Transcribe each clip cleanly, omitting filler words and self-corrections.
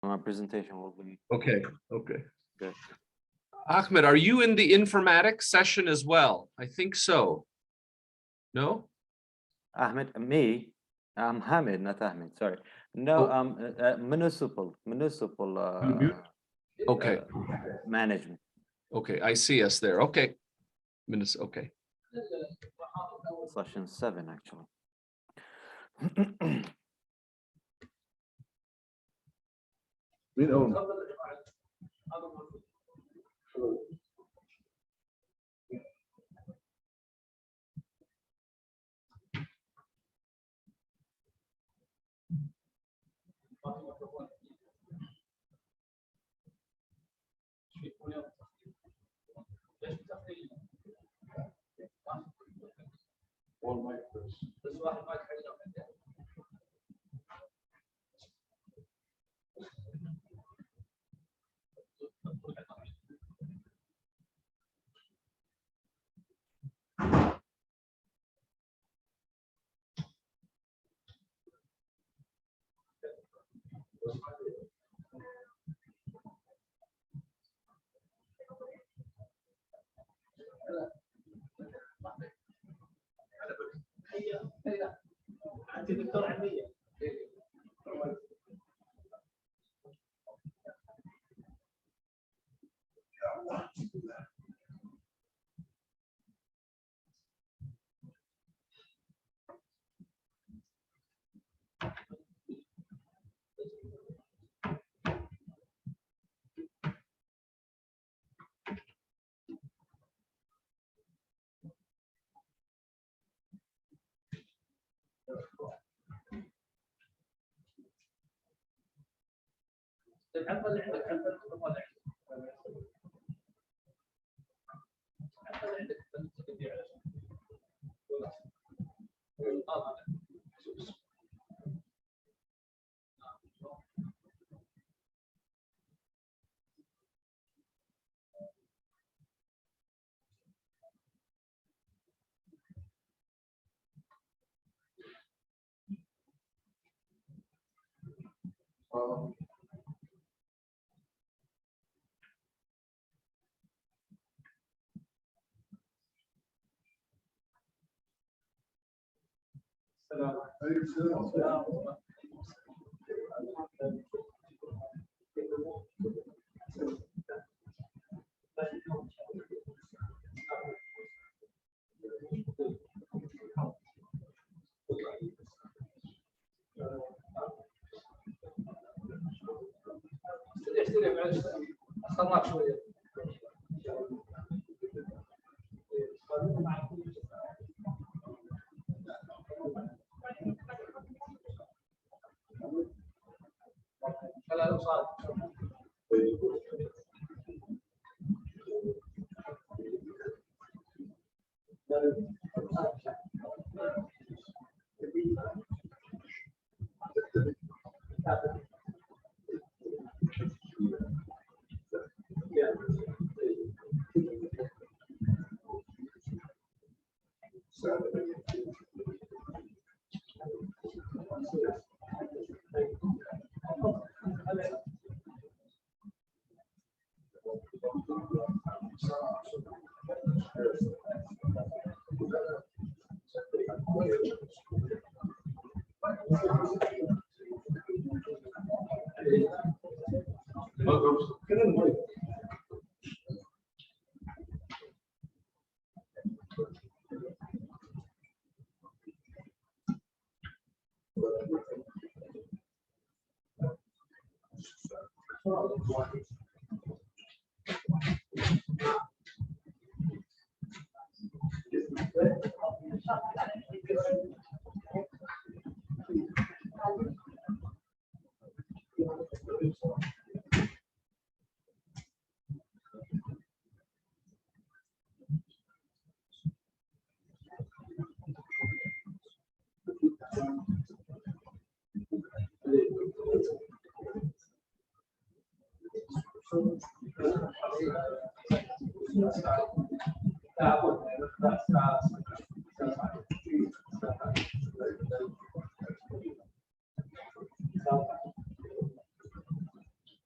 My presentation will be Okay, okay. good. Ahmed, are you in the informatics session as well? I think so. No? Ahmed, me, I'm Hamid, not Ahmed, sorry. No, Oh. municipal Okay, management. okay, I see us there. Okay. Minutes, okay. Session 7, actually.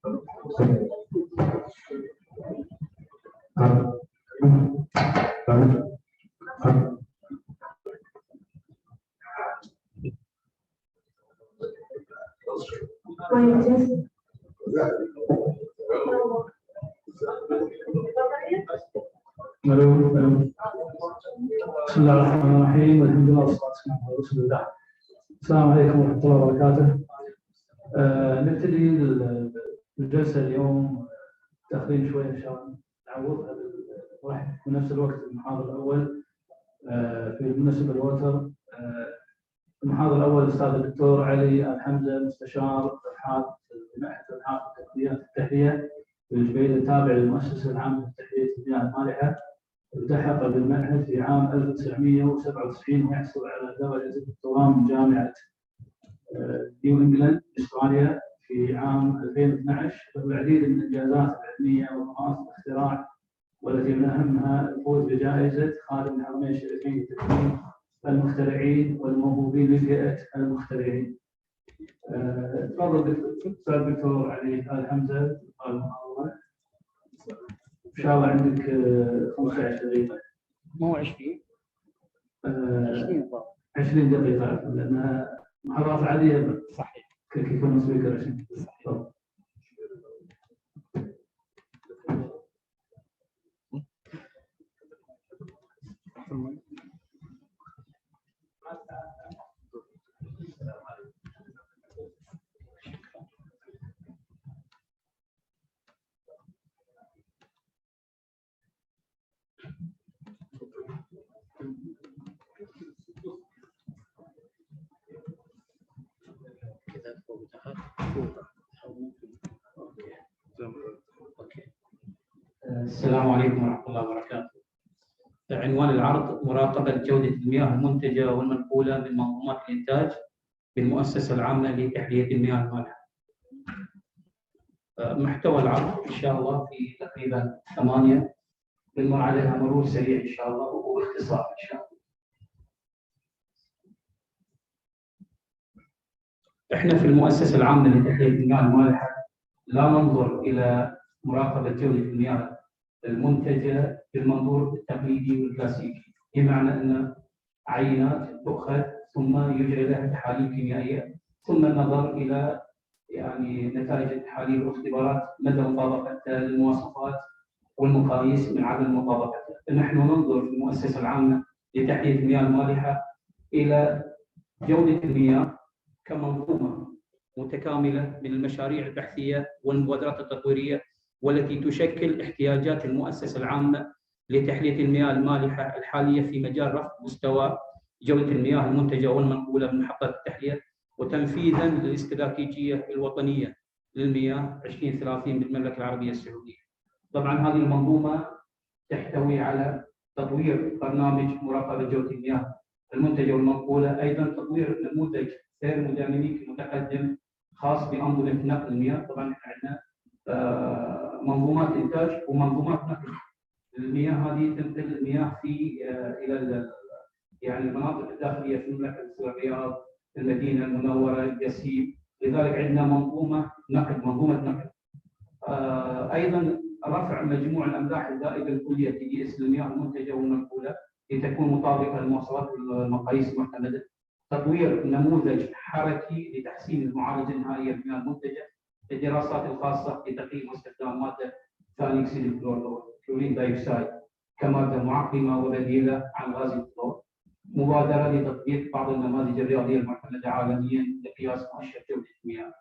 بسم الله الرحمن الرحيم والحمد لله والصلاة والسلام على رسول الله. السلام عليكم ورحمة الله وبركاته. نبتدي الجلسة اليوم تأخير شوية إن شاء الله نعوضها راح في نفس الوقت المحاضر الأول في المونسيبل ووتر. المحاضر الأول الأستاذ الدكتور علي الحمزة مستشار أبحاث معهد أبحاث وتقنيات التحلية في الجبيل التابع للمؤسسة العامة لتحلية المياه المالحة. التحق بالمعهد في عام 1997 ويحصل على درجة الدكتوراه من جامعة نيو إنجلاند أستراليا في عام 2012. له العديد من الإنجازات العلمية ومقاصد الاختراع، والتي من أهمها الفوز بجائزة خادم الحرمين الشريفين لتكريم المخترعين والموهوبين لفئة المخترعين. تفضل أستاذ الدكتور علي الحمزة المحاضرة. إن شاء الله عندك 15 دقيقة. مو 20 20 ضبط. 20 دقيقة لأنها محاضرات عادية. صحيح. كيف يكون سبيكر عشان. صحيح. السلام عليكم ورحمة الله وبركاته. عنوان العرض: مراقبة جودة المياه المنتجة والمنقولة من منظومات الإنتاج بالمؤسسة العامة لتحلية المياه المالحة. محتوى العرض إن شاء الله في تقريبا 8 بنمر عليها مرور سريع إن شاء الله وباختصار إن شاء الله. إحنا في المؤسسة العامة لتحلية المياه المالحة لا ننظر إلى مراقبة جودة المياه المنتجة بالمنظور التقليدي والكلاسيكي، بمعنى أن عينات تؤخذ ثم يجرى لها تحاليل كيميائية ثم النظر إلى نتائج التحاليل واختبارات مدى مطابقتها للمواصفات والمقاييس من عدم مطابقتها. فنحن ننظر في المؤسسة العامة لتحلية المياه المالحة إلى جودة المياه كمنظومة متكاملة من المشاريع البحثية والمبادرات التطويرية، والتي تشكل احتياجات المؤسسة العامة لتحلية المياه المالحة الحالية في مجال رفع مستوى جودة المياه المنتجة والمنقولة من محطات التحلية، وتنفيذا للاستراتيجية الوطنية للمياه 2030 بالمملكة العربية السعودية. طبعا هذه المنظومة تحتوي على تطوير برنامج مراقبة جودة المياه المنتجة والمنقولة، أيضا تطوير نموذج ثيرموديناميكي متقدم خاص بأنظمة نقل المياه. طبعا عندنا منظومات إنتاج ومنظومات نقل المياه، هذه تنقل المياه إلى المناطق الداخلية في المملكة مثل الرياض، المدينة المنورة، الجسيم. لذلك عندنا منظومة نقل. أيضا رفع مجموع الأملاح الزائدة الكلية TDS للمياه المنتجة والمنقولة لتكون مطابقة للمواصفات والمقاييس المعتمدة. تطوير نموذج حركي لتحسين المعالجة النهائية للمياه المنتجة، الدراسات الخاصة بتقييم واستخدام مادة ثاني أكسيد الكلورين دايوكسيد كمادة معقمة وبديلة عن غاز الكلور. مبادرة لتطبيق بعض النماذج الرياضية المعتمدة عالميا لقياس مؤشر جودة المياه.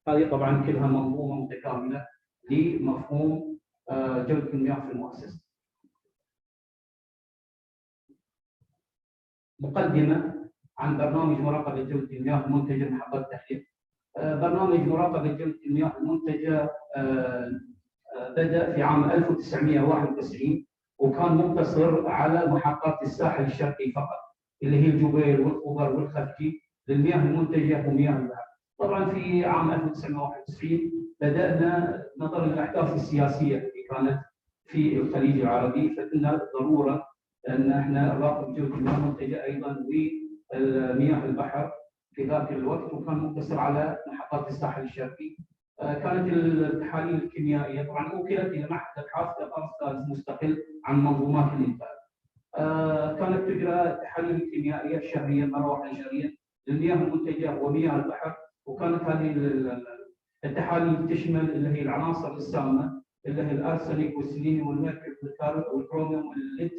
هذه طبعا كلها منظومة متكاملة لمفهوم جودة المياه في المؤسسة. مقدمة عن برنامج مراقبة جودة المياه المنتجة من محطات التحلية. برنامج مراقبة جودة المياه المنتجة بدأ في عام 1991 وكان مقتصر على محطات الساحل الشرقي فقط، اللي هي الجبيل والخضر والخفجي للمياه المنتجة ومياه البحر. طبعا في عام 1991 بدأنا نظرا للأحداث السياسية التي كانت في الخليج العربي، فكنا ضرورة أن احنا نراقب جودة المياه المنتجة أيضا ومياه البحر في ذاك الوقت، وكان مقتصر على محطات الساحل الشرقي. كانت التحاليل الكيميائيه طبعا وكلت الى معهد ابحاث كقرص مستقل عن منظومات الانتاج. كانت تجرى التحاليل الكيميائيه شهريا مره واحده شهريا للمياه المنتجه ومياه البحر، وكانت هذه التحاليل تشمل اللي هي العناصر السامه اللي هي الارسنيك والسيلينيوم والميركوري والكروميوم والليد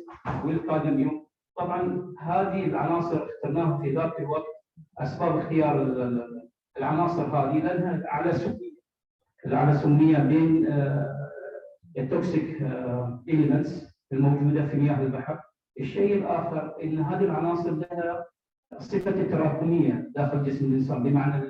والكادميوم. طبعا هذه العناصر اخترناها في ذاك الوقت، اسباب اختيار العناصر هذه لانها على سميه بين التوكسيك إليمنتس الموجوده في مياه البحر. الشيء الاخر ان هذه العناصر لها صفه تراكميه داخل جسم الانسان، بمعنى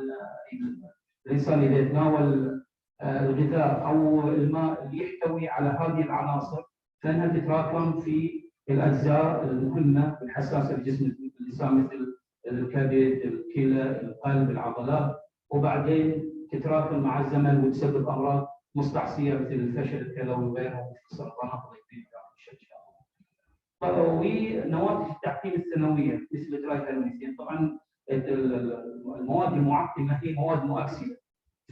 الانسان اذا يتناول الغذاء او الماء اللي يحتوي على هذه العناصر فانها تتراكم في الاجزاء المهمه والحساسه لجسم الانسان مثل الكبد، الكلى، القلب، العضلات، وبعدين تتراكم مع الزمن وتسبب امراض مستعصيه مثل الفشل الكلوي وغيرها ومثل السرطانات الغدديه بشكل عام. ونواتج التعقيم الثانويه مثل ترايهالميثين، طبعا المواد المعقمه هي مواد مؤكسده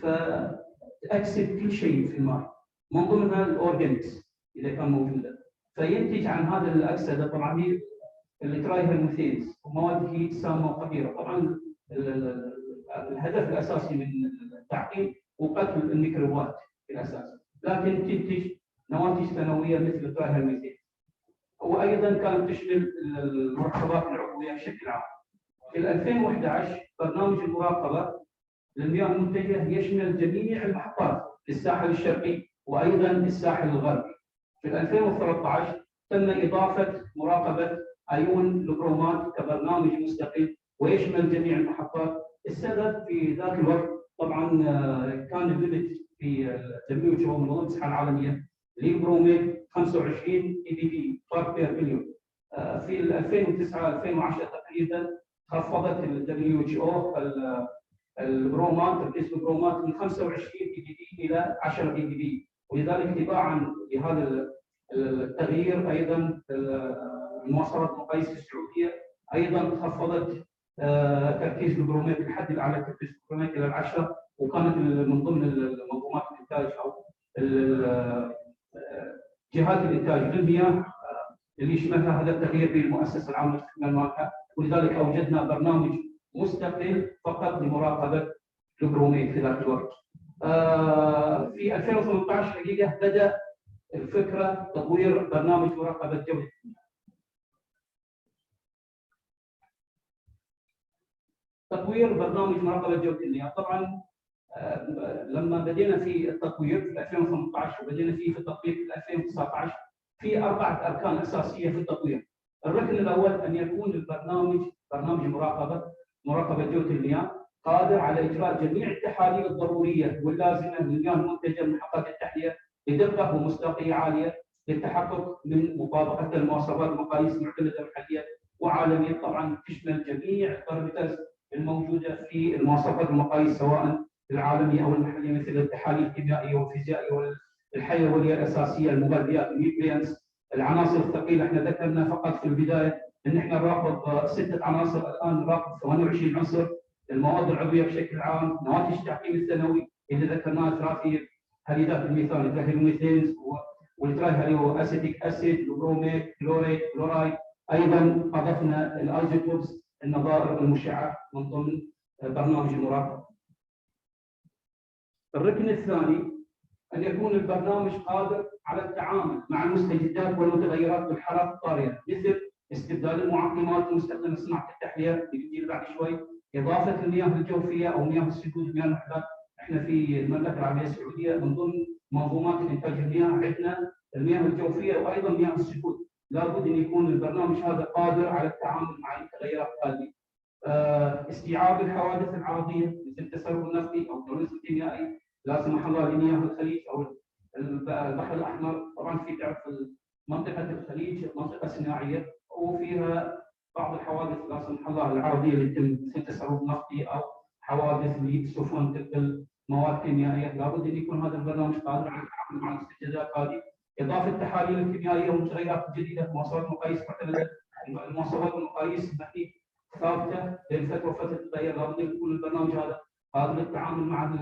فتأكسد كل شيء في الماء من ضمنها الاورجانيكس اذا كان موجوده، فينتج عن هذا الاكسده طبعا هي الترايهالميثينز ومواد هي سامه وخطيره. طبعا الهدف الاساسي من التعقيم هو قتل الميكروبات في الاساس، لكن تنتج نواتج ثانويه مثل الترايهالميثين. وايضا كانت تشمل المركبات العضويه بشكل عام. في 2011 برنامج المراقبه للمياه المنتجه يشمل جميع المحطات في الساحل الشرقي وايضا الساحل الغربي. في 2013 تم اضافه مراقبه ايون البرومات كبرنامج مستقل ويشمل جميع المحطات. السبب في ذاك الوقت طبعا كان الليمت في WHO منظمه الصحه العالميه للبروميد 25 اي بي بي بارت بير بليون. في 2009 2010 تقريبا خفضت WHO البرومات تركيز البرومات من 25 اي بي بي الى 10 اي بي بي، ولذلك تباعا لهذا التغيير ايضا المواصفات المقاييس السعوديه ايضا خفضت تركيز البرومات الحد الاعلى تركيز البرومات الى 10، وكانت من ضمن منظومات الانتاج او جهات الانتاج للمياه اللي يشملها هذا التغيير في المؤسسه العامه لاستكمال مالها، ولذلك اوجدنا برنامج مستقل فقط لمراقبه البروميت في ذاك الوقت. في 2018 حقيقه بدا الفكره تطوير برنامج مراقبه جوده المياه. تطوير برنامج مراقبه جوده المياه طبعا لما بدينا في التطوير في 2018 وبدينا فيه في التطبيق في 2019 في 4 اركان اساسيه في التطوير. الركن الاول ان يكون البرنامج برنامج مراقبه جوده المياه قادر على اجراء جميع التحاليل الضروريه واللازمه للمياه المنتجه من محطات التحليه بدقه ومصداقيه عاليه للتحقق من مطابقه المواصفات المقاييس المعتمده محليا وعالميا. طبعا تشمل جميع البارامترز الموجوده في المواصفات المقاييس سواء العالميه او المحليه مثل التحاليل الكيميائيه والفيزيائيه والحيويه الاساسيه، المغذيات، النيوترينز، العناصر الثقيله. احنا ذكرنا فقط في البدايه ان احنا نراقب 6 عناصر، الان نراقب 28 عنصر. المواد العضويه بشكل عام، نواتج التعقيم الثانوي اللي ذكرناها ثلاثي هاليدات الميثان الترايهالميثينز والترايهاليو اسيتيك اسيد، البروميت، كلوريت، كلورايد. ايضا اضفنا الايزوتوبس النظائر المشعه من ضمن برنامج المراقبه. الركن الثاني ان يكون البرنامج قادر على التعامل مع المستجدات والمتغيرات بالحالات الطارئه مثل استبدال المعقمات المستخدمه في صناعه التحليه اللي بتجي بعد شوي، اضافه المياه الجوفيه او مياه السدود، مياه المحلات. احنا في المملكه العربيه السعوديه من ضمن منظومات الانتاج المياه عندنا المياه الجوفيه وايضا مياه السدود. لابد ان يكون البرنامج هذا قادر على التعامل مع المتغيرات هذه. استيعاب الحوادث العرضيه مثل التسرب النفطي او التلوث الكيميائي لا سمح الله لمياه الخليج او البحر الاحمر. طبعا في تعرف منطقه الخليج منطقه صناعيه وفيها بعض الحوادث لا سمح الله العرضيه اللي تتم مثل تسرب نفطي او حوادث لسفن تنقل مواد كيميائيه. لابد ان يكون هذا البرنامج قادر على التعامل مع المستجدات هذه. اضافه التحاليل الكيميائيه والمتغيرات الجديده، مواصفات مقاييس معتمده، المواصفات والمقاييس التي ثابته بين فتره وفتره تتغير. لابد ان يكون البرنامج هذا هذا للتعامل مع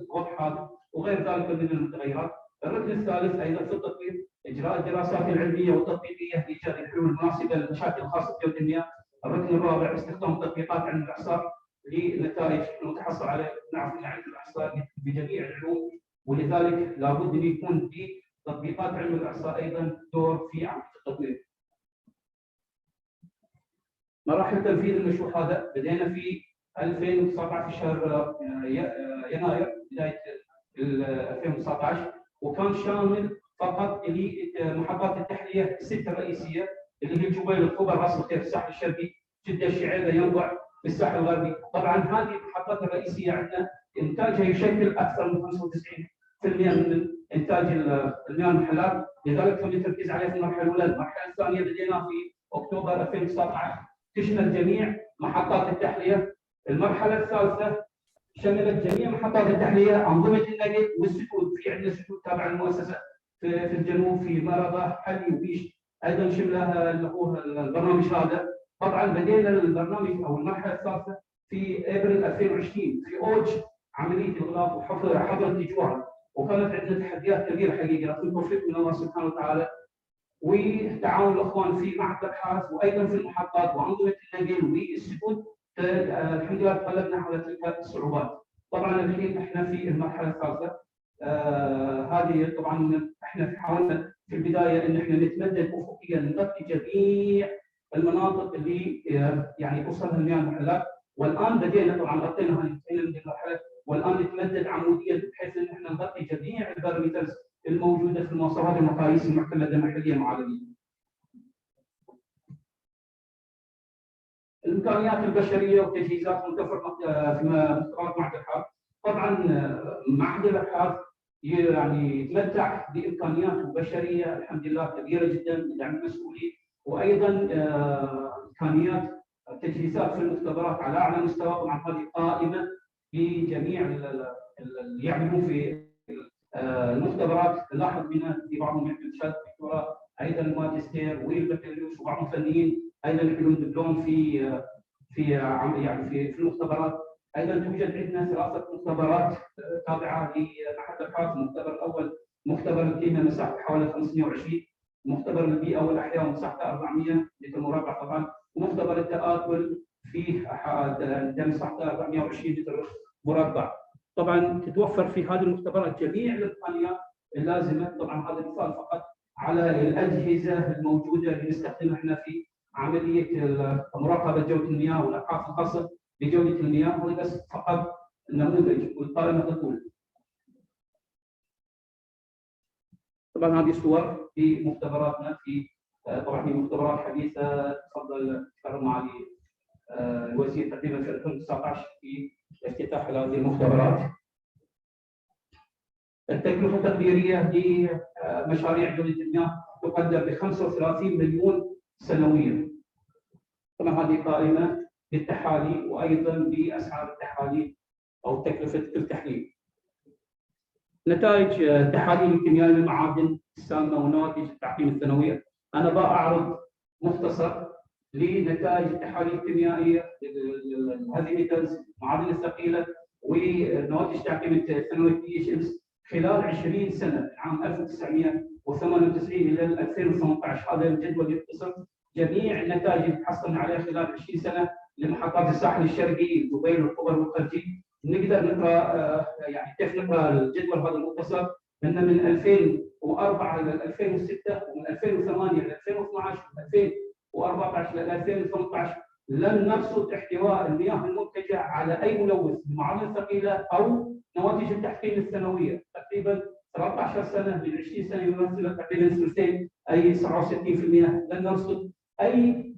الوضع هذا وغير ذلك من المتغيرات. الركن الثالث ايضا في التطوير اجراء الدراسات العلميه والتطبيقيه لايجاد الحلول المناسبه للمشاكل الخاصه بجوده المياه. الركن الرابع استخدام تطبيقات علم الاحصاء لنتائج المتحصل عليه. نعرف ان علم الاحصاء بجميع العلوم، ولذلك لابد ان يكون في تطبيقات علم الاحصاء ايضا دور في عمليه التطوير. مراحل تنفيذ المشروع هذا بدينا في 2019 في شهر يناير بدايه 2019، وكان شامل فقط لمحطات التحليه السته الرئيسيه اللي هي جبيل، الخبر، راس الخير، الساحل الشرقي، جده، الشعيبه، ينبع في الساحل الغربي. طبعا هذه المحطات الرئيسيه عندنا انتاجها يشكل اكثر من 95% من انتاج المياه المحلات، لذلك تم التركيز عليه في المرحله الاولى. المرحله الثانيه بدينا في اكتوبر 2019 تشمل جميع محطات التحليه. المرحله الثالثه شملت جميع محطات التحليه، انظمه النقل والسدود. في عندنا سدود تابعه للمؤسسه في الجنوب في مرضى، حلي، وبيش، ايضا شملها اللي هو البرنامج هذا. طبعا بدينا البرنامج او المرحله الثالثه في ابريل 2020 في اوج عمليه اغلاق وحظر التجوال، وكانت عندنا تحديات كبيره حقيقه، لكن توفيق من الله سبحانه وتعالى وتعاون الاخوان في معهد الابحاث وايضا في المحطات وانظمه النقل والسدود. الحمد لله تغلبنا على تلك الصعوبات. طبعا الحين احنا في المرحله الثالثه. هذه طبعا احنا حاولنا في البدايه ان احنا نتمدد افقيا نغطي جميع المناطق اللي يعني توصلها المياه المحلات، والان بدينا طبعا غطينا هذه المرحله، والان نتمدد عموديا بحيث ان احنا نغطي جميع البارامترز الموجوده في المواصفات والمقاييس المعتمده محليا وعالميا. الامكانيات البشريه والتجهيزات المتوفره في مختبرات معهد الابحاث. طبعا معهد الابحاث يعني يتمتع بامكانيات بشريه الحمد لله كبيره جدا بدعم المسؤولين، وايضا امكانيات تجهيزات في المختبرات على اعلى مستوى. طبعا هذه قائمه بجميع اللي يعملون في المختبرات. نلاحظ منها في بعضهم يعملون شهاده دكتوراه، ايضا الماجستير والبكالوريوس، وبعضهم فنيين ايضا يحملون دبلوم في المختبرات. ايضا توجد عندنا 3 مختبرات تابعه لمعهد الابحاث. المختبر الاول مختبر الكيمياء مساحته حوالي 520، مختبر البيئه والاحياء مساحته 400 متر مربع طبعا، ومختبر التآكل فيه مساحته 420 متر مربع. طبعا تتوفر في هذه المختبرات جميع الامكانيات اللازمه. طبعا هذا مثال فقط على الاجهزه الموجوده اللي نستخدمها احنا في عمليه مراقبه جوده المياه والابحاث الخاصه بجوده المياه. هذا بس فقط نموذج والقائمه تطول. طبعا هذه صور في مختبراتنا في طبعا في مختبرات حديثه. تفضل تكرم معالي الوزير تقريبا في 2019 في افتتاح هذه المختبرات. التكلفه التقديريه لمشاريع جوده المياه تقدر ب 35 مليون سنويا. طبعا هذه قائمه بالتحاليل وايضا باسعار التحاليل او تكلفه التحليل. نتائج تحاليل الكيميائيه للمعادن السامه ونواتج التعقيم الثانويه. انا باعرض مختصر لنتائج التحاليل الكيميائيه هذه الميتالز المعادن الثقيله ونواتج التعقيم الثانوي PHMs خلال 20 سنه من عام 1998 الى 2018. هذا الجدول يختصر جميع النتائج اللي حصلنا عليها خلال 20 سنه لمحطات الساحل الشرقي، جبيل، والخبر والخرجي. نقدر نقرا يعني كيف نقرا الجدول هذا المختصر من 2004 الى 2006 ومن 2008 الى 2012 ومن 2014 الى 2018 لم نرصد احتواء المياه المنتجه على اي ملوث بالمعادن الثقيله او نواتج التحقيق السنويه. تقريبا 13 سنه من 20 سنه يمثل تقريبا سنتين اي 67%. لم نرصد اي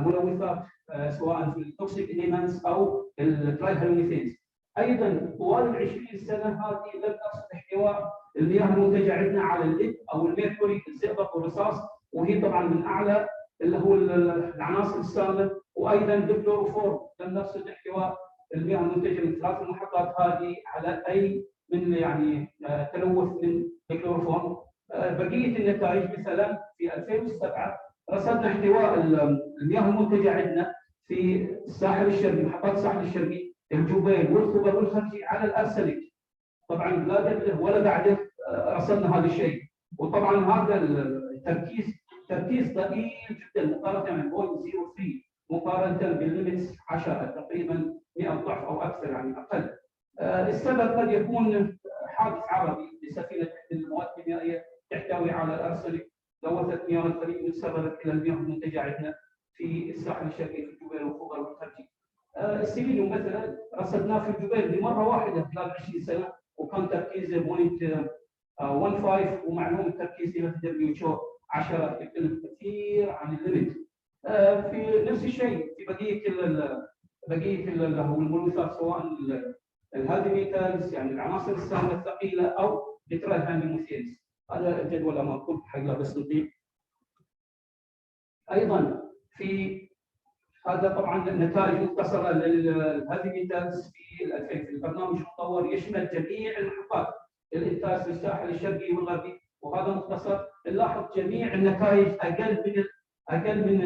ملوثات سواء في التوكسيك اليمنتس او الترايهالوميثينز. ايضا طوال ال 20 سنه هذه لم نرصد احتواء المياه المنتجه عندنا على الليد او الميركوري، الزئبق والرصاص، وهي طبعا من اعلى اللي هو العناصر السامه، وايضا الكلوروفورم لم نرصد احتواء المياه المنتجه من 3 المحطات هذه على اي من يعني تلوث من الكلوروفورم. بقيه النتائج مثلا في 2007 رصدنا احتواء المياه المنتجه عندنا في الساحل الشرقي، محطات الساحل الشرقي الجبيل والخبر والخرجي على الارسنك. طبعا لا قبله ولا بعده رصدنا هذا الشيء، وطبعا هذا تركيز ضئيل جدا مقارنه ب 0.03 مقارنه بالليمتس 10 تقريبا 100 ضعف او اكثر يعني اقل. السبب قد يكون حادث عرضي لسفينه المواد الكيميائيه تحتوي على الارسنك، لوثت مياه الخليج وسببت الى المياه المنتجه عندنا في الساحل الشرقي في الجبيل والخبر والخرجي. السيلينيوم مثلا رصدناه في الجبيل لمره واحده خلال 20 سنه، وكان تركيزه 0.15 ومعلوم التركيز الى WHO 10 يختلف كثير عن الليمت. في نفس الشيء في بقيه الملوثات سواء الهادي ميتالز يعني العناصر السامه الثقيله او الترايهانديموثينز. هذا الجدول امامكم حق بس نضيف. ايضا في هذا طبعا نتائج مختصره للهادي ميتالز في البرنامج المطور يشمل جميع المحطات الانتاج في الساحل الشرقي والغربي، وهذا مختصر. نلاحظ جميع النتائج اقل من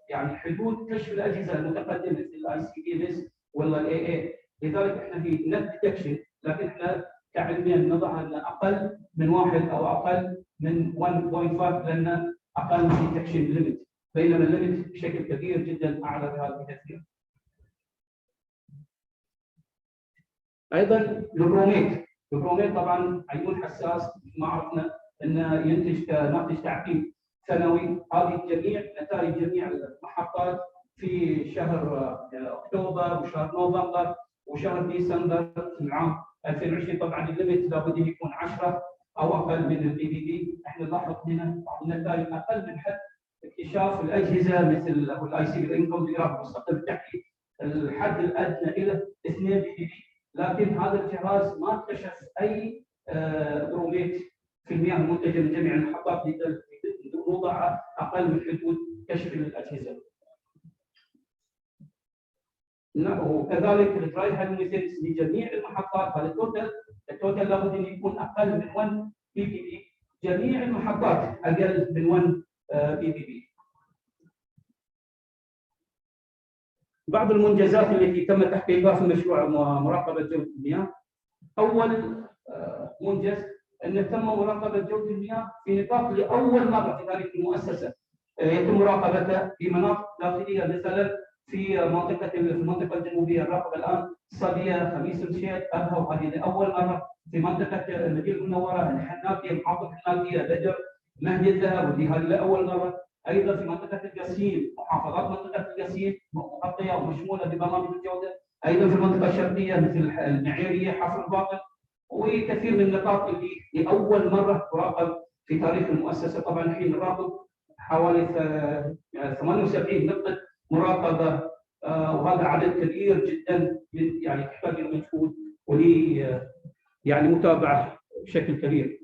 يعني حدود كشف الاجهزه المتقدمه مثل الاي سي بي اس ولا الاي اي. لذلك احنا في نت ديتكشن، لكن احنا كعلميا نضع ان اقل من 1 او اقل من 1.5 لان اقل من ديتكشن ليميت، بينما الليمت بشكل كبير جدا اعلى بهذه التاثير. ايضا البروميت طبعا عيون حساس ما عرفنا انه ينتج كناتج تعقيم سنوي. هذه نتائج جميع المحطات في شهر اكتوبر وشهر نوفمبر وشهر ديسمبر في العام 2020. طبعا الليمت لابد ان يكون 10 او اقل من البي بي بي. احنا نلاحظ هنا بعض النتائج اقل من حد اكتشاف الاجهزه مثل الاي سي الانكم مستقبل التحقيق الحد الادنى الى 2 بي بي بي، لكن هذا الجهاز ما اكتشف اي بروميت في المياه المنتجه من جميع المحطات وضع اقل من حدود كشف الاجهزه. وكذلك الترايهانديموثينز لجميع المحطات. هذا التوتال لابد ان يكون اقل من 1 بي بي بي. جميع المحطات اقل من 1 بي بي بي. بعض المنجزات التي تم تحقيقها في مشروع مراقبه جوده المياه. اول منجز ان تم مراقبه جوده المياه في نطاق لاول مره في تاريخ المؤسسه يتم مراقبته في مناطق داخليه مثلا في المنطقه الجنوبيه. نراقب الان صبيه، خميس الشيخ، ابها، وهذه لاول مره في منطقه المدينه المنوره، الحناكيه، محافظه الحناكيه، بدر، مهدي الذهب، ودي هذه لاول مره. ايضا في منطقه القصيم، محافظات منطقه القصيم مغطيه ومشموله ببرنامج الجوده. ايضا في المنطقه الشرقيه مثل المعيريه، حفر الباطن، وكثير من النقاط اللي لاول مره تراقب في تاريخ المؤسسه. طبعا الحين نراقب حوالي 78 نقطه مراقبه، وهذا عدد كبير جدا يعني يحتاج الى مجهود ولي يعني متابعه بشكل كبير.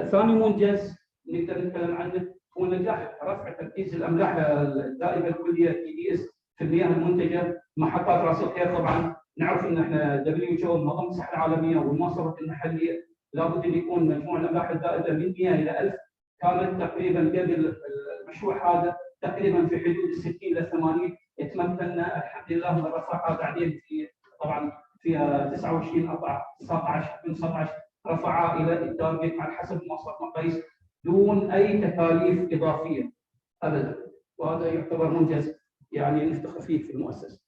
ثاني منجز نقدر نتكلم عنه هو نجاح رفع تركيز الاملاح الذائبه الكليه تي دي اس في المياه المنتجه. محطات راس الخير طبعا نعرف ان احنا WHO منظمه الصحه العالميه والمواصفات المحليه لابد ان يكون مجموع الاملاح الذائبه من 100 الى 1000. كانت تقريبا قبل المشروع هذا تقريبا في حدود 60 الى 80. تمكنا الحمد لله من رفعها بعدين في طبعا في 29 4 19 2019 رفعها الى التارجت على حسب مواصفات مقاييس دون اي تكاليف اضافيه ابدا، وهذا يعتبر منجز يعني نفتخر فيه في المؤسسه.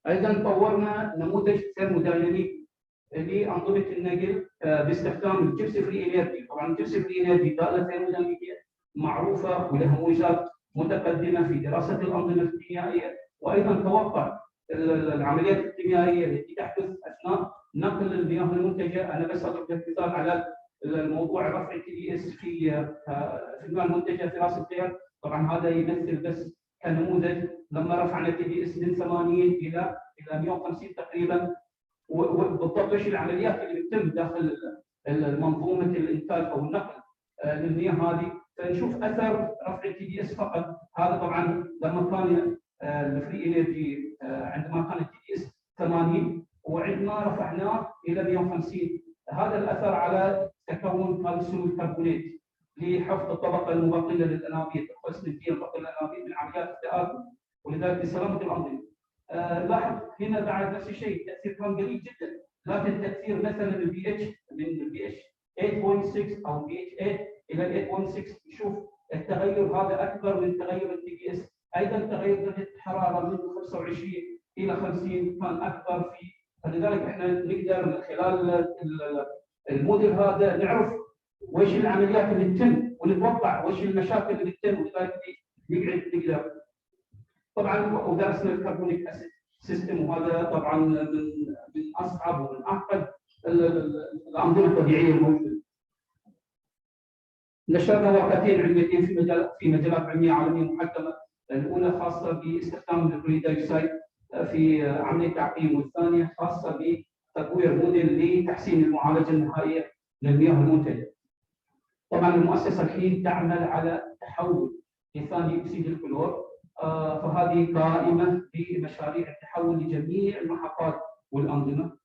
ايضا طورنا نموذج ثيرمودايناميكي لانظمه النقل باستخدام الجبس فري انرجي. طبعا الجبس فري انرجي داله ثيرمودايناميكيه معروفه ولها ميزات متقدمه في دراسه الانظمه الكيميائيه، وايضا توقع العمليات الكيميائيه التي تحدث اثناء نقل المياه المنتجه. انا بس اضرب لك مثال على الموضوع رفع التي دي اس في المياه المنتجه في راس الخير. طبعا هذا يمثل بس كنموذج لما رفعنا التي دي اس من 80 الى 150 تقريبا، وبالضبط ايش العمليات اللي بتتم داخل منظومه الانتاج او النقل للمياه هذه. فنشوف اثر رفع التي دي اس فقط. هذا طبعا لما كان الفري انرجي عندما كان التي دي اس 80 وعندما رفعناه الى 150. هذا الاثر على تكون كالسيوم الكربونات لحفظ الطبقه المبطنه للانابيب، القسم البطن الانابيب من عمليات التآكل، ولذلك لسلامه الانظمه. لاحظ هنا بعد نفس الشيء التاثير كان قليل جدا، لكن تاثير مثلا البي اتش من البي اتش 8.6 او بي اتش 8 الى 8.6 نشوف التغير هذا اكبر من تغير التي بي اس. ايضا تغير درجه الحراره من 25 الى 50 كان اكبر في، فلذلك احنا نقدر من خلال الموديل هذا نعرف وش العمليات اللي تتم ونتوقع وش المشاكل اللي تتم، ولذلك نقدر طبعا. ودرسنا الكربونيك اسيد سيستم، وهذا طبعا من اصعب ومن اعقد الانظمه الطبيعيه الموجوده. نشرنا ورقتين علميتين في مجالات علميه عالميه محكمه، الاولى خاصه باستخدام الكلوريد دايوكسيد في عمليه تعقيم، والثانيه خاصه بتطوير موديل لتحسين المعالجه النهائيه للمياه المنتجه. طبعا المؤسسه الحين تعمل على تحول لثاني اكسيد الكلور، فهذه قائمه بمشاريع التحول لجميع المحطات والانظمه.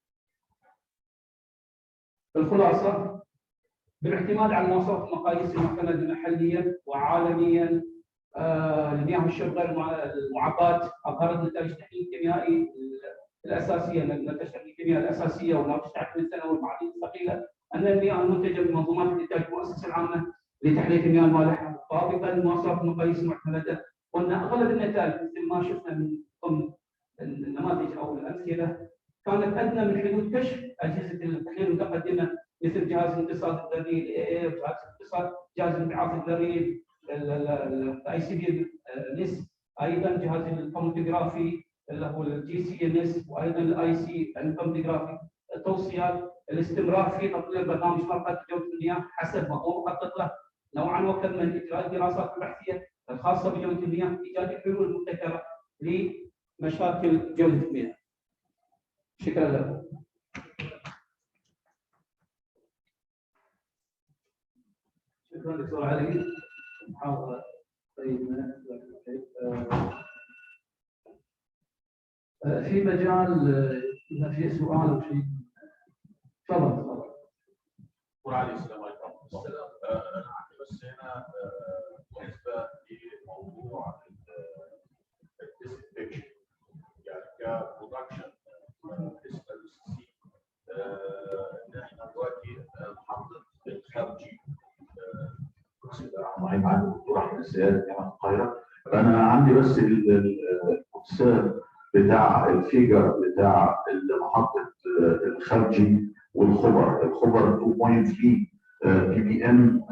الخلاصه بالاعتماد على مواصفات المقاييس المعتمده محليا وعالميا لمياه الشرب غير المعبات، اظهرت نتائج التحليل الكيميائي الاساسيه، نتائج الكيمياء الاساسيه ونتائج التحليل الثانوي والمعادن الثقيله ان المياه المنتجه من منظومات الانتاج المؤسسه العامه لتحليه المياه المالحه مطابقه لمواصفات المقاييس المعتمده، وان اغلب النتائج مثل ما شفنا من ضمن النماذج او الامثله كانت ادنى من حدود كشف اجهزه التحليل المتقدمه مثل جهاز الامتصاص الذري جهاز الانبعاث الذري الاي سي بي نس، ايضا جهاز الكروماتوجرافي اللي هو الجي سي ان اس، وايضا الاي سي الكروماتوجرافي. التوصيات الاستمرار في تطوير برنامج مرقد جوده المياه حسب ما هو مخطط له، نوعا وكما اجراء الدراسات البحثيه الخاصه بجوده المياه، ايجاد حلول مبتكره لمشاكل جوده المياه. شكرا لكم. شكرا دكتور علي. محاضره طيبه. في مجال اذا في سؤال او شيء تفضل. دكتور علي السلام عليكم. انا عندي بس هنا بالنسبه لموضوع الديسانفكشن يعني كبرودكشن بالنسبه للسي ان احنا دلوقتي محطه الخارجي معانا الدكتور احمد السيد جامعه القاهره. فانا عندي بس الحساب بتاع الفيجر بتاع محطه الخارجي والخبر 2.3 بي بي ام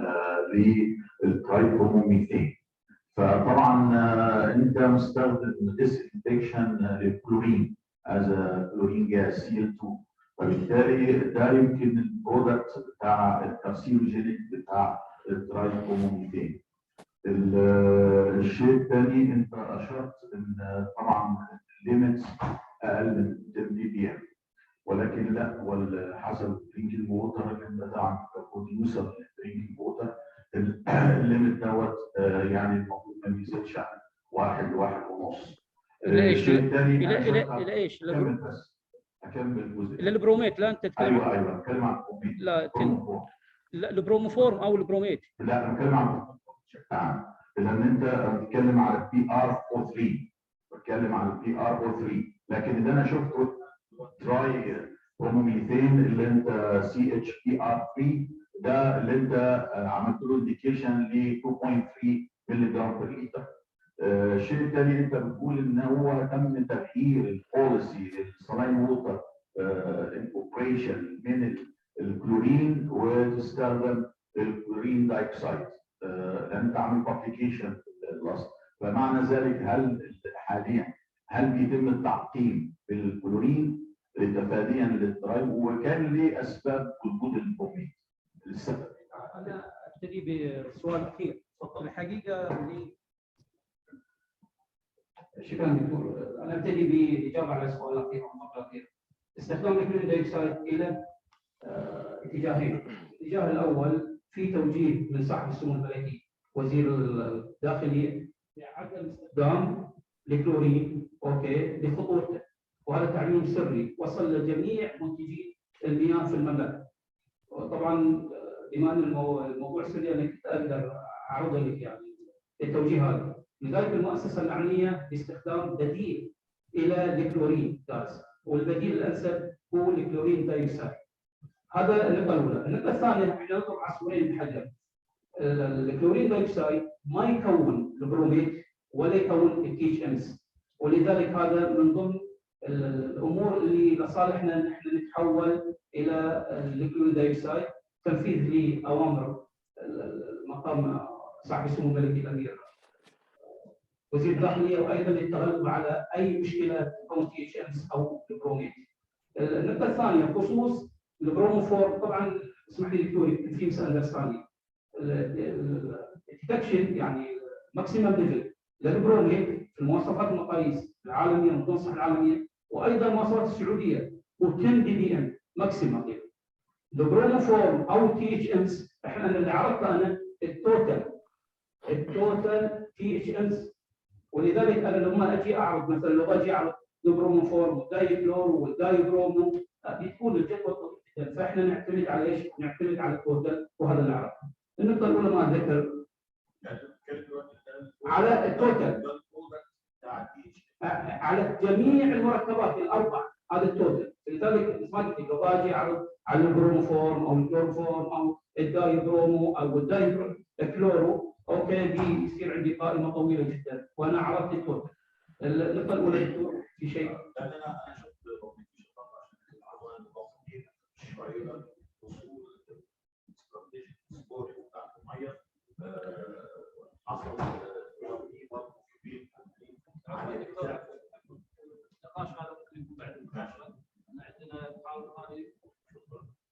للترايبروميثين. فطبعا انت مستخدم ديسانفكشن للكلورين از كلورين جاز CL2، فبالتالي ده يمكن البرودكت بتاع الكارسينوجينيك بتاع الترايبروميثين. الشيء الثاني انت اشرت ان طبعا الليمتس اقل من 10 بي بي ام، ولكن لا، حسب درينكينج ووتر اللي انت تعمل كبروديوسر للدرينكينج ووتر الليمت دوت يعني المفروض ما يزيدش عن 1.5. الشيء الثاني الى ايش؟ كمل بس اكمل جزء الى البروميت. لا انت تتكلم ايوه اتكلم عن البروميت. لا البروموفورم او البروميت. لا انا بتكلم عن بشكل عام، لان انت بتتكلم على البي ار او 3، بتكلم على البي ار او 3، لكن اللي انا شفته تراي بروميثين اللي انت سي اتش بي ار 3 ده اللي انت عملت له انديكيشن ل 2.3 مللي جرام بر لتر. الشيء الثاني انت بتقول ان هو تم تغيير البوليسي للسلاين ووتر انكوربريشن من الكلورين وتستخدم الكلورين دايوكسيد، لان انت عامل ابلكيشن للاصل. فمعنى ذلك حاليا هل بيتم التعقيم بالكلورين تفاديا للترايب، وكان ليه اسباب وجود البروميت؟ السبب انا ابتدي بالسؤال الاخير. الحقيقه شكرا دكتور. انا ابتدي بالاجابه على السؤال الاخير او النقطه الاخيره. استخدام الكلورين دايوكسيد الى اتجاهين. الاتجاه الاول في توجيه من صاحب السمو الملكي وزير الداخليه بعدم استخدام الكلورين لخطورته، وهذا تعليم سري وصل لجميع منتجي المياه في المملكه. طبعا بما ان الموضوع سري انا كنت اقدر اعرضه لك يعني التوجيه هذا. لذلك المؤسسه المعنيه باستخدام بديل الى الكلورين غاز، والبديل الانسب هو الكلورين دايوكسيد. هذا النقطه الاولى. النقطه الثانيه احنا نضرب عصفورين بحجر. الكلورين دايوكسيد ما يكون البروميت ولا يكون التي اتش امس، ولذلك هذا من ضمن الامور اللي لصالحنا نحن نتحول الى الكلورين دايوكسيد تنفيذ لاوامر المقام صاحب السمو الملكي الامير وزير الداخليه، وايضا للتغلب على اي مشكله تكون تي اتش امس او البروميت. النقطه الثانيه بخصوص البروموفور، طبعا اسمح لي دكتور في مس اندرستاندينج الديتكشن يعني ماكسيمم ليفل للبروميت في المواصفات المقاييس العالميه المتوسطه العالميه وايضا المواصفات السعوديه هو 10 دي بي ام ماكسيمم ليفل. البروموفورم او تي اتش امس احنا اللي عرضته انا التوتال تي اتش امس، ولذلك انا لما اجي اعرض مثلا لو اجي اعرض البروموفورم والدايكلور والدايبرومو بتكون الجدول طويل جدا، فاحنا نعتمد على ايش؟ نعتمد على التوتال، وهذا اللي عرفه. النقطه الاولى ما ذكر على التوتال على جميع المركبات الاربع، هذا التوتال. لذلك ما قلت لو باجي اعرض على البروموفورم او الكلورفورم او الدايبرومو او الدايكلورو، اوكي دي يصير عندي قائمه طويله جدا وانا عرفت التوتال. النقطه الاولى دكتور في شيء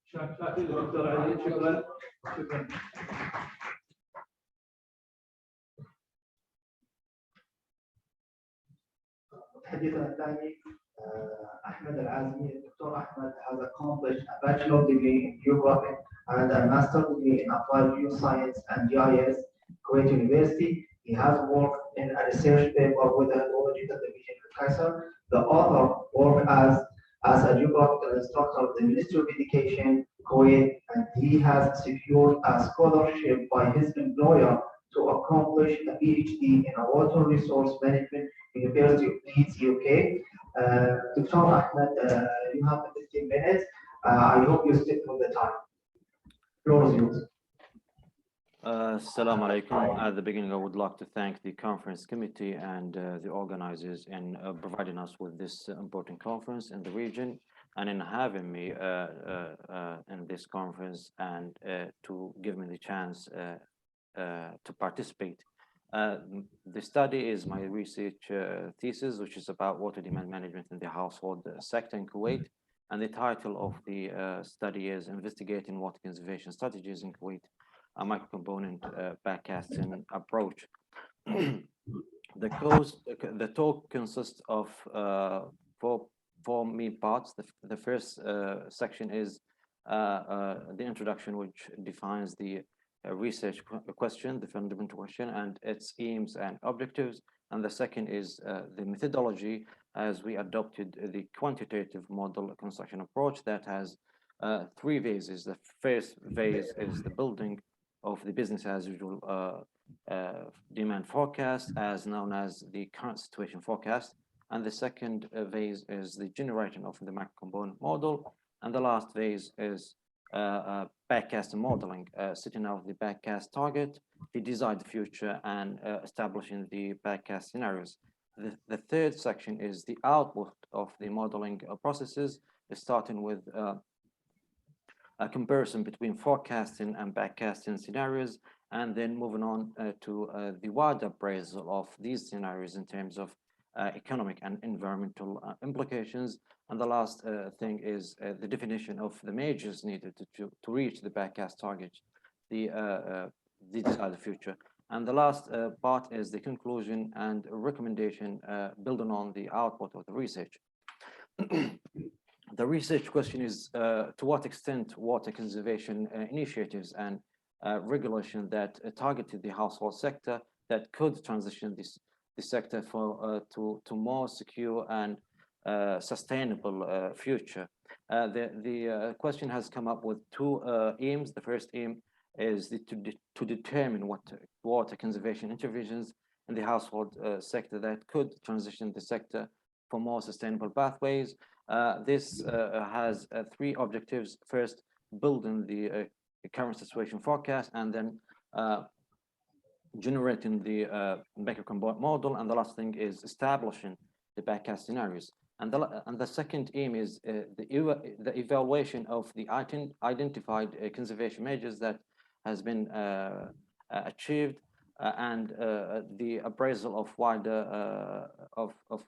شكرا دكتور علي، شكرا. متحدثنا الثاني أحمد العازمي. الدكتور أحمد has accomplished a bachelor degree in geography and a master degree in applied geoscience and GIS, Kuwait University. He has worked in a research paper with the Hydrological Division at Kaiser. The author worked as a geographical instructor at the Ministry of Education, Kuwait, and he has secured a scholarship by his employer to accomplish a PhD in a water resource management, University of Leeds, UK. Dr. Ahmed, you have 15 minutes. I hope you stick to the time. Floor is yours. Assalamu alaikum. At the beginning, I would like to thank the conference committee and the organizers in providing us with this important conference in the region and in having me in this conference and to give me the chance to participate. The study is my research thesis, which is about water demand management in the household sector in Kuwait. And the title of the study is Investigating Water Conservation Strategies in Kuwait, a microcomponent backcasting approach. The talk consists of four main parts. The first section is the introduction, which defines the research question, the fundamental question, and its aims and objectives. And the second is the methodology, as we adopted the quantitative model construction approach that has three phases. The first phase is the building of the business as usual demand forecast, as known as the current situation forecast. And the second phase is the generation of the macro-component model. And the last phase is backcast modeling, setting out the backcast target, the desired future, and establishing the backcast scenarios. The third section is the output of the modeling processes, starting with a comparison between forecasting and backcasting scenarios, and then moving on to the wide appraisal of these scenarios in terms of economic and environmental implications. And the last thing is the definition of the measures needed to reach the backcast target, the desired future. And the last part is the conclusion and recommendation building on the output of the research. The research question is to what extent water conservation initiatives and regulation that targeted the household sector that could transition this sector to more secure and sustainable future. The question has come up with two aims. The first aim is to determine what water conservation interventions in the household sector that could transition the sector for more sustainable pathways. This has three objectives. First, building the current situation forecast, and then generating the macrocomponent model, and the last thing is establishing the backcast scenarios. And the second aim is the evaluation of the identified conservation measures that has been achieved, and the appraisal of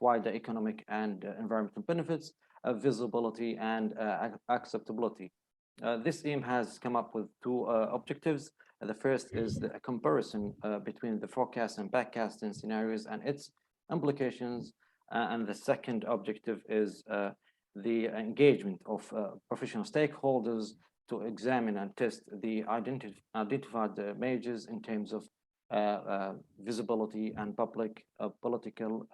wider economic and environmental benefits, visibility, and acceptability. This aim has come up with two objectives. The first is the comparison between the forecast and backcasting scenarios and its implications. And the second objective is the engagement of professional stakeholders to examine and test the identified measures in terms of visibility and public political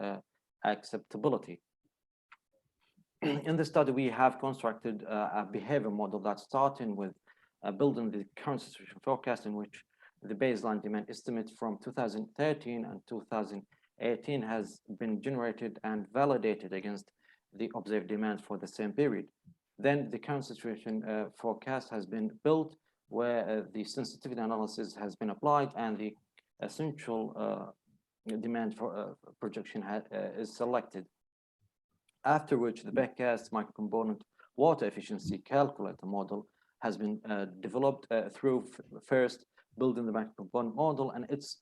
acceptability. In the study, we have constructed a behavior model that's starting with building the current situation forecast, in which the baseline demand estimate from 2013 and 2018 has been generated and validated against the observed demand for the same period. Then the current situation forecast has been built, where the sensitivity analysis has been applied and the essential demand for projection is selected. After which, the backcast microcomponent water efficiency calculator model has been developed through first building the microcomponent model and its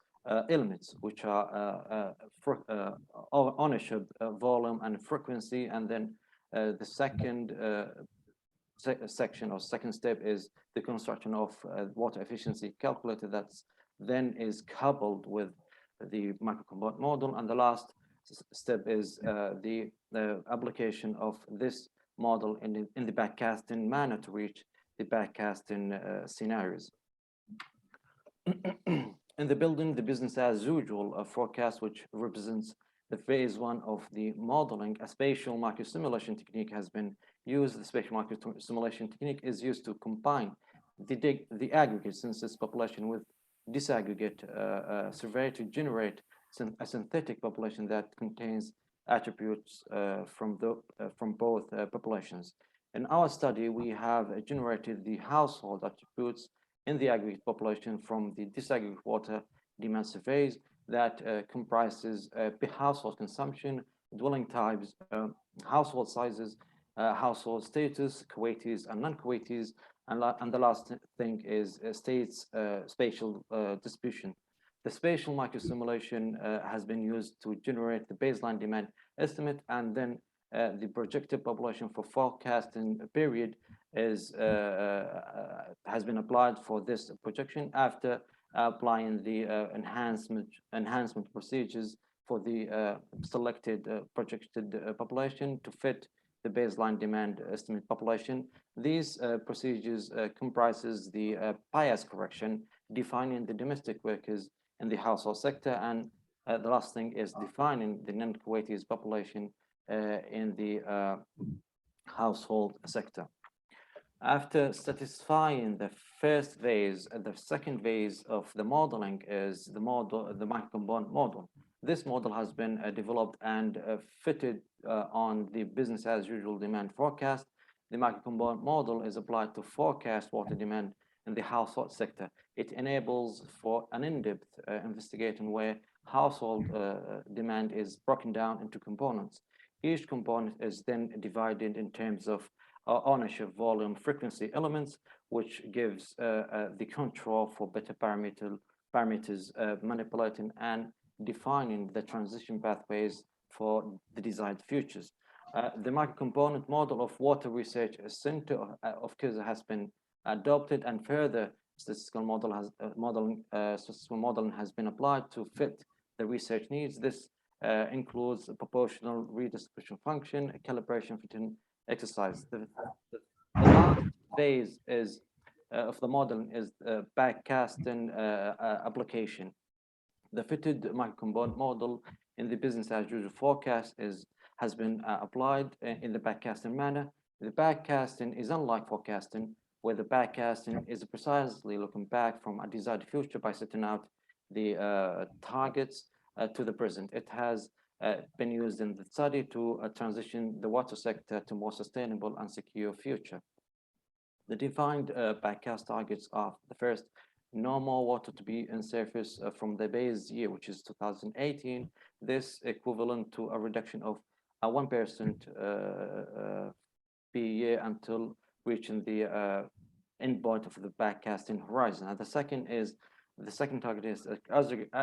elements, which are ownership, volume, and frequency. And then the second section or second step is the construction of water efficiency calculator that's then is coupled with the microcomponent model. And the last step is the application of this model in the backcasting manner to reach the backcasting scenarios. In the building, the business as usual forecast, which represents the phase one of the modeling, a spatial microsimulation technique has been used. The spatial microsimulation technique is used to combine the aggregate census population with disaggregate survey to generate a synthetic population that contains attributes from both populations. In our study, we have generated the household attributes in the aggregate population from the disaggregate water demand surveys that comprises household consumption, dwelling types, household sizes, household status, Kuwaitis and non-Kuwaitis, and the last thing is states spatial distribution. The spatial microsimulation has been used to generate the baseline demand estimate, and then the projected population for forecasting period is has been applied for this projection after applying the enhancement procedures for the selected projected population to fit the baseline demand estimate population. These procedures comprises the bias correction, defining the domestic workers in the household sector, and the last thing is defining the non-Kuwaitis population in the household sector. After satisfying the first phase, the second phase of the modeling is the microcomponent model. This model has been developed and fitted on the business as usual demand forecast. The microcomponent model is applied to forecast water demand in the household sector. It enables for an in-depth investigation where household demand is broken down into components. Each component is then divided in terms of ownership, volume, frequency elements, which gives the control for better parameters manipulating and defining the transition pathways for the desired futures. The microcomponent model of Water Research Center of KISA has been adopted, and further statistical modeling has been applied to fit the research needs. This includes a proportional redistribution function, a calibration fitting exercise. The last phase is of the modeling is backcasting application. The fitted microcomponent model in the business as usual forecast has been applied in the backcasting manner. The backcasting is unlike forecasting, where the backcasting is precisely looking back from a desired future by setting out the targets to the present. It has been used in the study to transition the water sector to more sustainable and secure future. The defined backcast targets are the first, no more water to be in surface from the base year, which is 2018. This equivalent to a reduction of 1% per year until reaching the end point of the backcasting horizon. And the second target is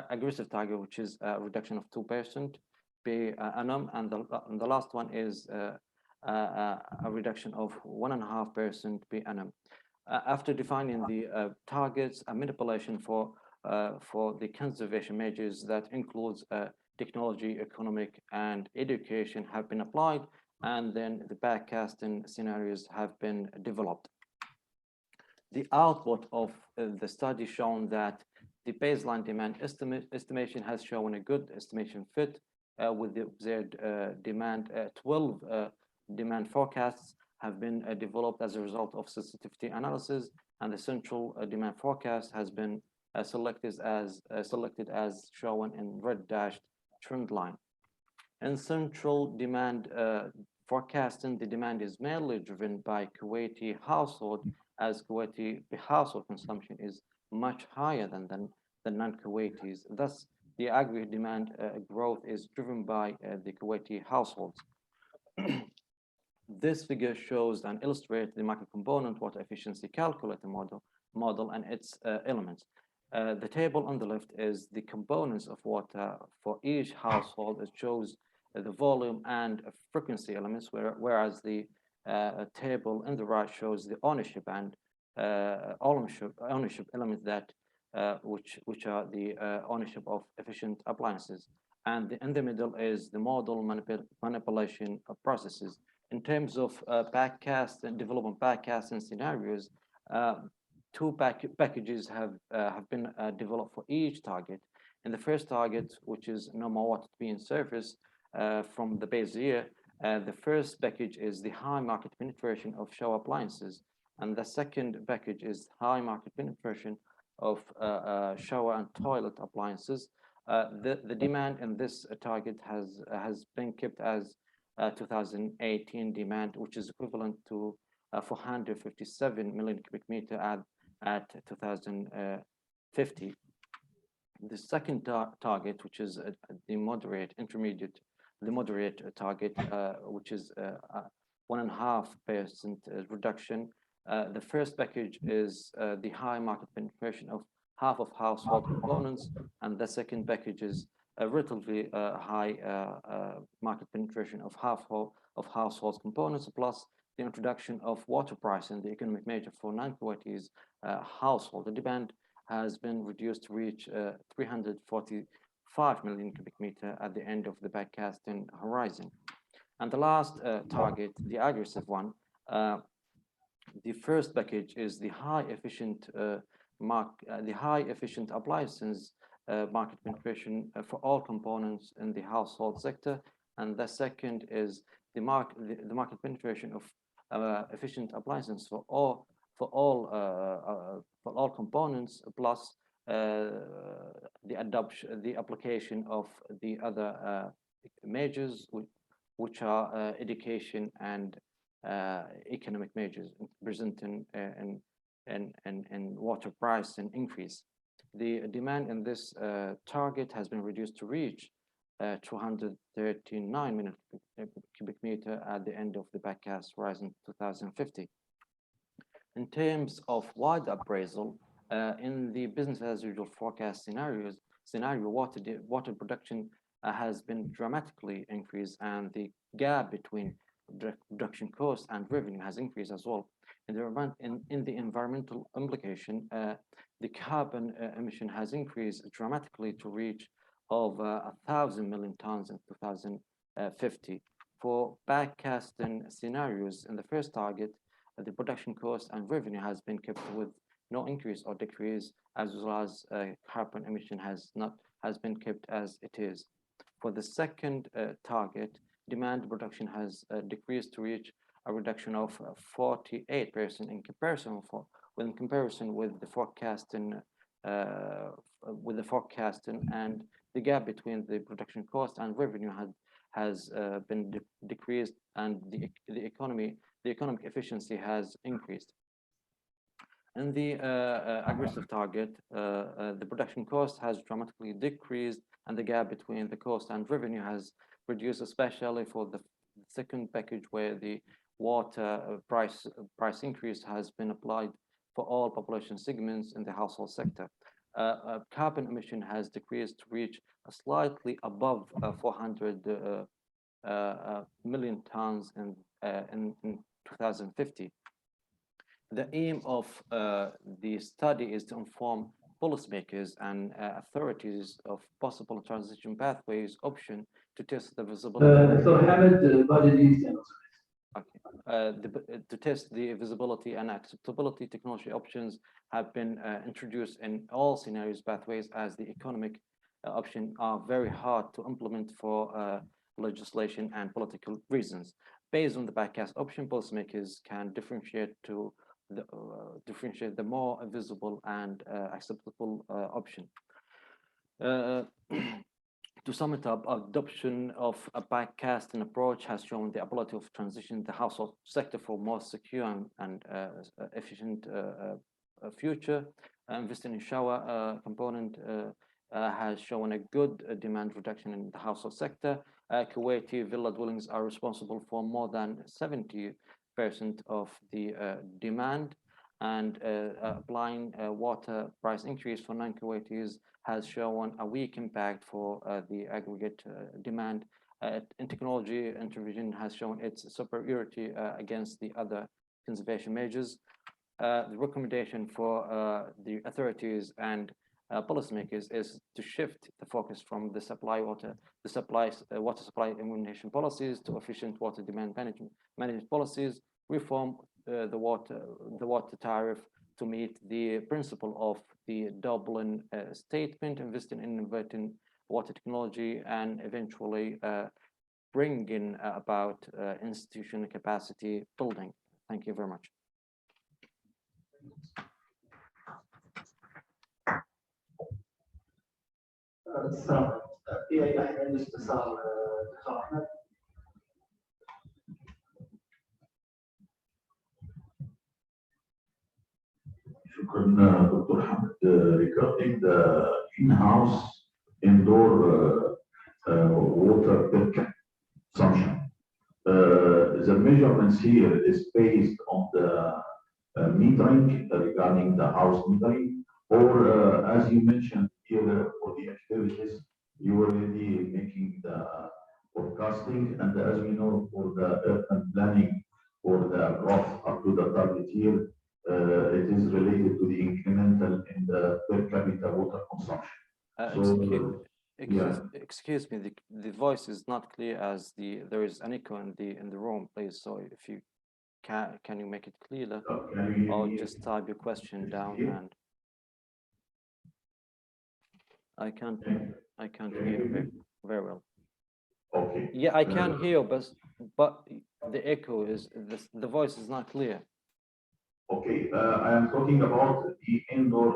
aggressive target, which is a reduction of 2% per annum, and the last one is a reduction of 1.5% per annum. After defining the targets, a manipulation for the conservation measures that includes technology, economic, and education have been applied, and then the backcasting scenarios have been developed. The output of the study shown that the baseline demand estimation has shown a good estimation fit with the observed demand. 12 demand forecasts have been developed as a result of sensitivity analysis, and the central demand forecast has been selected as shown in red dashed trend line. In central demand forecasting, the demand is mainly driven by Kuwaiti household, as Kuwaiti household consumption is much higher than the non-Kuwaitis. Thus, the aggregate demand growth is driven by the Kuwaiti households. This figure shows and illustrates the market component water efficiency calculator model and its elements. The table on the left is the components of water for each household. It shows the volume and frequency elements, whereas the table on the right shows the ownership and ownership elements that which are the ownership of efficient appliances. And in the middle is the model manipulation processes. In terms of backcast and development backcasting scenarios, two packages have been developed for each target. In the first target, which is no more water to be in surface from the base year, the first package is the high market penetration of shower appliances, and the second package is high market penetration of shower and toilet appliances. The demand in this target has been kept as 2018 demand, which is equivalent to 457 million cubic meter at 2050. The second target, which is the moderate target, which is 1.5% reduction. The first package is the high market penetration of half of household components, and the second package is a relatively high market penetration of half of household components, plus the introduction of water pricing, the economic measure for non-Kuwaitis household. The demand has been reduced to reach 345 million cubic meter at the end of the backcasting horizon. And the last target, the aggressive one, the first package is the high efficient appliances market penetration for all components in the household sector, and the second is the market penetration of efficient appliances for all components, plus the application of the other measures, which are education and economic measures presenting in water price and increase. The demand in this target has been reduced to reach 239 million cubic meter at the end of the backcast horizon 2050. In terms of wide appraisal, in the business as usual forecast scenario, water production has been dramatically increased, and the gap between production cost and revenue has increased as well. In the environmental implication, the carbon emission has increased dramatically to reach over 1,000 million tons in 2050. For backcasting scenarios, in the first target, the production cost and revenue has been kept with no increase or decrease, as well as carbon emission has been kept as it is. For the second target, demand production has decreased to reach a reduction of 48% in comparison with the forecasting, and the gap between the production cost and revenue has been decreased, and the economic efficiency has increased. In the aggressive target, the production cost has dramatically decreased, and the gap between the cost and revenue has reduced, especially for the second package, where the water price increase has been applied for all population segments in the household sector. Carbon emission has decreased to reach slightly above 400 million tons in 2050. The aim of the study is to inform policymakers and authorities of possible transition pathways option to test the visibility. Dr. Hamid, budget To test the visibility and acceptability, technology options have been introduced in all scenarios pathways, as the economic options are very hard to implement for legislation and political reasons. Based on the backcast option, policymakers can differentiate the more visible and acceptable option. To sum it up, adoption of a backcasting approach has shown the ability of transition the household sector for more secure and efficient future. Investing in shower component has shown a good demand reduction in the household sector. Kuwaiti villa dwellings are responsible for more than 70% of the demand, and applying water price increase for non-Kuwaitis has shown a weak impact for the aggregate demand. In technology, intervention has shown its superiority against the other conservation measures. The recommendation for the authorities and policymakers is to shift the focus from the water supply elimination policies to efficient water demand management policies, reform the water tariff to meet the principle of the Dublin statement, investing in innovating water technology, and eventually bringing about institutional capacity building. Thank you very much. في أي أحد عنده استفسار دكتور أحمد؟ شكرا دكتور حمد. Regarding the in-house indoor water per consumption, the measurements here is based on the metering regarding the house metering, or as you mentioned here for the activities, you were already making the forecasting, and as we know for the urban planning for the growth up to the target year, it is related to the incremental in the per capita water consumption. Excuse me, the voice is not clear, as there is an echo in the room, please. So if you can you make it clearer, or just type your question down? And I can't hear you very well. Okay. Yeah, I can hear, but the echo is the voice is not clear. Okay, I am talking about the indoor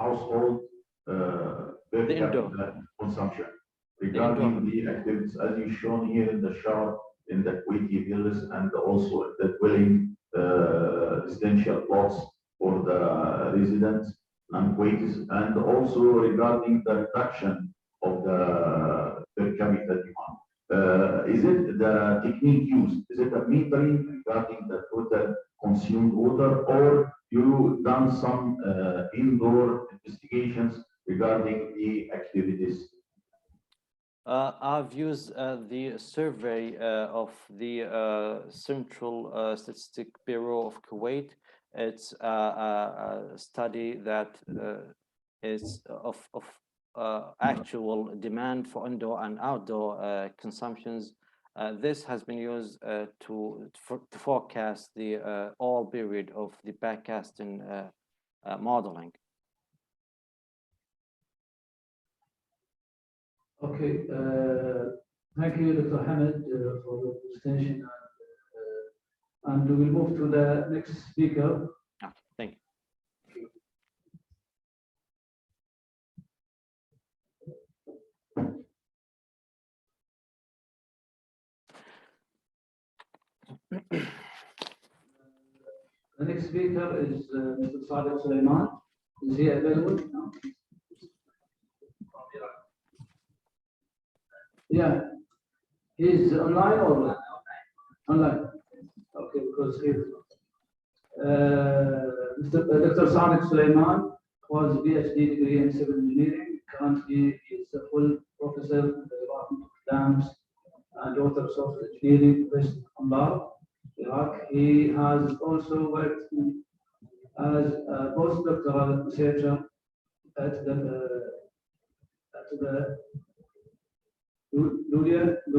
household per capita consumption. Regarding the activities, as you shown here in the shower, in the Kuwaiti villas, and also the dwelling residential plots for the residents and Kuwaitis, and also regarding the reduction of the per capita demand. Is it the technique used? Is it a metering regarding the total consumed water, or you done some indoor investigations regarding the activities? I've used the survey of the Central Statistic Bureau of Kuwait. It's a study that is of actual demand for indoor and outdoor consumptions. This has been used to forecast the all period of the backcasting modeling. Okay, thank you, Dr. Hamid, for the presentation, and we will move to the next speaker. Okay, thank you. speaker is Mr. Sadiq Sulaiman. Is he available? Yeah. He's online or online? Okay, because Mr. Dr. Sadiq Sulaiman was PhD degree in civil engineering. Currently, he is a full professor in the Department of Dams and Water Resource Engineering based in Al, Iraq. He has also worked as a postdoctoral researcher at the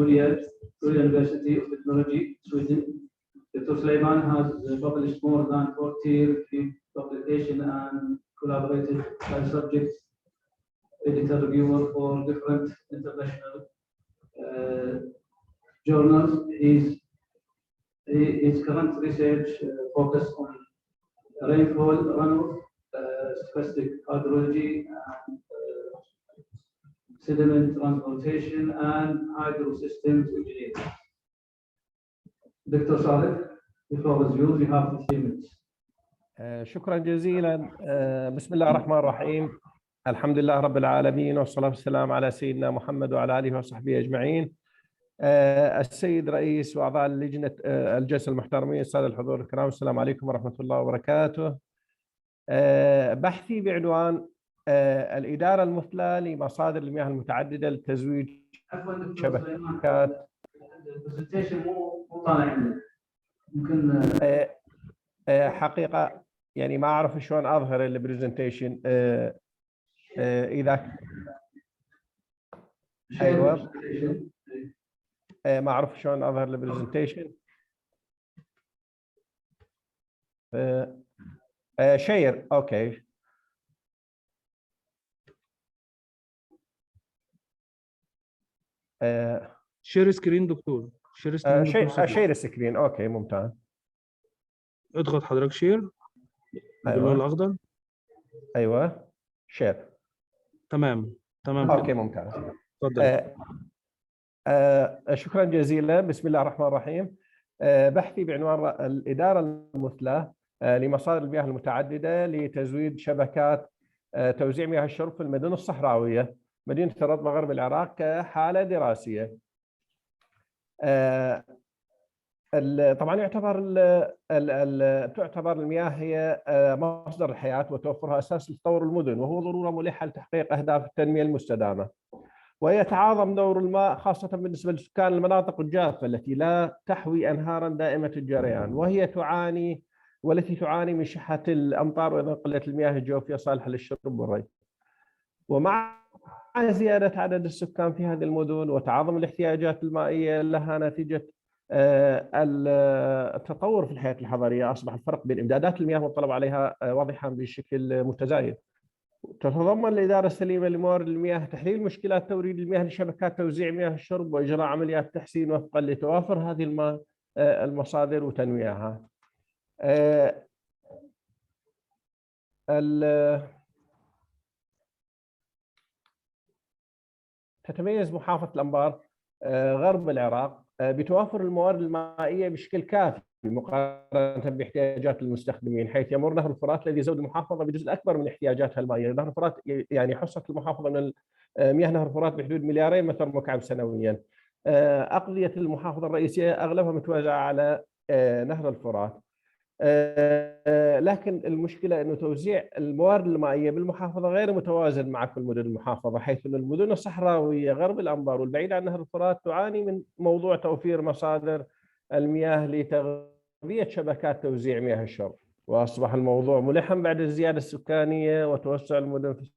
Riyadh University of Technology, Sweden. Dr. Sulaiman has published more than 40 publications and collaborated by subject editor reviewer for different international journals. His current research focus on rainfall runoff, stochastic hydrology, and sediment transportation and hydrosystems engineering. Dr. Saleh, the floor is yours. You have 15 minutes. شكرا جزيلا. بسم الله الرحمن الرحيم. الحمد لله رب العالمين والصلاة والسلام على سيدنا محمد وعلى آله وصحبه أجمعين. السيد رئيس وأعضاء اللجنة الجلسة المحترمين، السادة الحضور الكرام، السلام عليكم ورحمة الله وبركاته. بحثي بعنوان الإدارة المثلى لمصادر المياه المتعددة لتزويد شبكات. البرزنتيشن مو طالع عندنا. ممكن حقيقة يعني ما أعرف شلون أظهر البرزنتيشن. إذا أيوة ما أعرف شلون أظهر البرزنتيشن. شير أوكي. شير سكرين دكتور، شير سكرين دكتور. شير سكرين اوكي ممتاز. اضغط حضرتك شير باللون الاخضر. ايوه شير. تمام اوكي ممتاز. تفضل. شكرا جزيلا. بسم الله الرحمن الرحيم. بحثي بعنوان الإدارة المثلى لمصادر المياه المتعددة لتزويد شبكات توزيع مياه الشرب في المدن الصحراوية، مدينة الرياض مغرب العراق كحالة دراسية. طبعا تعتبر المياه هي مصدر الحياة وتوفرها أساس لتطور المدن، وهو ضرورة ملحة لتحقيق أهداف التنمية المستدامة. ويتعاظم دور الماء خاصة بالنسبة لسكان المناطق الجافة التي لا تحوي أنهارا دائمة الجريان، والتي تعاني من شحة الأمطار وأيضا قلة المياه الجوفية صالحة للشرب والري. ومع زيادة عدد السكان في هذه المدن وتعاظم الاحتياجات المائية لها نتيجة التطور في الحياة الحضرية، أصبح الفرق بين إمدادات المياه والطلب عليها واضحا بشكل متزايد. تتضمن الإدارة السليمة لموارد المياه تحليل مشكلات توريد المياه لشبكات توزيع مياه الشرب وإجراء عمليات تحسين وفقا لتوافر هذه المصادر وتنويعها. تتميز محافظة الأنبار غرب العراق بتوافر الموارد المائية بشكل كافي مقارنة باحتياجات المستخدمين، حيث يمر نهر الفرات الذي يزود المحافظة بجزء أكبر من احتياجاتها المائية. نهر الفرات يعني حصة المحافظة من مياه نهر الفرات بحدود 2 مليار متر مكعب سنويا. أقضية المحافظة الرئيسية أغلبها متوزعة على نهر الفرات. لكن المشكلة أنه توزيع الموارد المائية بالمحافظة غير متوازن مع كل مدن المحافظة، حيث أن المدن الصحراوية غرب الأنبار والبعيدة عن نهر الفرات تعاني من موضوع توفير مصادر المياه لتغذية شبكات توزيع مياه الشرب، وأصبح الموضوع ملحا بعد الزيادة السكانية وتوسع المدن في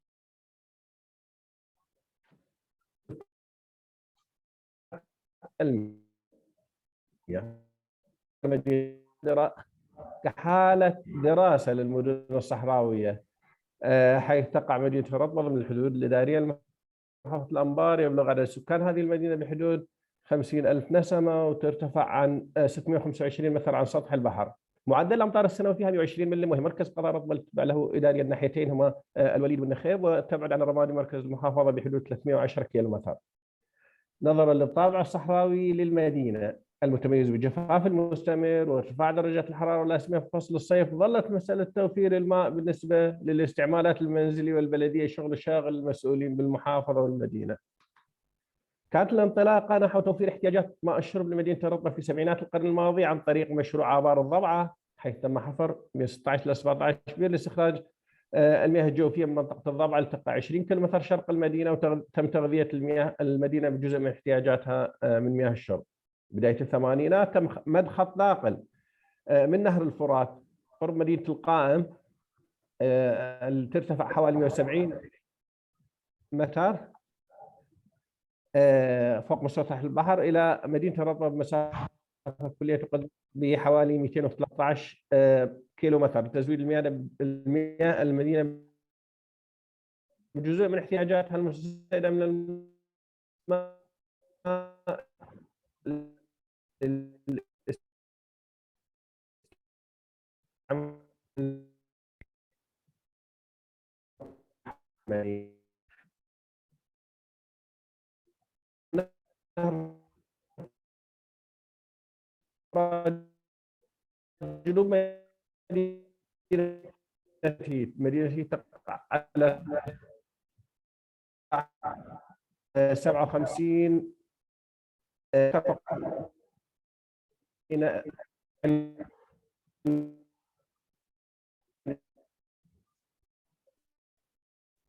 المياه كحالة دراسة للمدن الصحراوية، حيث تقع مدينة الرطبة ضمن الحدود الإدارية لمحافظة الأنبار. يبلغ عدد سكان هذه المدينة بحدود 50,000 نسمة، وترتفع عن 625 متر عن سطح البحر. معدل الأمطار السنوي فيها 120 ملم، وهي مركز قضاء الرطبة تتبع له إداريا الناحيتين هما الوليد والنخيب، وتبعد عن الرمادي مركز المحافظة بحدود 310 كيلومتر. نظرا للطابع الصحراوي للمدينة المتميز بالجفاف المستمر وارتفاع درجات الحرارة والأسمدة في فصل الصيف، ظلت مسألة توفير الماء بالنسبة للاستعمالات المنزلية والبلدية شغل شاغل المسؤولين بالمحافظة والمدينة. كانت الانطلاقة نحو توفير احتياجات ماء الشرب لمدينة الرطبة في سبعينات القرن الماضي عن طريق مشروع آبار الضبعة، حيث تم حفر من 16 إلى 17 بير لاستخراج المياه الجوفية من منطقة الضبعة التقى 20 كيلومتر شرق المدينة، وتم تغذية المدينة بجزء من احتياجاتها من مياه الشرب. بداية الثمانينات تم مد خط ناقل من نهر الفرات قرب مدينة القائم ترتفع حوالي 170 متر فوق مسطح البحر إلى مدينة الرطبة بمسافة كلية تقدر بحوالي 213 كيلو متر لتزويد المياه المدينة بجزء من احتياجاتها المستزيدة من الماء جنوب مدينة تقع على 57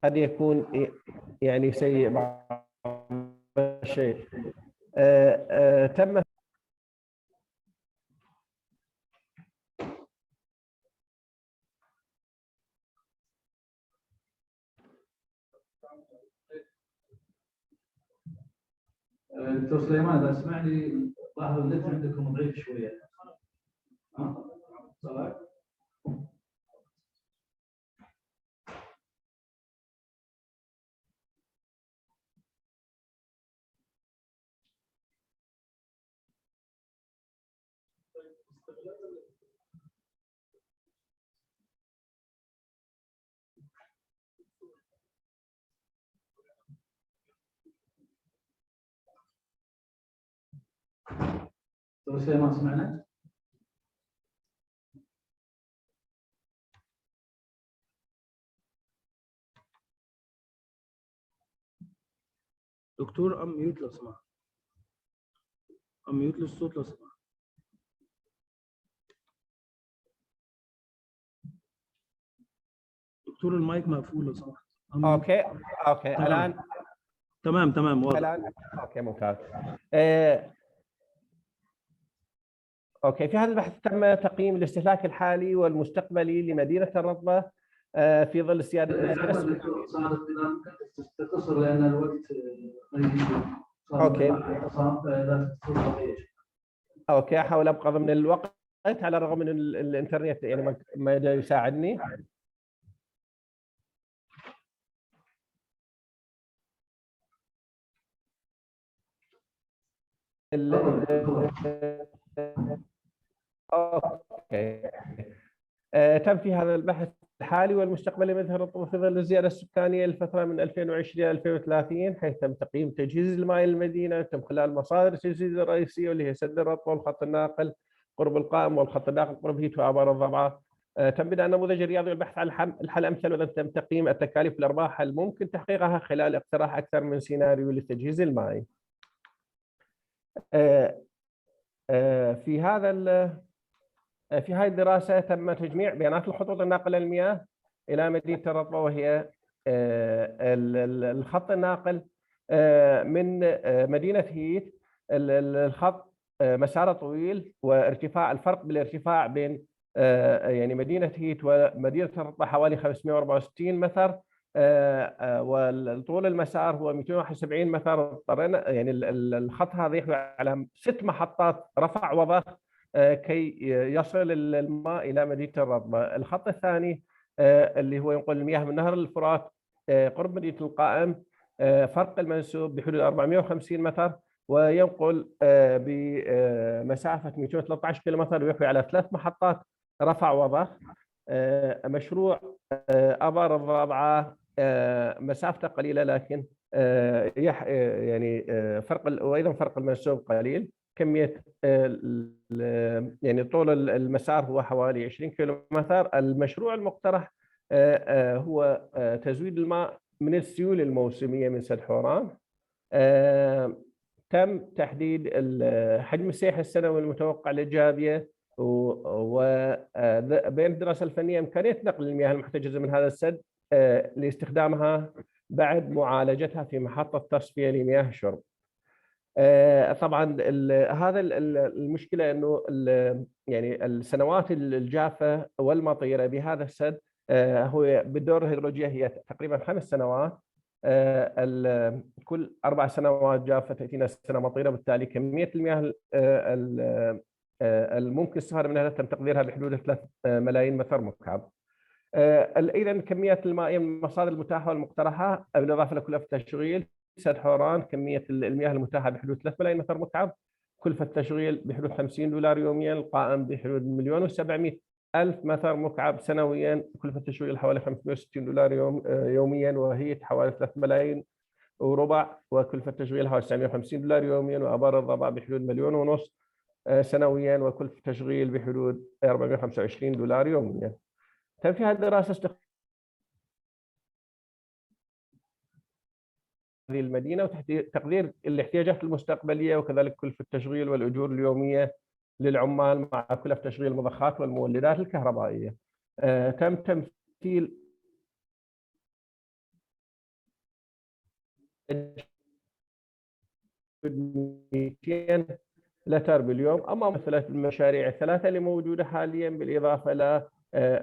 قد يكون يعني سيء بعض الشيء. تم دكتور سليمان اذا اسمعني، لاحظ النت عندكم ضعيف شويه. صح؟ دكتور سليمان سمعنا؟ دكتور ميوت لو سمحت، ميوت للصوت لو سمحت. دكتور المايك مقفول لو سمحت. اوكي الان تمام واضح. الان اوكي ممتاز. اوكي، في هذا البحث تم تقييم الاستهلاك الحالي والمستقبلي لمدينة الرطبة في ظل الزيادة صعب تختصر لان الوقت قليل. اوكي احاول ابقى ضمن الوقت على الرغم من الانترنت يعني ما يساعدني. اوكي تم في هذا البحث الحالي والمستقبلي لمدينة الرطبة في ظل الزيادة السكانية للفترة من 2020 إلى 2030، حيث تم تقييم تجهيز الماء للمدينة تم خلال مصادر التجهيز الرئيسية واللي هي سد الرطبة والخط الناقل قرب القائم والخط الناقل قرب هيت وآبار الضبعة. تم بناء النموذج الرياضي والبحث عن الحل الأمثل، وتم تقييم التكاليف والأرباح الممكن تحقيقها خلال اقتراح أكثر من سيناريو للتجهيز المائي. في هذه الدراسة تم تجميع بيانات الخطوط الناقلة للمياه إلى مدينة الرطبة، وهي الخط الناقل من مدينة هيت. الخط مساره طويل، وارتفاع الفرق بالارتفاع بين يعني مدينة هيت ومدينة الرطبة حوالي 564 متر، وطول المسار هو 271 متر. اضطرينا يعني الخط هذا يحوي على 6 محطات رفع وضخ كي يصل الماء الى مدينه الرطبه. الخط الثاني اللي هو ينقل المياه من نهر الفرات قرب مدينه القائم، فرق المنسوب بحدود 450 متر، وينقل بمسافه 213 كيلومتر، ويحوي على 3 محطات رفع وضخ. مشروع ابار الضبعه مسافته قليله، لكن يعني فرق وايضا فرق المنسوب قليل. كميه يعني طول المسار هو حوالي 20 كيلومتر. المشروع المقترح هو تزويد الماء من السيول الموسميه من سد حوران. تم تحديد حجم السياحه السنوي المتوقع للجابيه، وبين الدراسه الفنيه امكانيه نقل المياه المحتجزه من هذا السد لاستخدامها بعد معالجتها في محطه تصفيه لمياه الشرب. طبعا هذا المشكله انه يعني السنوات الجافه والمطيره بهذا السد هو بالدوره الهيدرولوجيه هي تقريبا 5 سنوات. كل 4 سنوات جافه تاتينا سنه مطيره، بالتالي كميه المياه الممكن الاستفاده منها تم تقديرها بحدود 3 ملايين متر مكعب. ايضا كميات الماء من المصادر المتاحه والمقترحه بالاضافه لكلفه التشغيل. سد حوران كميه المياه المتاحه بحدود 3 ملايين متر مكعب، كلفه التشغيل بحدود $50 يوميا، القائم بحدود 1,700,000 متر مكعب سنويا، كلفه التشغيل حوالي $560 يوميا، وهي حوالي 3 ملايين وربع، وكلفه التشغيل حوالي $950 يوميا، وابار الضبع بحدود 1.5 مليون سنويا، وكلفه التشغيل بحدود $425 يوميا. تم في هذه الدراسه استخدام هذه المدينه وتقدير الاحتياجات المستقبليه، وكذلك كلفه التشغيل والاجور اليوميه للعمال مع كلفه تشغيل المضخات والمولدات الكهربائيه. تم تمثيل لتر باليوم. اما مثلا المشاريع الثلاثه اللي موجوده حاليا بالاضافه الى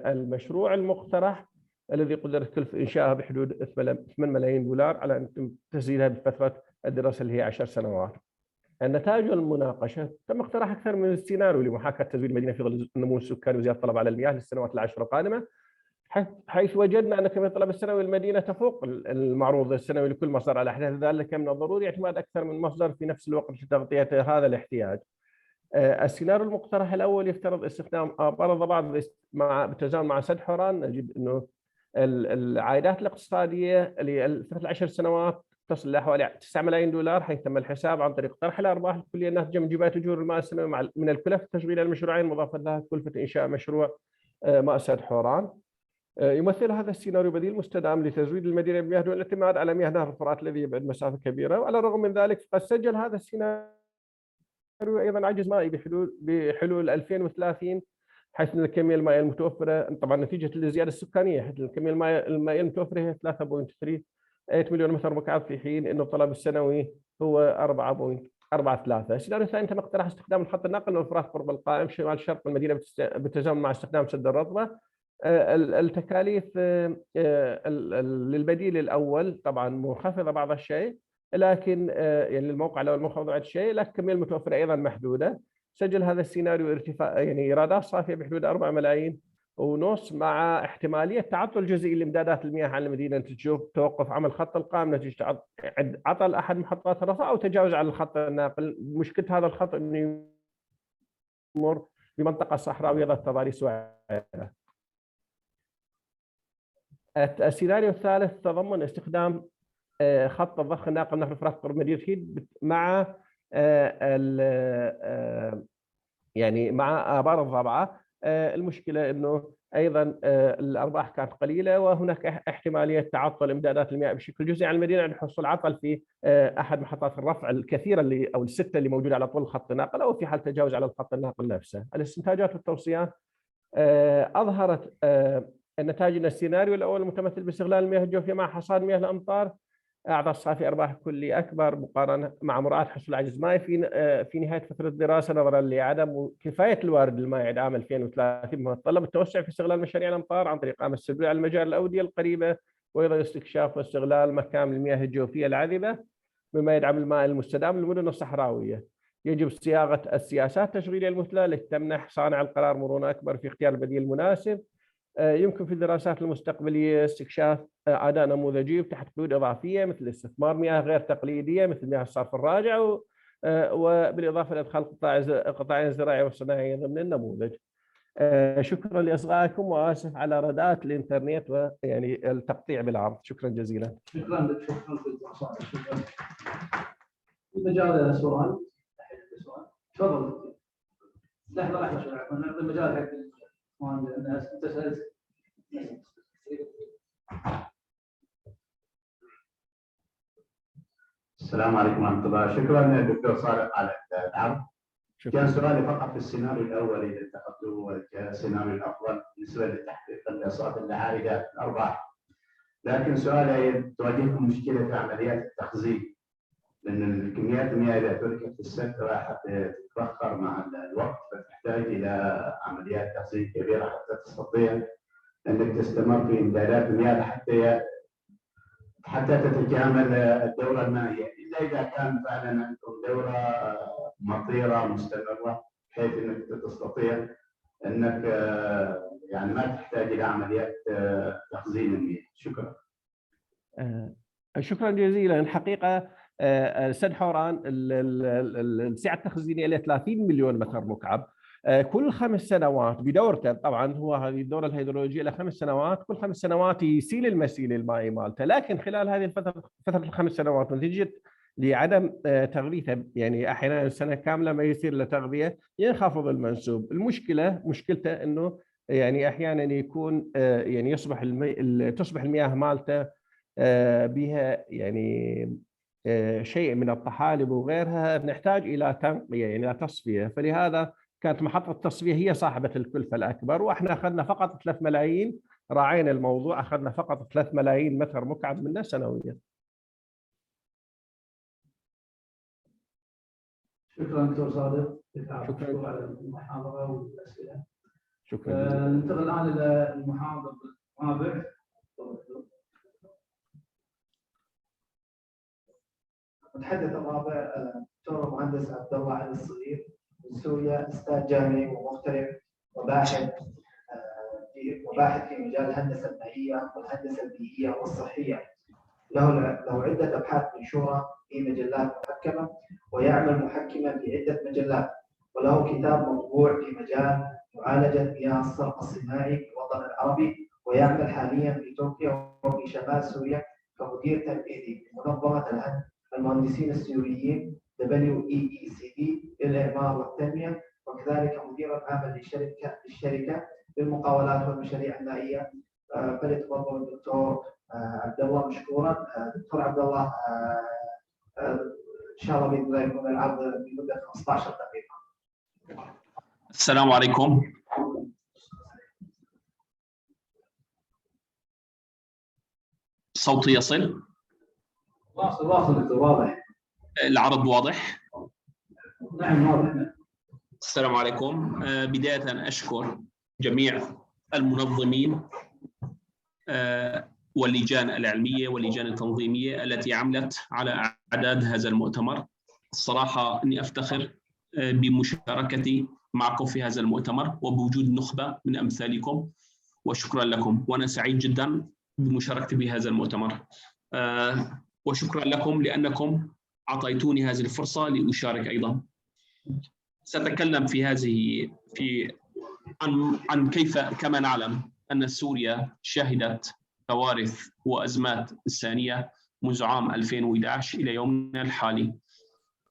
المشروع المقترح الذي قدرت كلفة إنشائها بحدود $8 ملايين على أن يتم تسجيلها بفترة الدراسة اللي هي 10 سنوات. النتائج والمناقشة: تم اقتراح أكثر من سيناريو لمحاكاة تزويد المدينة في ظل النمو السكاني وزيادة الطلب على المياه للسنوات ال10 القادمة، حيث وجدنا أن كمية الطلب السنوي للمدينة تفوق المعروض السنوي لكل مصدر على حدة، ذلك من الضروري اعتماد أكثر من مصدر في نفس الوقت لتغطية هذا الاحتياج. السيناريو المقترح الأول يفترض استخدام آبار الضباب بالتزامن مع سد حوران. نجد أنه العائدات الاقتصاديه لفتره 10 سنوات تصل الى حوالي $9 ملايين، حيث تم الحساب عن طريق طرح الارباح الكليه الناتجه من جبايه اجور الماء السنوي من الكلف التشغيليه للمشروعين، مضافه لها كلفه انشاء مشروع ماء سد حوران. يمثل هذا السيناريو بديل مستدام لتزويد المدينه بمياه دون الاعتماد على مياه نهر الفرات الذي يبعد مسافه كبيره. وعلى الرغم من ذلك قد سجل هذا السيناريو ايضا عجز مائي بحلول 2030، حيث ان الكميه المائيه المتوفره طبعا نتيجه الزياده السكانيه، حيث الكميه المائيه المتوفره هي 3.38 مليون متر مكعب، في حين انه الطلب السنوي هو 4.43. السيناريو الثاني تم اقتراح استخدام الخط الناقل من الفرات قرب القائم شمال شرق المدينه بالتزامن مع استخدام سد الرطبه. التكاليف للبديل الاول طبعا منخفضه بعض الشيء، لكن يعني الموقع الاول منخفض بعض الشيء، لكن الكميه المتوفره ايضا محدوده. سجل هذا السيناريو ارتفاع يعني ايرادات صافيه بحدود 4 ملايين ونص، مع احتماليه تعطل جزئي لامدادات المياه على المدينه نتيجه توقف عمل خط القائم نتيجه عطل احد محطات الرفع او تجاوز على الخط الناقل. مشكله هذا الخط انه يمر بمنطقه صحراويه ذات تضاريس وعره. السيناريو الثالث تضمن استخدام خط الضخ الناقل نهر الفرات قرب مدينه هيد مع يعني مع آبار الضبعة. المشكلة أنه أيضا الأرباح كانت قليلة، وهناك احتمالية تعطل إمدادات المياه بشكل جزئي على المدينة عند حصول عطل في أحد محطات الرفع الكثيرة أو الستة اللي موجودة على طول الخط الناقل، أو في حال تجاوز على الخط الناقل نفسه. الاستنتاجات والتوصيات: أظهرت النتائج أن السيناريو الأول المتمثل باستغلال المياه الجوفية مع حصاد مياه الأمطار أعطى صافي أرباح كلي أكبر مقارنة مع مراعاة حصول عجز مائي في نهاية فترة الدراسة، نظرا لعدم كفاية الوارد المائي عام 2030، متطلب التوسع في استغلال مشاريع الأمطار عن طريق عمل سدود على المجاري الأودية القريبة، وأيضا استكشاف واستغلال مكامن المياه الجوفية العذبة مما يدعم الماء المستدام للمدن الصحراوية. يجب صياغة السياسات التشغيلية المثلى لتمنح صانع القرار مرونة أكبر في اختيار البديل المناسب. يمكن في الدراسات المستقبلية استكشاف أداة نموذجية تحت قيود إضافية مثل استثمار مياه غير تقليدية مثل مياه الصرف الراجع، وبالإضافة لإدخال قطاعين زراعي وصناعي ضمن النموذج. شكرا لإصغائكم، وآسف على ردات الإنترنت ويعني التقطيع بالعرض. شكرا جزيلا. شكرا لك، شكرا لك. شكرا. في مجال سؤال؟ تفضل. لحظة شوي عفوا، نعطي المجال حق الاخوان لان انت سالت. السلام عليكم ورحمه الله. شكرا دكتور صالح على العرض. كان سؤالي فقط في السيناريو الاول اذا اتخذته كسيناريو الافضل بالنسبه لتحقيق الاصوات العاليه الارباح. لكن سؤالي تواجهكم مشكله في عمليات التخزين، لان الكميات المياه اذا تركت في السد راح تتبخر مع الوقت، فتحتاج الى عمليات تخزين كبيره حتى تستطيع انك تستمر في امدادات المياه حتى تتكامل الدوره المائيه، الا اذا كان فعلا عندكم دوره مطيره مستمره بحيث انك تستطيع انك يعني ما تحتاج الى عمليات تخزين المياه. شكرا. شكرا جزيلا. الحقيقه سد حوران السعه التخزينيه ل 30 مليون متر مكعب كل 5 سنوات بدورته. طبعا هو هذه الدوره الهيدرولوجيه له 5 سنوات، كل 5 سنوات يسيل المسيل المائي مالته، لكن خلال هذه فتره ال5 سنوات نتيجه لعدم تغذيته، يعني احيانا السنه كامله ما يصير له تغذيه ينخفض المنسوب. مشكلته انه يعني احيانا يكون يعني تصبح المياه مالته بها يعني شيء من الطحالب وغيرها، نحتاج الى تنقيه يعني الى تصفيه، فلهذا كانت محطه التصفيه هي صاحبه الكلفه الاكبر، واحنا اخذنا فقط 3 ملايين، راعينا الموضوع، اخذنا فقط 3 ملايين متر مكعب منه سنويا. شكرا دكتور صادق. شكرا على المحاضره والاسئله. شكرا. ننتقل الان الى المحاضر الرابع. المتحدث الرابع دكتور المهندس عبد الله علي الصغير من سوريا، استاذ جامعي ومغترب وباحث في مجال الهندسه المائيه والهندسه البيئيه والصحيه. له عده ابحاث منشوره في مجلات محكمه، ويعمل محكما في عده مجلات، وله كتاب مطبوع في مجال معالجه مياه الصرف الصناعي في الوطن العربي، ويعمل حاليا في تركيا وفي شمال سوريا كمدير تنفيذي لمنظمه المهندسين السوريين WSTA للإعمار والتنمية، وكذلك مدير عاما للشركة للمقاولات والمشاريع المائية. فليتفضل الدكتور عبد الله مشكورا. دكتور عبد الله إن شاء الله بإذن الله يكون العرض بمدة 15 دقيقة. السلام عليكم. صوتي يصل؟ واصل دكتور، واضح. العرض واضح؟ نعم واضح. السلام عليكم. بداية أشكر جميع المنظمين واللجان العلمية واللجان التنظيمية التي عملت على إعداد هذا المؤتمر. الصراحة أني أفتخر بمشاركتي معكم في هذا المؤتمر وبوجود نخبة من أمثالكم، وشكرا لكم، وأنا سعيد جدا بمشاركتي بهذا المؤتمر. وشكرا لكم لأنكم أعطيتوني هذه الفرصة لأشارك أيضا. سأتكلم عن كيف، كما نعلم أن سوريا شهدت كوارث وأزمات إنسانية منذ عام 2011 إلى يومنا الحالي.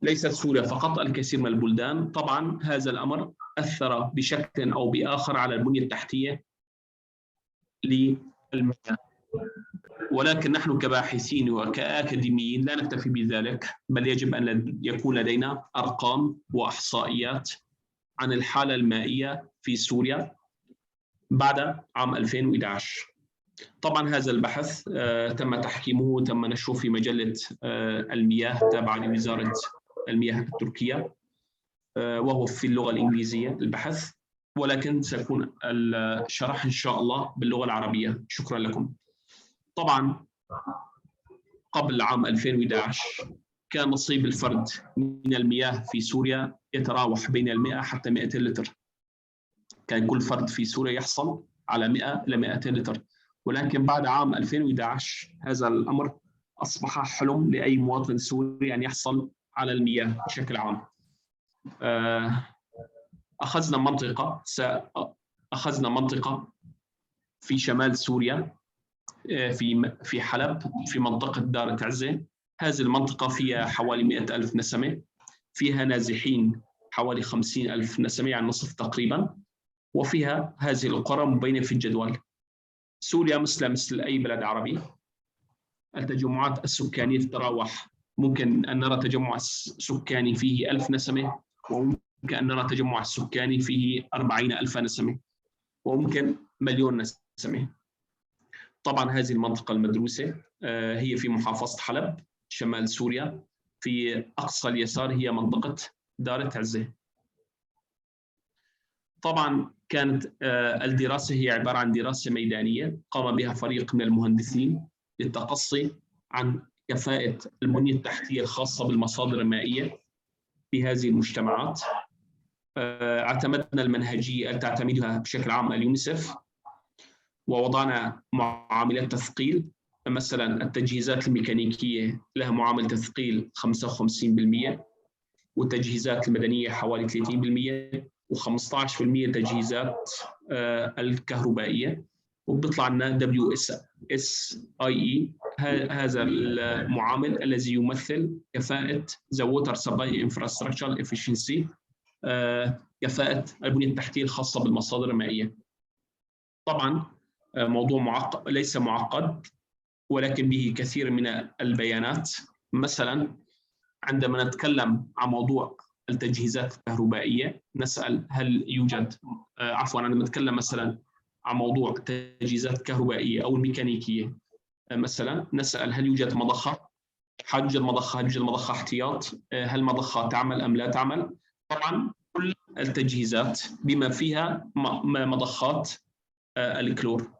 ليست سوريا فقط، الكثير من البلدان. طبعا هذا الأمر أثر بشكل أو بآخر على البنية التحتية للمياه، ولكن نحن كباحثين وكأكاديميين لا نكتفي بذلك، بل يجب أن يكون لدينا أرقام وإحصائيات عن الحالة المائية في سوريا بعد عام 2011. طبعا هذا البحث تم تحكيمه وتم نشره في مجلة المياه التابعة لوزارة المياه التركية، وهو في اللغة الإنجليزية البحث، ولكن سيكون الشرح إن شاء الله باللغة العربية. شكرا لكم. طبعا قبل عام 2011 كان نصيب الفرد من المياه في سوريا يتراوح بين 100 حتى 200 لتر. كان كل فرد في سوريا يحصل على 100 إلى 200 لتر، ولكن بعد عام 2011 هذا الأمر أصبح حلم لأي مواطن سوري أن يحصل على المياه بشكل عام. أخذنا منطقة في شمال سوريا، في حلب، في منطقة دار تعزة. هذه المنطقة فيها حوالي 100,000 نسمة، فيها نازحين حوالي 50,000 نسمة، يعني نصف تقريبا، وفيها هذه القرى مبينة في الجدول. سوريا مثل أي بلد عربي، التجمعات السكانية تتراوح، ممكن أن نرى تجمع سكاني فيه 1000 نسمة، وممكن أن نرى تجمع سكاني فيه 40,000 نسمة، وممكن 1,000,000 نسمة. طبعا هذه المنطقة المدروسة هي في محافظة حلب شمال سوريا، في أقصى اليسار هي منطقة دارة عزة. طبعا كانت الدراسة هي عبارة عن دراسة ميدانية قام بها فريق من المهندسين للتقصي عن كفاءة البنية التحتية الخاصة بالمصادر المائية في هذه المجتمعات. اعتمدنا المنهجية التي تعتمدها بشكل عام اليونيسف، ووضعنا معاملات تثقيل. مثلا التجهيزات الميكانيكية لها معامل تثقيل 55%، والتجهيزات المدنية حوالي 30%، و15% تجهيزات الكهربائية. وبيطلع لنا WSTA، هذا المعامل الذي يمثل كفاءة The Water Supply Infrastructure Efficiency، كفاءة البنية التحتية الخاصة بالمصادر المائية. طبعا موضوع معقد، ليس معقد ولكن به كثير من البيانات. مثلا عندما نتكلم عن موضوع التجهيزات الكهربائية نسأل هل يوجد عندما نتكلم مثلا عن موضوع التجهيزات الكهربائية أو الميكانيكية، مثلا نسأل هل يوجد مضخة؟ هل يوجد مضخة؟ هل يوجد مضخة احتياط؟ هل مضخة تعمل أم لا تعمل؟ طبعا كل التجهيزات بما فيها مضخات الكلور.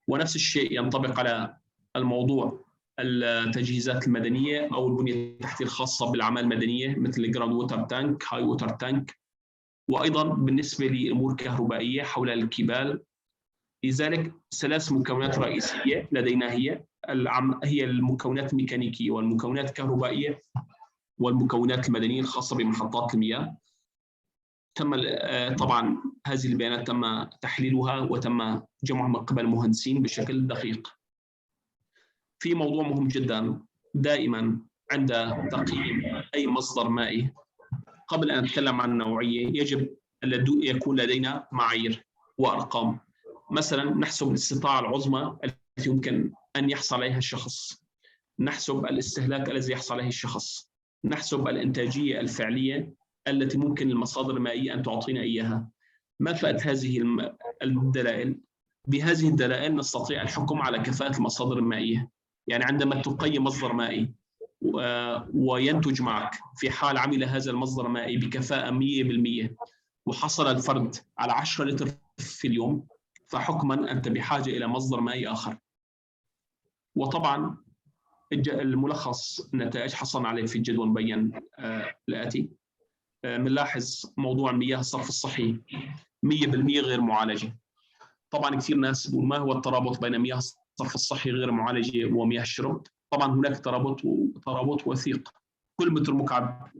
ونفس الشيء ينطبق على الموضوع التجهيزات المدنية أو البنية التحتية الخاصة بالأعمال المدنية مثل الجراوند ووتر تانك، هاي ووتر تانك، وأيضا بالنسبة لأمور كهربائية حول الكبال. لذلك 3 مكونات رئيسية لدينا هي المكونات الميكانيكية والمكونات الكهربائية والمكونات المدنية الخاصة بمحطات المياه. تم طبعا هذه البيانات تم تحليلها وتم جمعها من قبل المهندسين بشكل دقيق. في موضوع مهم جدا دائما عند تقييم أي مصدر مائي، قبل أن نتكلم عن النوعية يجب أن يكون لدينا معايير وأرقام. مثلا نحسب الاستطاعة العظمى التي يمكن أن يحصل عليها الشخص، نحسب الاستهلاك الذي يحصل عليه الشخص، نحسب الإنتاجية الفعلية التي ممكن المصادر المائية أن تعطينا إياها. ما فائدة هذه الدلائل؟ بهذه الدلائل نستطيع الحكم على كفاءة المصادر المائية. يعني عندما تقيم مصدر مائي وينتج معك في حال عمل هذا المصدر المائي بكفاءة 100% وحصل الفرد على 10 لتر في اليوم، فحكما أنت بحاجة إلى مصدر مائي آخر. وطبعا الملخص النتائج حصلنا عليه في الجدول مبين الآتي. بنلاحظ موضوع المياه الصرف الصحي 100% غير معالجة. طبعا كثير ناس بيقول ما هو الترابط بين مياه الصرف الصحي غير معالجة ومياه الشرب؟ طبعا هناك ترابط وثيق. كل متر مكعب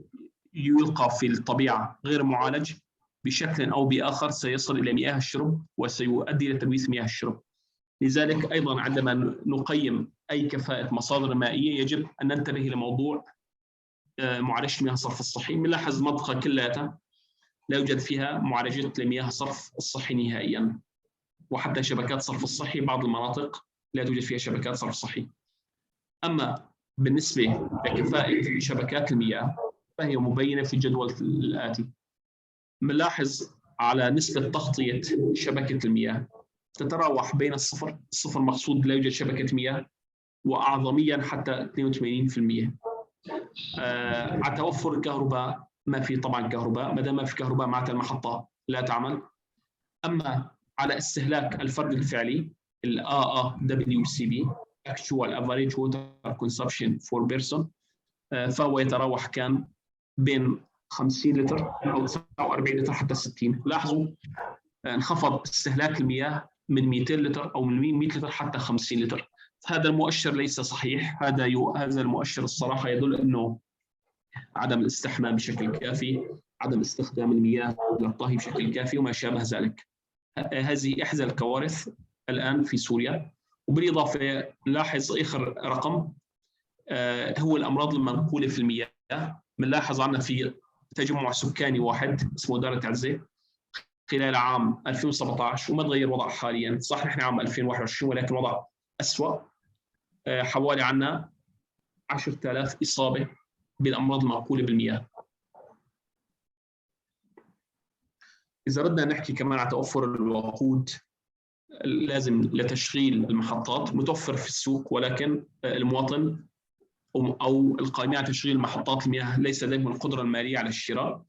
يلقى في الطبيعة غير معالج بشكل أو بآخر سيصل إلى مياه الشرب وسيؤدي إلى تلويث مياه الشرب. لذلك أيضا عندما نقيم أي كفاءة مصادر مائية يجب أن ننتبه لموضوع معالجة مياه الصرف الصحي. بنلاحظ منطقة كلها لا يوجد فيها معالجة لمياه الصرف الصحي نهائيا، وحتى شبكات صرف الصحي بعض المناطق لا توجد فيها شبكات صرف صحي. أما بالنسبة لكفاءة شبكات المياه فهي مبينة في الجدول الآتي. بنلاحظ على نسبة تغطية شبكة المياه تتراوح بين الصفر مقصود لا يوجد شبكة مياه، وأعظميا حتى 82%. على توفر الكهرباء ما في طبعا كهرباء، ما دام ما في كهرباء معناتها المحطة لا تعمل. أما على استهلاك الفرد الفعلي AAWCB Actual Average Water Consumption for Person، فهو يتراوح كان بين 50 لتر أو 49 لتر حتى 60. لاحظوا انخفض استهلاك المياه من 200 لتر أو من 100 لتر حتى 50 لتر. هذا المؤشر ليس صحيح. هذا المؤشر الصراحة يدل أنه عدم الاستحمام بشكل كافي، عدم استخدام المياه للطهي بشكل كافي وما شابه ذلك. هذه إحدى الكوارث الآن في سوريا. وبالإضافة لاحظ آخر رقم هو الأمراض المنقولة في المياه. بنلاحظ عندنا في تجمع سكاني واحد اسمه دارة عزة خلال عام 2017 وما تغير وضع حاليا. صح نحن عام 2021 ولكن وضع أسوأ. حوالي عنا 10,000 إصابة بالأمراض المعقولة بالمياه. إذا ردنا نحكي كمان على توفر الوقود لازم لتشغيل المحطات متوفر في السوق، ولكن المواطن أو القائمين على تشغيل محطات المياه ليس لديهم القدرة المالية على الشراء.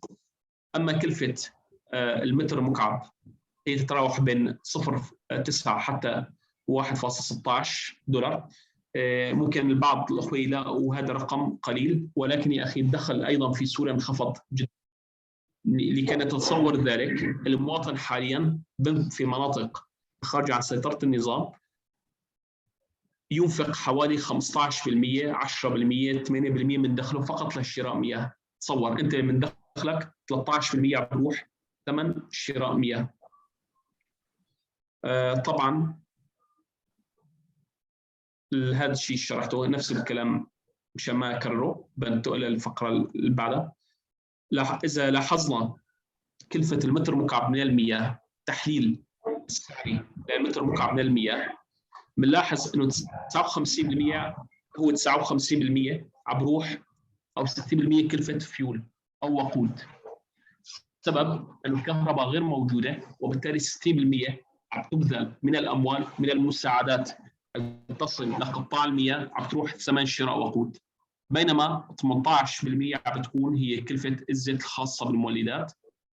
أما كلفة المتر مكعب هي تتراوح بين 0.9 حتى 1.16 دولار. ممكن البعض الأخوة يلاقوا هذا رقم قليل، ولكن يا أخي الدخل أيضا في سوريا انخفض جدا. لكي نتصور ذلك، المواطن حاليا في مناطق خارجة عن سيطرة النظام ينفق حوالي 15%، 10%، 8% من دخله فقط لشراء مياه. تصور أنت من دخلك 13% بروح ثمن شراء مياه. طبعا هذا الشيء شرحته نفس الكلام مشان ما أكرره، بنتقل للفقرة اللي بعدها. إذا لاحظنا كلفة المتر مكعب من المياه، تحليل السعري للمتر مكعب من المياه، بنلاحظ إنه 59% هو 59% عبروح أو 60% كلفة فيول أو وقود. السبب أن الكهرباء غير موجودة، وبالتالي 60% عم تبذل من الأموال من المساعدات تصل لقطاع المياه عم تروح ثمن شراء وقود، بينما 18% عم بتكون هي كلفة الزيت الخاصة بالمولدات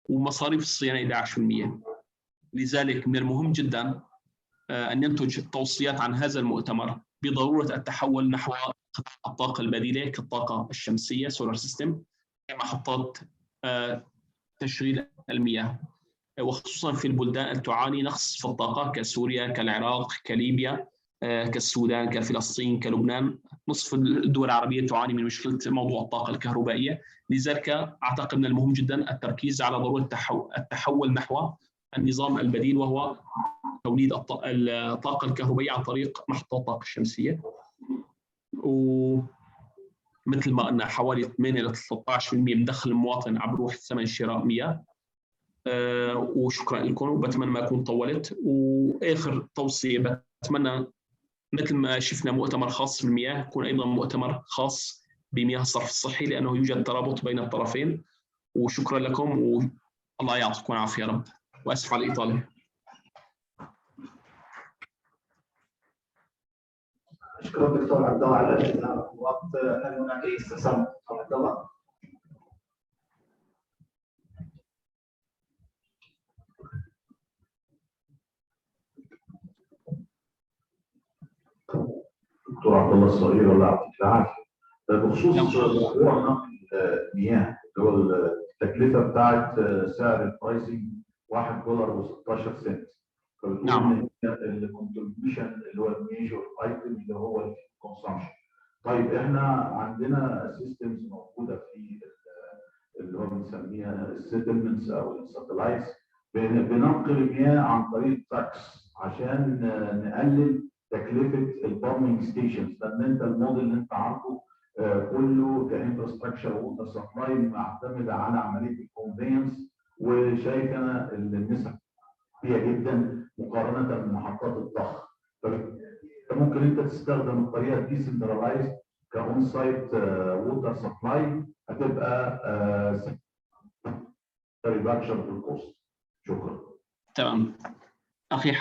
ومصاريف الصيانة 11%. لذلك من المهم جدا أن ينتج توصيات عن هذا المؤتمر بضرورة التحول نحو الطاقة البديلة كالطاقة الشمسية سولار سيستم كمحطات تشغيل المياه، وخصوصا في البلدان التي تعاني نقص في الطاقة كسوريا كالعراق كليبيا كالسودان كفلسطين كلبنان. نصف الدول العربية تعاني من مشكلة موضوع الطاقة الكهربائية. لذلك أعتقد من المهم جدا التركيز على ضرورة التحول نحو النظام البديل، وهو توليد الطاقة الكهربائية عن طريق محطات الطاقة الشمسية. ومثل ما قلنا حوالي 8 إلى 13% من دخل المواطن عم بروح ثمن شراء مياه. وشكرا لكم، وبتمنى ما أكون طولت. وآخر توصية بتمنى مثل ما شفنا مؤتمر خاص بالمياه يكون أيضا مؤتمر خاص بمياه الصرف الصحي، لأنه يوجد ترابط بين الطرفين. وشكرا لكم والله يعطيكم العافية يا رب، وأسف على الإطالة. شكرا دكتور عبد الله على الإظهار. وقت هل هناك أي استفسار دكتور عبد الله؟ دكتور عبد الله الصغير الله يعطيك العافيه. بخصوص موضوع نقل المياه اللي هو التكلفه بتاعت سعر البرايسنج $1.16، فبتقول ان الكونتريبيوشن اللي هو الميجور ايتم اللي هو الكونسامشن. طيب احنا عندنا سيستمز موجوده في اللي هو بنسميها السيتلمنتس او الساتلايتس، بننقل المياه عن طريق تاكس عشان نقلل تكلفه البامبنج ستيشنز، لان انت الموديل اللي انت عارفه كله كانفراستراكشر ووتر سبلاي معتمد على عمليه الكونفينس، وشايف انا النسب فيها جدا مقارنه بمحطات الضخ. فممكن انت تستخدم الطريقه ديسنترلايز كاون سايت ووتر سبلاي، هتبقى ريدكشن في الكوست. شكرا. تمام اخي.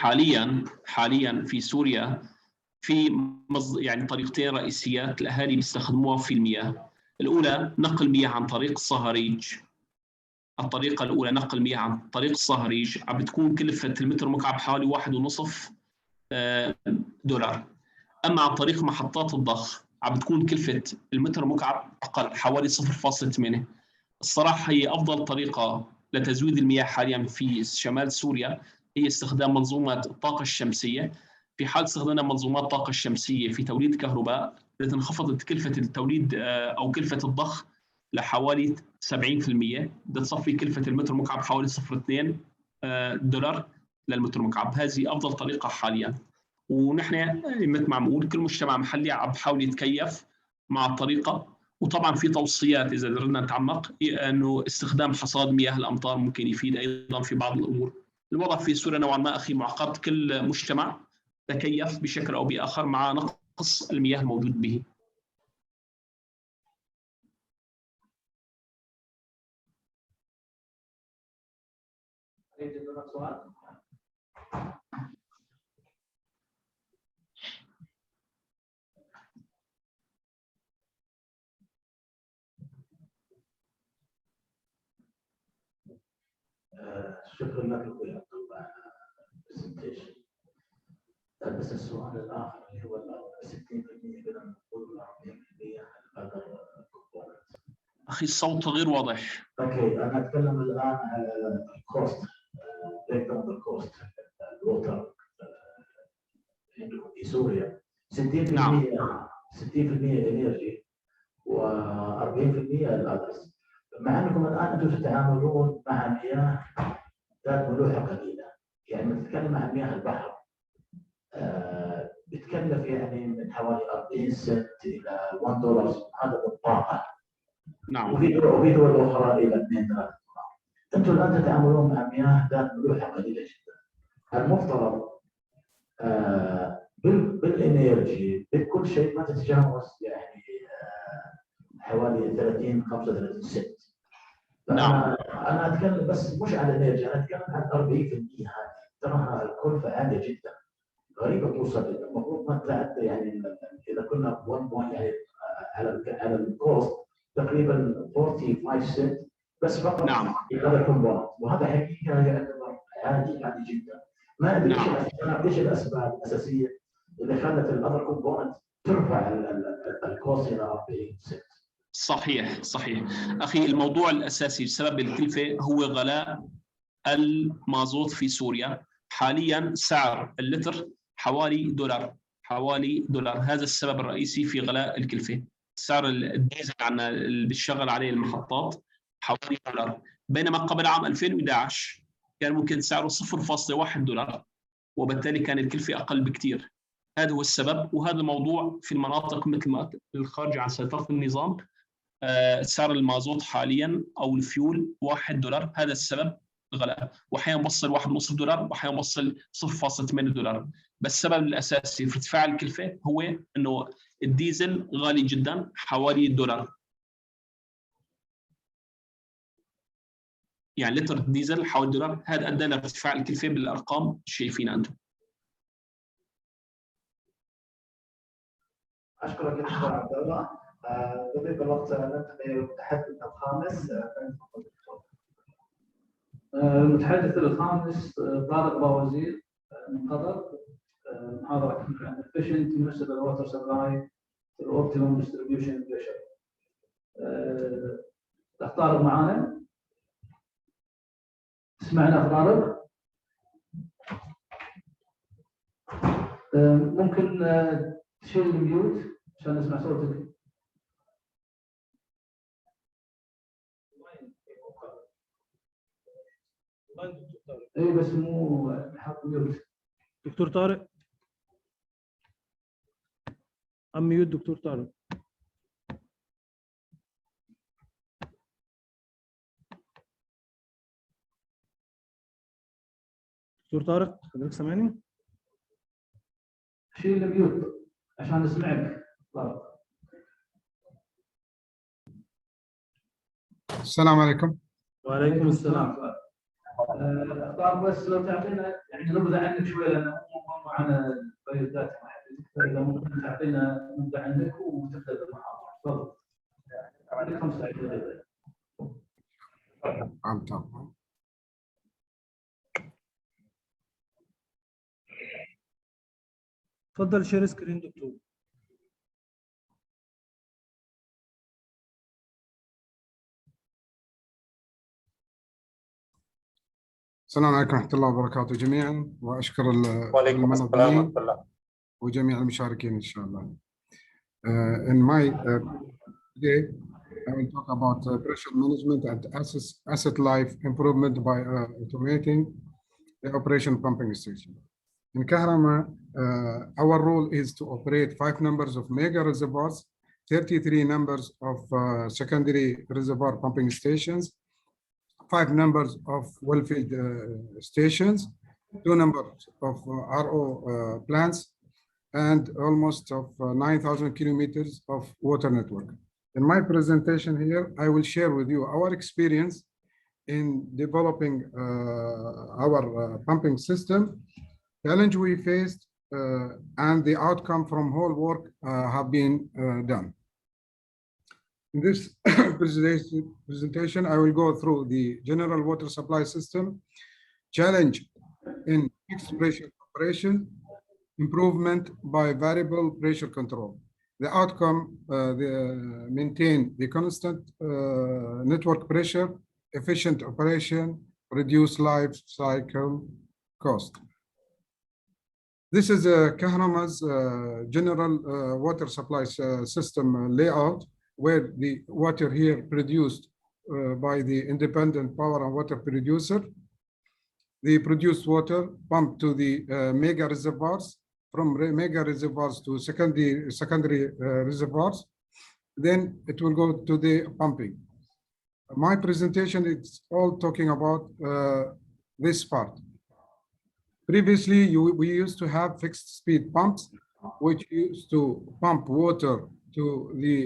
حاليا في سوريا في يعني طريقتين رئيسيات الاهالي بيستخدموها في المياه. الاولى نقل مياه عن طريق الصهاريج. الطريقه الاولى نقل مياه عن طريق الصهاريج عم بتكون كلفه المتر مكعب حوالي 1.5 دولار. اما عن طريق محطات الضخ عم بتكون كلفه المتر مكعب اقل حوالي 0.8. الصراحه هي افضل طريقه لتزويد المياه حاليا في شمال سوريا هي استخدام منظومات الطاقه الشمسيه. في حال استخدمنا منظومات الطاقه الشمسيه في توليد كهرباء انخفضت كلفه التوليد او كلفه الضخ لحوالي 70%، بتصفي كلفه المتر مكعب حوالي 0.2 دولار للمتر مكعب. هذه افضل طريقه حاليا، ونحن مثل ما عم نقول كل مجتمع محلي عم بحاول يتكيف مع الطريقه وطبعا في توصيات اذا قدرنا نتعمق انه استخدام حصاد مياه الامطار ممكن يفيد ايضا في بعض الامور. الوضع في سوريا نوعا ما اخي معقد، كل مجتمع تكيف بشكل او باخر مع نقص المياه الموجود به. شكرا لك اخوي عبد الله على البرزنتيشن. بس السؤال الاخر اللي هو 60% بدل ما نقول 40% هذا كومبوننت. اخي الصوت غير واضح. اوكي، انا اتكلم الان على الكوست، بريك داون الكوست الووتر عندكم في سوريا 60% نعم. 60% انرجي و40% الادرس. مع انكم الان انتم تتعاملون مع مياه ذات ملوحه قليله، يعني نتكلم عن مياه البحر بتكلف يعني من حوالي 40 سنت الى $1 هذا بالطاقه. نعم. وفي دول اخرى الى 2 $3. انتم الان تتعاملون مع مياه ذات ملوحه قليله جدا. المفترض بالانرجي بكل شيء ما تتجاوز يعني حوالي 35 سنت. نعم. انا اتكلم بس مش على الانرجي، انا اتكلم عن 40% هذه تراها الكلفه عاليه جدا، غريبه توصل. المفروض ما تتعدى يعني اذا كنا 1 يعني على الكوست تقريبا 45 سنت بس فقط. نعم. هذا كومبوننت، وهذا حقيقه يعتبر عادي جدا. ما ادري ايش الاسباب الاساسيه اللي خلت الاذر كومبوننت ترفع الكوست الى 40 سنت. صحيح. اخي الموضوع الاساسي بسبب الكلفه هو غلاء المازوت في سوريا. حاليا سعر اللتر حوالي $1، هذا السبب الرئيسي في غلاء الكلفه. سعر الديزل عنا اللي بيشتغل عليه المحطات حوالي $1، بينما قبل عام 2011 كان ممكن سعره $0.1، وبالتالي كان الكلفه اقل بكثير. هذا هو السبب، وهذا الموضوع في المناطق مثل ما الخارجه عن سيطره النظام سعر المازوت حاليا او الفيول $1، هذا السبب غلاء. واحيانا وصل $1.5 واحيانا وصل $0.8. بس السبب الاساسي في ارتفاع الكلفه هو انه الديزل غالي جدا حوالي $1، يعني لتر الديزل حوالي $1. هذا ادى لارتفاع الكلفه بالارقام شايفينها انتم. اشكرك دكتور عبد الله. بضيف الوقت ننتقل الى المتحدث الخامس. المتحدث الخامس طارق باوزير من قطر. محاضرة عن efficient municipal water supply through optimum distribution pressure. طارق معانا؟ تسمعنا طارق؟ ممكن تشيل الميوت عشان نسمع صوتك. اي بس مو حط ميوت. دكتور طارق ميوت. دكتور طارق حضرتك سامعني؟ شيل الميوت عشان نسمعك طارق. السلام عليكم. وعليكم السلام. طارق بس لو تعطينا يعني نبذه عنك شوي، لان مو معنا البيوتات ما حددت، فاذا ممكن تعطينا نبذه عنك وتبدا المحاضره. تفضل. عندك 5 دقائق. تفضل شير سكرين دكتور. السلام عليكم ورحمة الله وبركاته جميعا، وأشكر المنظمين وجميع المشاركين إن شاء الله. In my today, I will talk about pressure management and asset life improvement by automating the operation pumping station. In Kahrama, our role is to operate 5 numbers of mega reservoirs 33 numbers of secondary reservoir pumping stations, 5 numbers of wellfield stations, 2 numbers of RO plants, and almost of 9,000 kilometers of water network. In my presentation here, I will share with you our experience in developing our pumping system, challenge we faced, and the outcome from whole work have been done. In this presentation, I will go through the general water supply system, challenge in fixed pressure operation, improvement by variable pressure control. The outcome, maintain the constant network pressure, efficient operation, reduce life cycle cost. This is Kahrama's general water supply system layout, where the water here produced by the independent power and water producer. The produced water pumped to the mega reservoirs, from mega reservoirs to secondary reservoirs. Then it will go to the pumping. My presentation is all talking about this part. Previously, we used to have fixed speed pumps, which used to pump water to the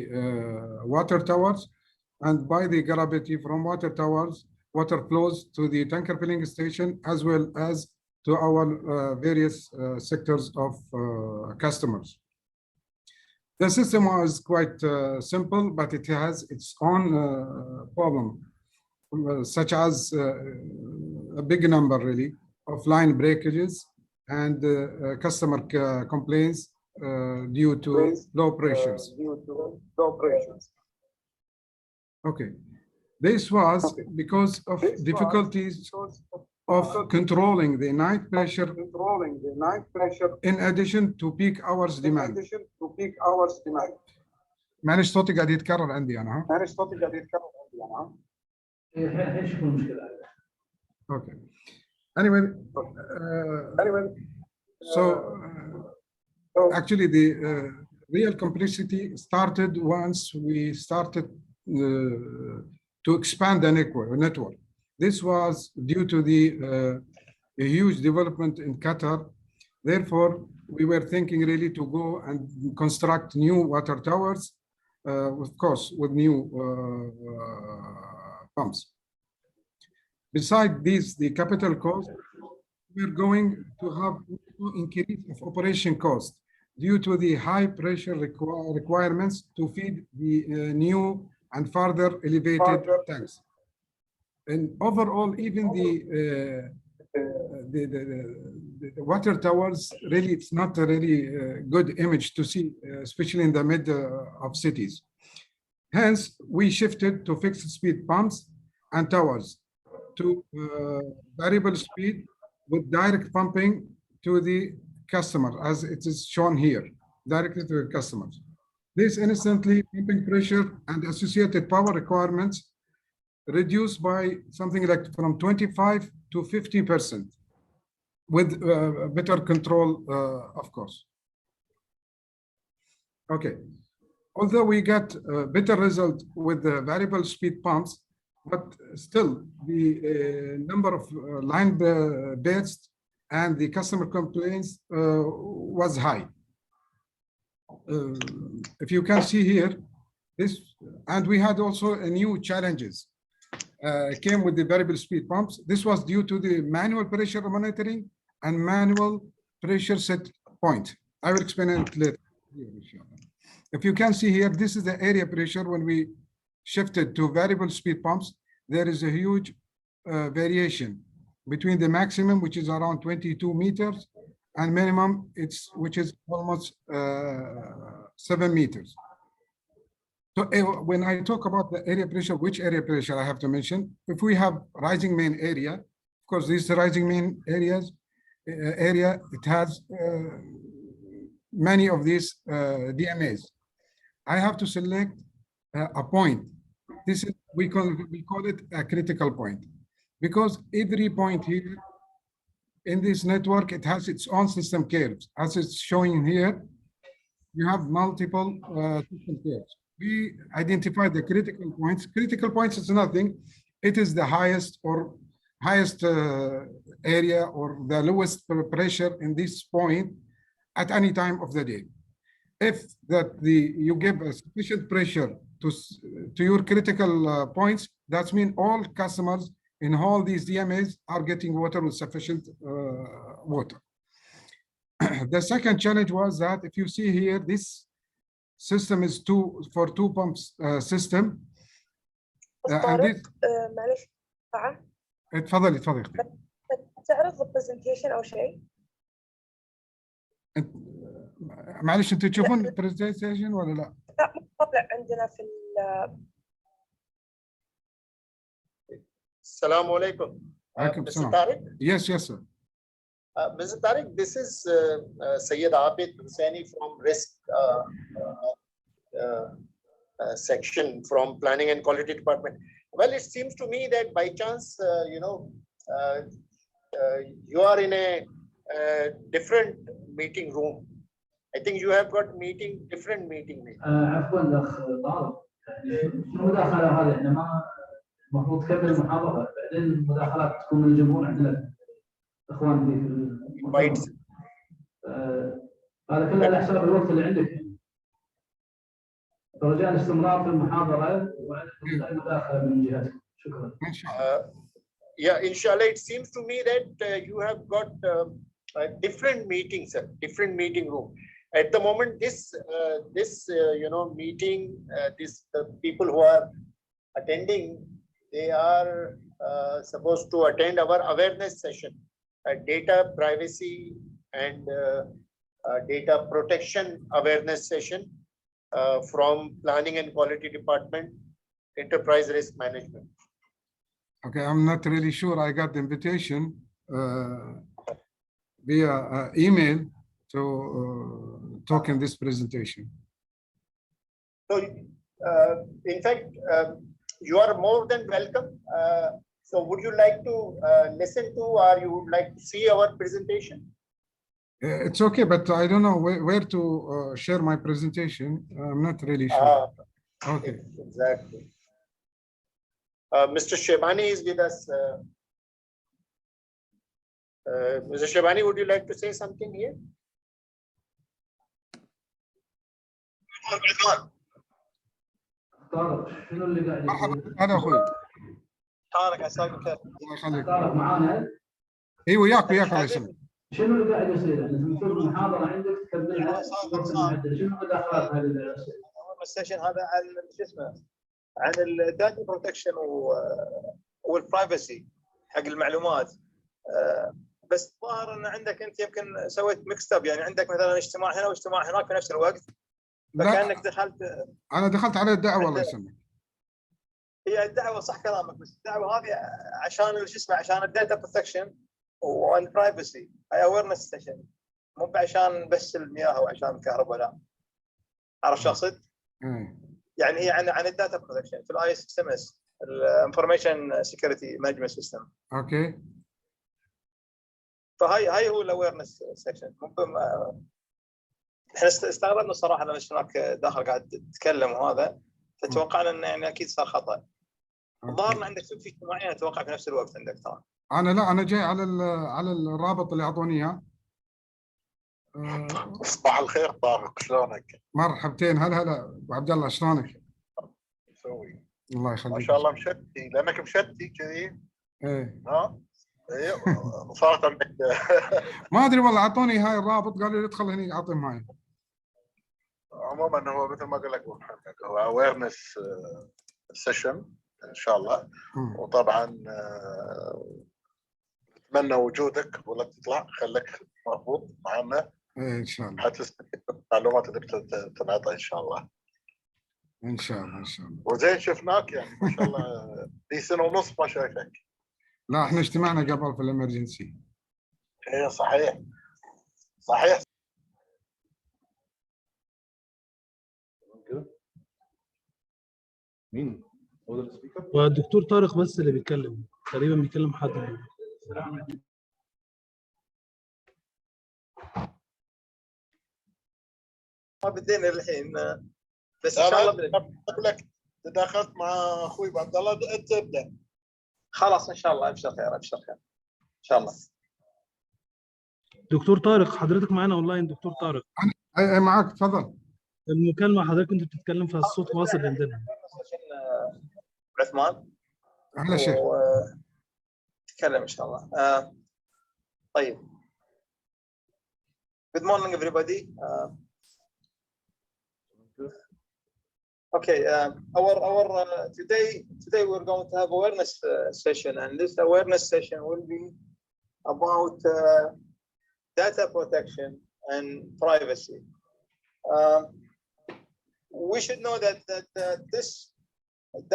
water towers, and by the gravity from water towers, water flows to the tanker filling station, as well as to our various sectors of customers. The system was quite simple, but it has its own problem, such as a big number really of line breakages and customer complaints due to low pressures. Okay, this was because of difficulties of controlling the night pressure in addition to peak hours demand. معلش صوتي قاعد يتكرر عندي أنا. Okay. Anyway, actually the real complexity started once we started to expand the network. This was due to the a huge development in Qatar. Therefore, we were thinking really to go and construct new water towers, of course, with new pumps. Besides these, the capital cost, we're going to have increase of operation cost due to the high pressure requirements to feed the new and further elevated tanks. And overall, even the water towers, really, it's not a really good image to see, especially in the mid of cities. Hence, we shifted to fixed speed pumps and towers to variable speed with direct pumping to the customer, as it is shown here, directly to the customers. This instantly pumping pressure and associated power requirements reduced by something like from 25 to 50%, with better control, of course. Okay, although we got a better result with the variable speed pumps, but still the number of line beds and the customer complaints was high. If you can see here, this, and we had also a new challenges came with the variable speed pumps. This was due to the manual pressure monitoring and manual pressure set point. I will explain it later. If you can see here, this is the area pressure. When we shifted to variable speed pumps, there is a huge variation between the maximum, which is around 22 meters, and minimum, which is almost 7 meters. So when I talk about the area pressure, which area pressure I have to mention? If we have rising main area, of course, this rising main area, it has many of these DMAs. I have to select a point. This is we call it a critical point, because every point here in this network, it has its own system curves, as it's showing here. you have multiple system tiers. We identified the critical points. Critical points is nothing. It is the highest area or the lowest pressure in this point at any time of the day. If you give a sufficient pressure to your critical points, that means all customers in all these DMAs are getting water with sufficient water. The second challenge was that if you see here, this system is for two pumps system. طارق معلش اتفضلي تعرض البرزنتيشن او شيء؟ معلش انتوا تشوفون البرزنتيشن ولا لا؟ لا مو طلع عندنا في السلام عليكم. Mr. Tariq? Yes, sir. Mr. Tariq, this is Sayyid Abid Hussaini from risk section from Planning and Quality Department. Well, it seems to me that by chance, you are in a different meeting room. I think you have got different meeting. عفوا الاخ طارق، شنو المداخله هذه؟ احنا ما المفروض تكمل المحاضره، بعدين المداخلات تكون من الجمهور عندنا اخوان في المحاضره. هذا كله على حساب الوقت اللي عندك. فرجاء الاستمرار في المحاضره وعلى المداخله من جهتكم. شكرا. Yeah, inshallah, it seems to me that you have got different meetings, different meeting room. At the moment, this meeting, the people who are attending, they are supposed to attend our awareness session, data privacy and data protection awareness session from Planning and Quality Department, Enterprise Risk Management. Okay, I'm not really sure I got the invitation via email to talk in this presentation. So, in fact, you are more than welcome. So, would you like to listen to, or you would like to see our presentation? It's okay, but I don't know where to share my presentation. I'm not really sure. Okay. Exactly. Mr. Shebani is with us. Mr. Shebani, would you like to say something here? طارق شنو اللي قاعد يصير؟ انا اخوي طارق عساك بخير. الله يخليك. طارق معانا؟ اي وياك الله يسلمك. شنو اللي قاعد يصير؟ يعني المفروض المحاضره عندك تكملها وقت محدد، شنو مداخلات هذه الاسئله؟ السيشن هذا عن شو اسمه؟ عن الداتا بروتكشن والبرايفسي حق المعلومات. بس ظاهر ان عندك انت يمكن سويت ميكس اب، يعني عندك مثلا اجتماع هنا واجتماع هناك في نفس الوقت، فكانك دخلت. انا دخلت على الدعوه الله يسلمك. هي الدعوه صح كلامك، بس الدعوه هذه عشان شو اسمه، عشان الداتا بروتكشن والبرايفسي، هاي اويرنس سيشن، مو عشان بس المياه وعشان الكهرباء، لا. عرفت شو اقصد؟ يعني هي عن الداتا بروتكشن في الاي اس ام اس، الانفورميشن سكيورتي مانجمنت سيستم. اوكي. فهاي هو الاويرنس سيكشن. احنا استغربنا الصراحه لما شفناك داخل قاعد تتكلم وهذا، فتوقعنا انه يعني اكيد صار خطا. ظهرنا عندك في اجتماعين اتوقع في نفس الوقت عندك ترى. انا جاي على الرابط اللي اعطوني اياه. صباح الخير طارق، شلونك؟ مرحبتين، هلا ابو عبد الله شلونك؟ مسوي؟ الله يخليك. ما شاء الله مشتي، لانك مشتي كذي. ايه. ها؟ ايوه صارت عندك. ما ادري والله، اعطوني هاي الرابط قالوا لي ادخل هنا اعطيهم هاي. عموما هو مثل ما قال لك ابو محمد، هو اويرنس سيشن ان شاء الله. وطبعا اتمنى وجودك ولا تطلع، خليك مربوط معنا. ايه ان شاء الله. حتستفيد من المعلومات اللي بتنعطى ان شاء الله. ان شاء الله ان شاء الله. وزين شفناك يعني ما شاء الله، لي سنه ونص ما شايفك. لا احنا اجتمعنا قبل في الامرجنسي. ايه صحيح صحيح. مين هو السبيكر؟ والدكتور طارق بس اللي بيتكلم، تقريبا بيتكلم حد. ما بدينا الحين بس ان شاء الله لك تداخلت مع اخوي عبد الله انت ابدا. خلاص ان شاء الله. ابشر خير ابشر خير ان شاء الله. دكتور طارق حضرتك معانا اونلاين؟ دكتور طارق اي معاك تفضل. المكالمه حضرتك كنت بتتكلم فيها الصوت واصل عندنا. عثمان اهلا شيخ. تكلم ان شاء الله. طيب. Good morning everybody. Okay, today we're going to have awareness session, and this awareness session will be about data protection and privacy. We should know that this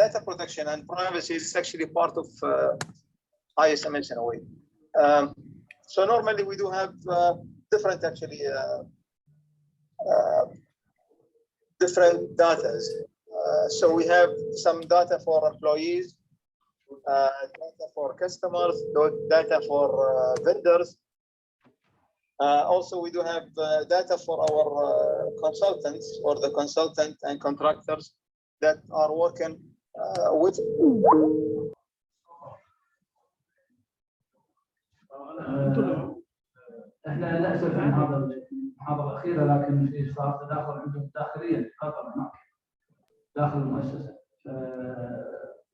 data protection and privacy is actually part of ISM NNOV. So normally we do have different actually different data. So we have some data for employees, data for customers, data for vendors. Also, we do have data for our consultants or the consultant and contractors that are working with. احنا نأسف عن هذا المحاضرة الأخيرة، لكن في صار تداخل عندهم داخليا خطر هناك داخل المؤسسة،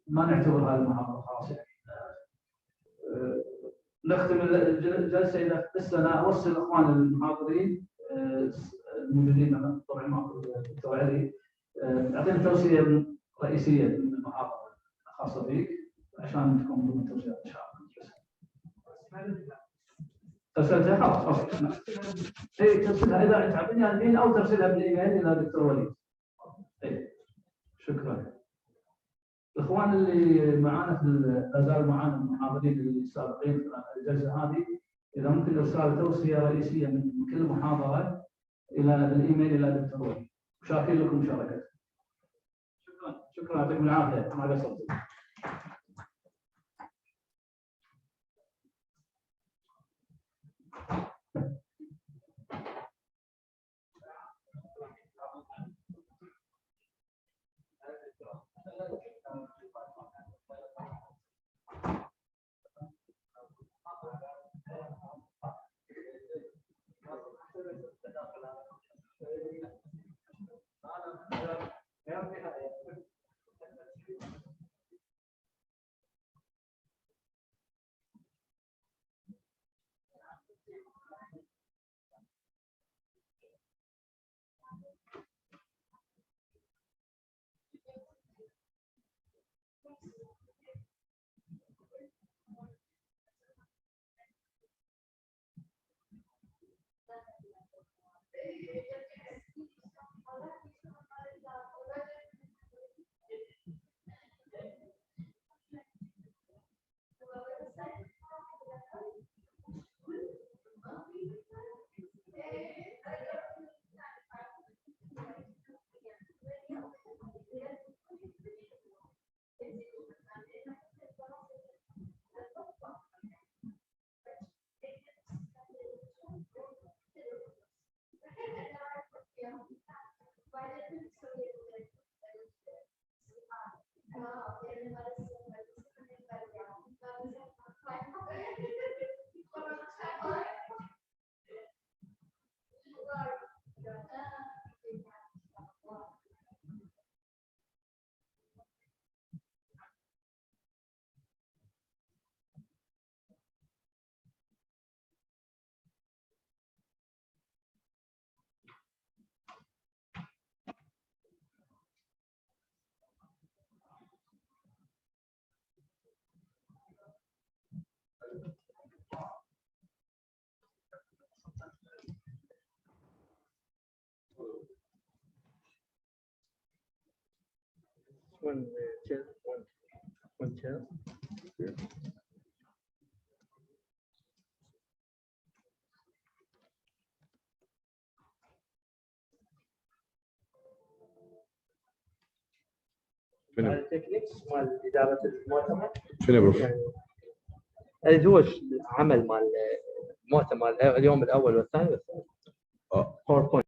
ما نعتبر هذه المحاضرة خلاص يعني. نختم الجلسة إذا بس أنا أوصل الإخوان المحاضرين الموجودين طبعا مع الدكتور علي، أعطيهم توصية رئيسية من المحاضرة الخاصة فيك عشان تكون ضمن التوصيات إن شاء الله. ترسلتها خلاص اي ترسلها اذا تعطيني الحين او ترسلها بالايميل الى دكتور وليد. اي شكرا. الاخوان اللي معانا لا زالوا معانا المحاضرين السابقين في الجلسه هذه، اذا ممكن ارسال توصيه رئيسيه من كل محاضره الى الايميل الى دكتور وليد. شاكرين لكم مشاركتكم. شكرا يعطيكم العافيه. ما قصرتوا. one chair. Yeah. التكنيكس مال اداره المؤتمر شنو يعني هو عمل مال المؤتمر اليوم الاول والثاني والثالث. PowerPoint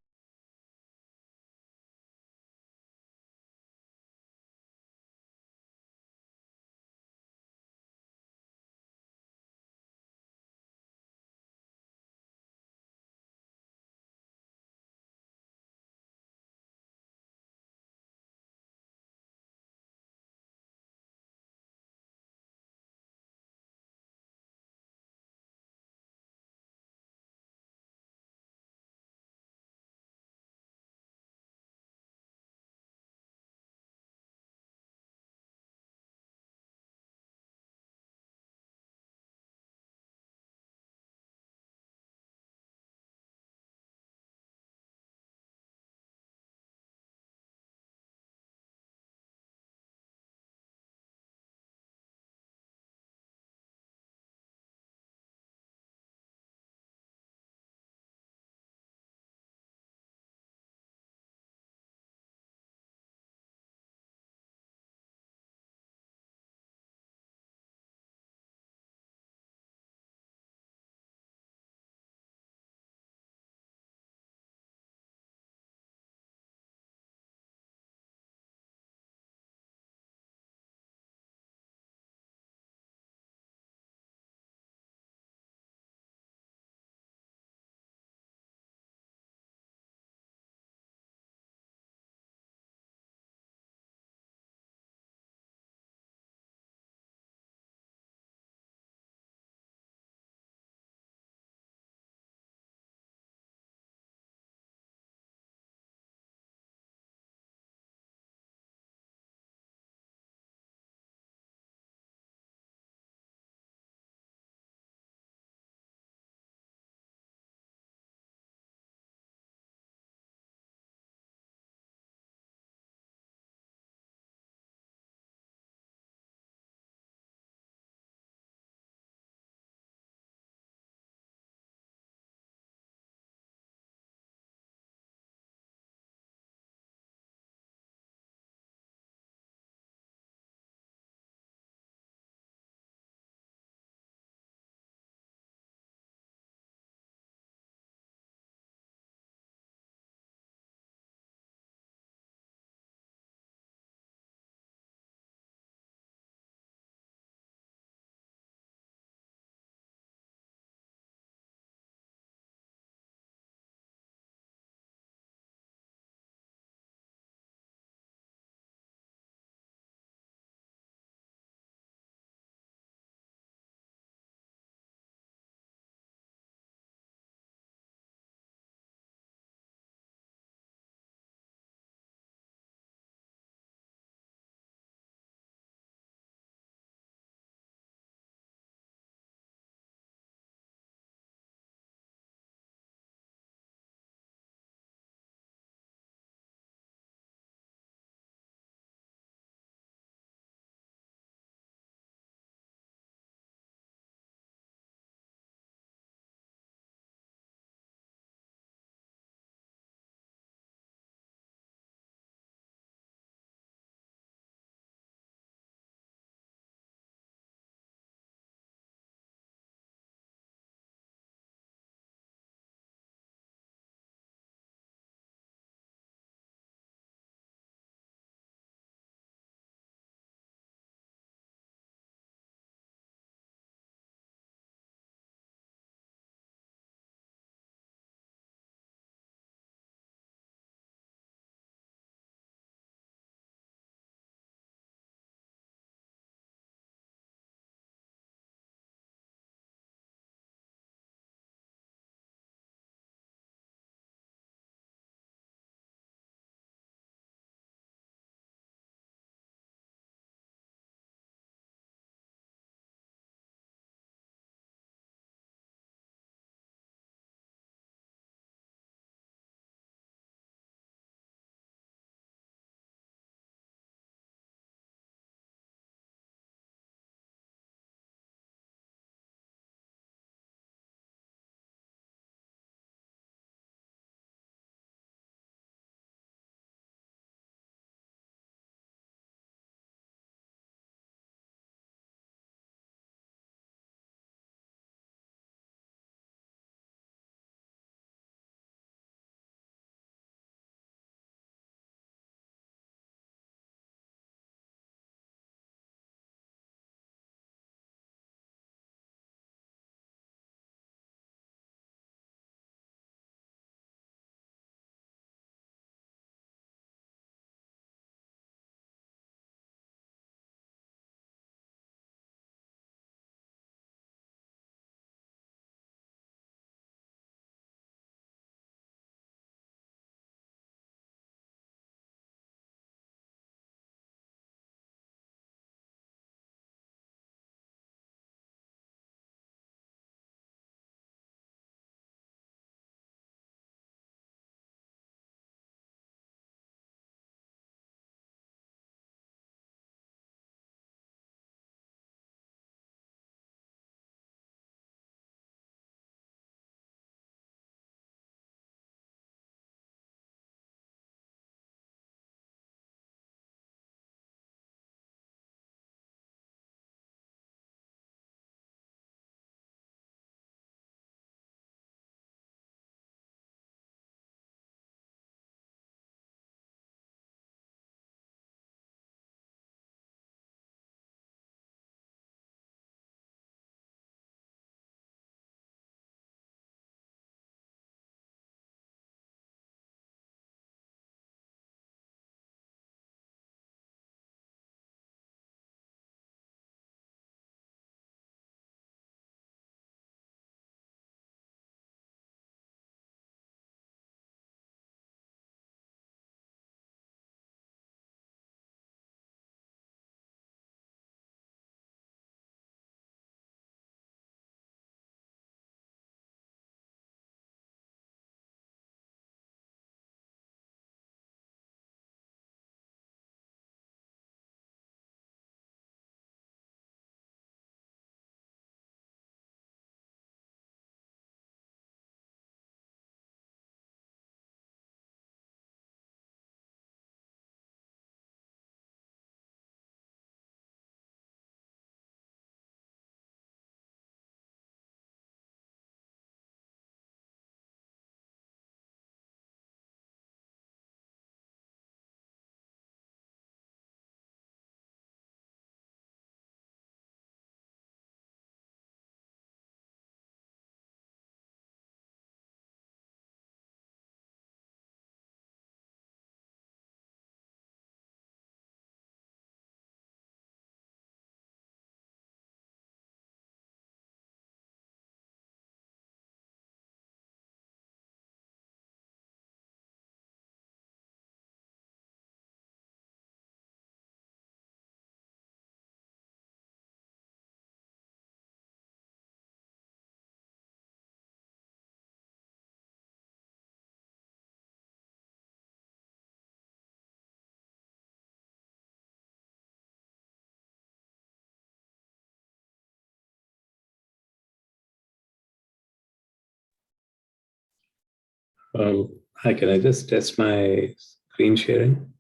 Hi, can I just test my screen sharing?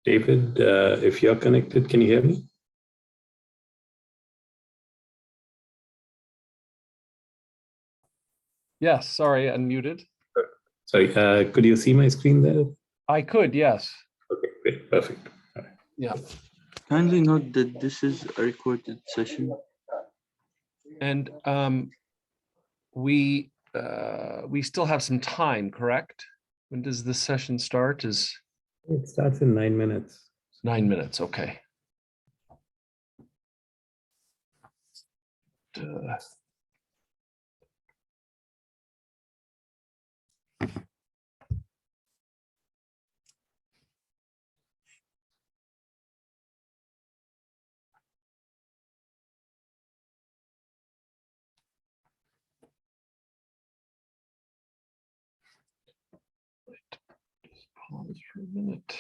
David, if you're connected, can you hear me? Yes, sorry, unmuted. Sorry, could you see my screen there? I could, yes. Okay, great, perfect. All right. Yeah. Kindly note that this is a recorded session. And we still have some time, correct? When does this session start? It starts in 9 minutes. 9 minutes, okay. Pause for a minute.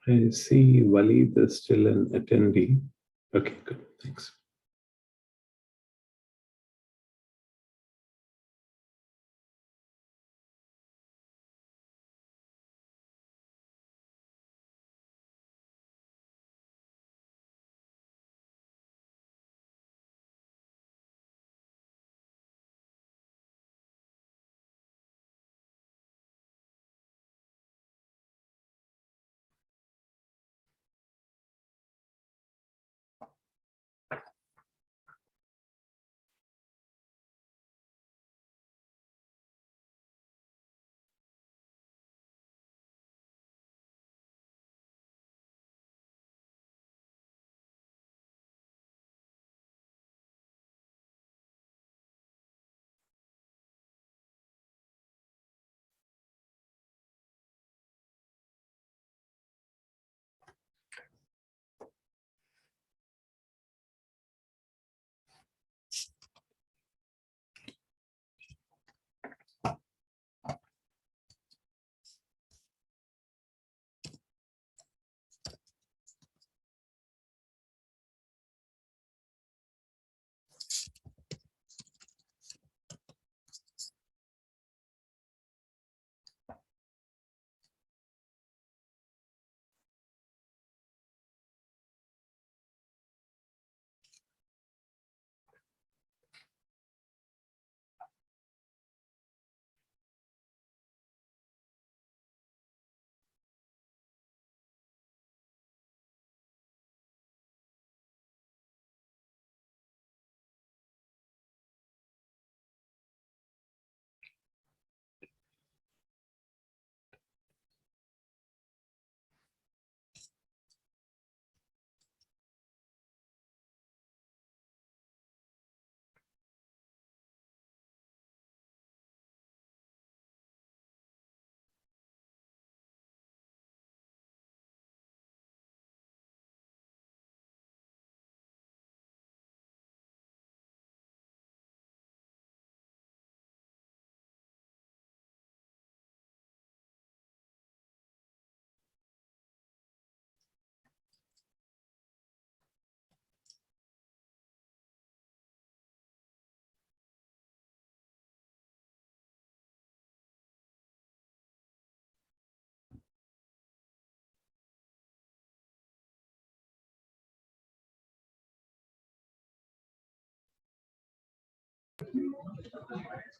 I see Walid is still an attendee. Okay, good. Thanks.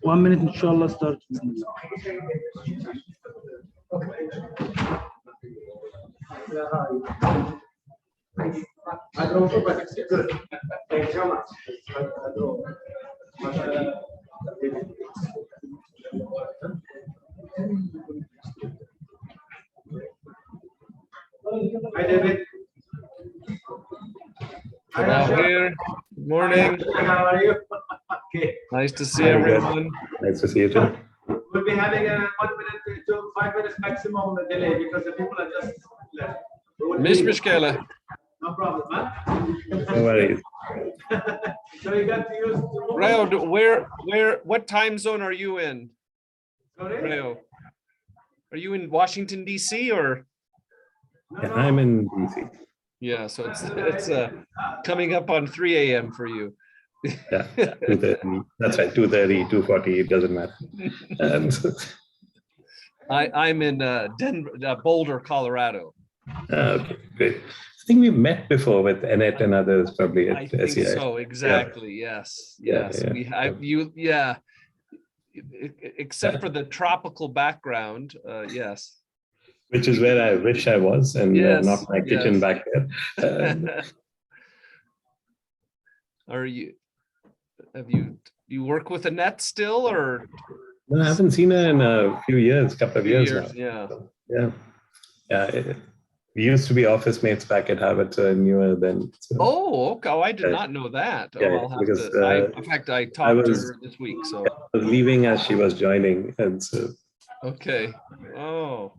One minute, inshallah, start. Hydroinformatics, good. Thank you so much. Hi, David. Hello here. Good morning. How are you? Okay. Nice to see everyone. Nice to see you too. We'll be having a 1 minute to 5 minutes maximum delay because the people are just left. Miss Mishkela. No problem, huh? No worries. So you got to use. Reo, what time zone are you in? Sorry? Reo, are you in Washington D.C. or? Yeah, I'm in DC. Yeah, so it's coming up on 3 a.m. for you. Yeah, 2:30. That's right, 2:30, 2:40, it doesn't matter. I'm in Boulder, Colorado. Okay, great. I think we've met before with Annette and others probably at I think SEI. so, exactly. Yeah. Yes. Yeah. Except for the tropical background, yes. Which is where I wish I was, and Yes, not my kitchen back there. You work with Annette still, or? No, I haven't seen her in a few years, couple of years now. Yeah. So, yeah. We used to be office mates back at Harvard, so I knew her then. So. Oh, okay. Oh, I did not know that. Yeah, because in fact, I talked to her this week. So I was leaving as she was joining, and so. Okay. Oh,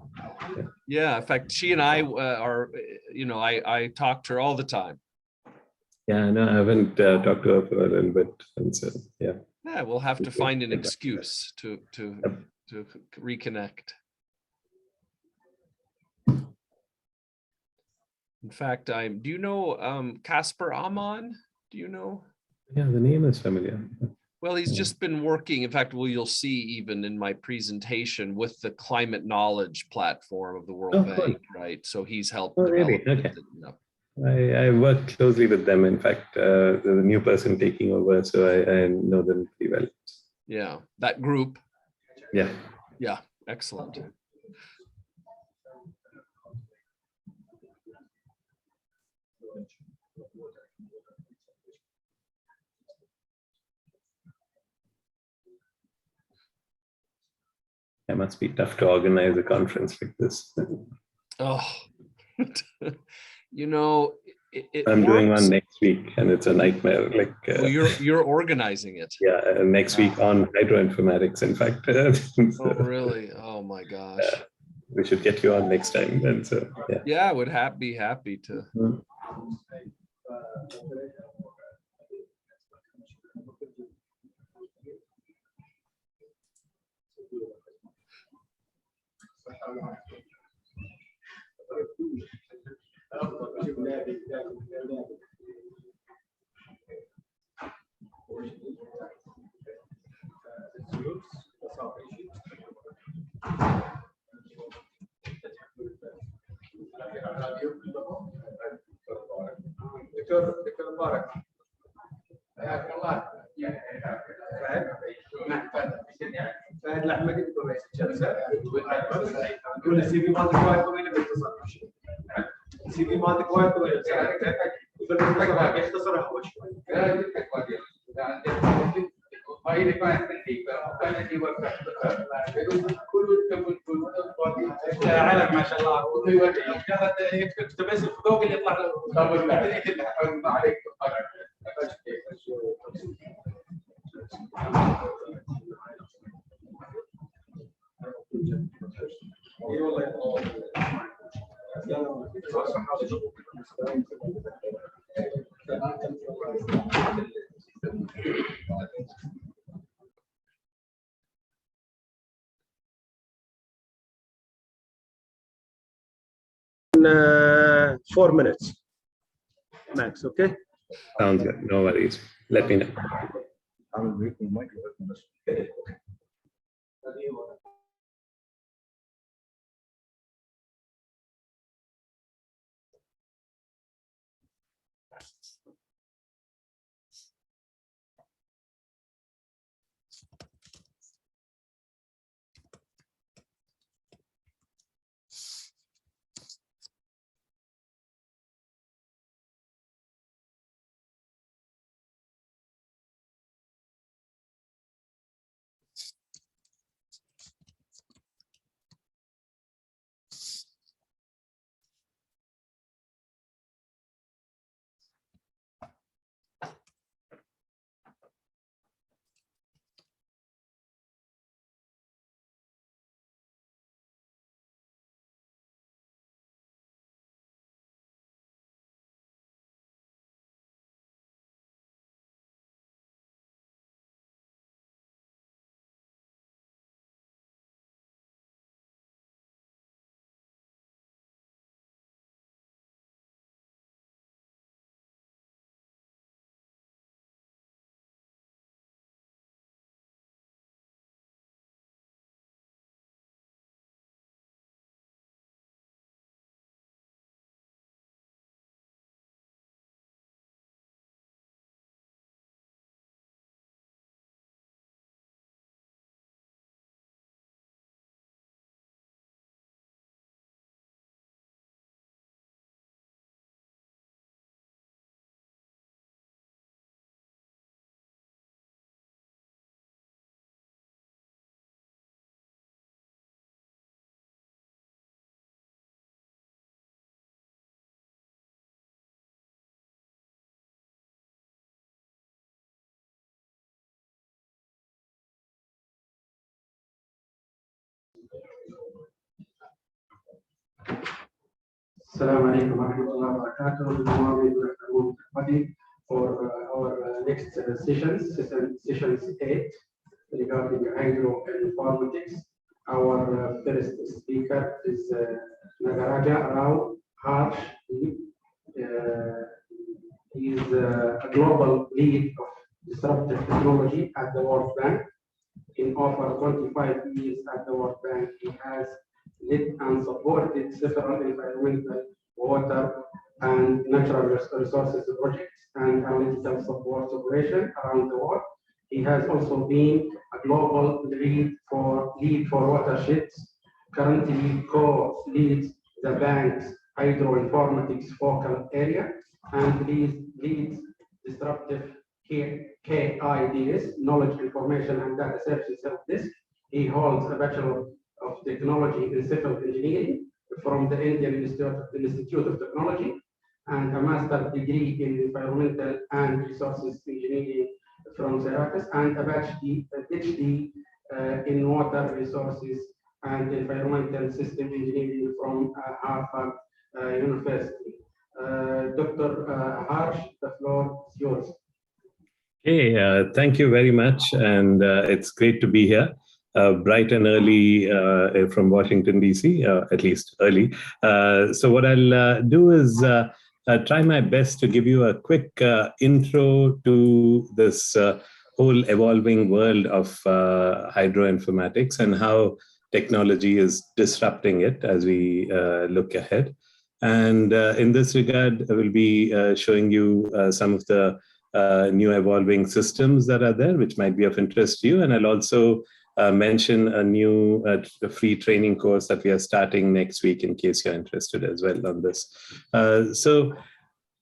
yeah. In fact, she and I are, I talk to her all the time. Yeah, no, I haven't talked to her for a little bit, and so yeah. Yeah, we'll have to find an excuse to reconnect. In fact, do you know Casper Aman? Do you know? Yeah, the name is familiar. Well, he's just been working. In fact, well, you'll see even in my presentation with the climate knowledge platform of the World Bank, cool. Right? So he's helped develop really? Okay. it. Yep. I work closely with them. In fact, there's a new person taking over, so I know them pretty well. Yeah, that group. Yeah. Yeah, excellent. It must be tough to organize a conference like this. Oh, you know, I'm doing one next week, and it's a nightmare. Like well, you're organizing it. Yeah, next week on hydroinformatics. In fact. So, oh, really? Oh my gosh. We should get you on next time. And so yeah. Yeah, I would be happy to. Mm-hmm. دكتور مبارك حياك الله. فهد الاحمدي دكتور رئيس الجلسه يقول السي في مالتك وايد طويله باختصار. السي في مالتك وايد طويله يختصرها هو شوي. علم ما شاء الله يقتبس الفضوق اللي يطلع له عليك. In 4 minutes max. Okay, sounds good. No worries. Let me know. Assalamu alaikum wa rahmatullahi wa barakatuh. Good morning, everybody. For our next sessions 8 regarding hydroinformatics. Our first speaker is Nagaraja Rao Harsh He is a global lead of disruptive technology at the World Bank. In over 25 years at the World Bank, he has led and supported several environmental, water, and natural resources projects and analytical support operations around the world. He has also been a global lead for watersheds, currently co-leads the bank's Hydroinformatics focal area, and leads disruptive KIDS, Knowledge, Information, and Data Services Help Desk. He holds a Bachelor of Technology in Civil Engineering from the Indian Institute of Technology and a master's degree in Environmental and Resources Engineering from Syracuse and a PhD in Water Resources and Environmental System Engineering from Harvard University. Dr. Harsh, the floor is yours. Hey, thank you very much, and it's great to be here, bright and early from Washington, D.C., at least early. So what I'll do is try my best to give you a quick intro to this whole evolving world of hydroinformatics and how technology is disrupting it as we look ahead. And in this regard, I will be showing you some of the new evolving systems that are there, which might be of interest to you. And I'll also mention a new free training course that we are starting next week in case you're interested as well on this. So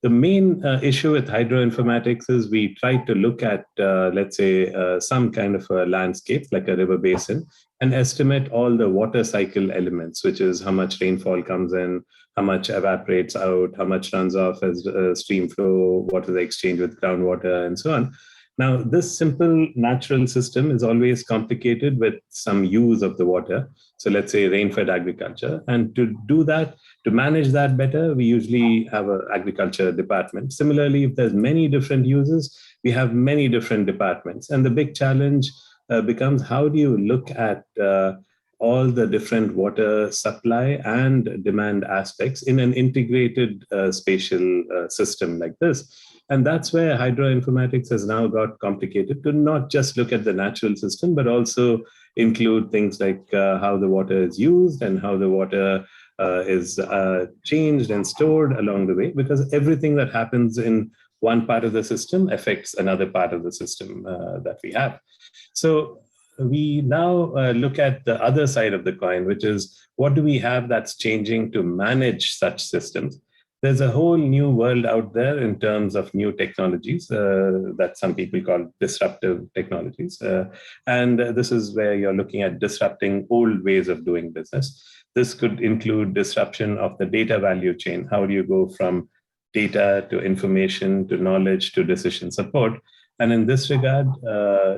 the main issue with hydroinformatics is we try to look at, let's say, some kind of a landscape like a river basin and estimate all the water cycle elements, which is how much rainfall comes in, how much evaporates out, how much runs off as stream flow, what is the exchange with groundwater, and so on. Now, this simple natural system is always complicated with some use of the water. So let's say rain-fed agriculture. And to do that, to manage that better, we usually have an agriculture department. Similarly, if there's many different uses, we have many different departments. And the big challenge becomes how do you look at all the different water supply and demand aspects in an integrated spatial system like this. And that's where hydroinformatics has now got complicated to not just look at the natural system, but also include things like how the water is used and how the water is changed and stored along the way, because everything that happens in one part of the system affects another part of the system that we have. So we now look at the other side of the coin, which is what do we have that's changing to manage such systems? There's a whole new world out there in terms of new technologies that some people call disruptive technologies. And this is where you're looking at disrupting old ways of doing business. This could include disruption of the data value chain. How do you go from data to information to knowledge to decision support? And in this regard,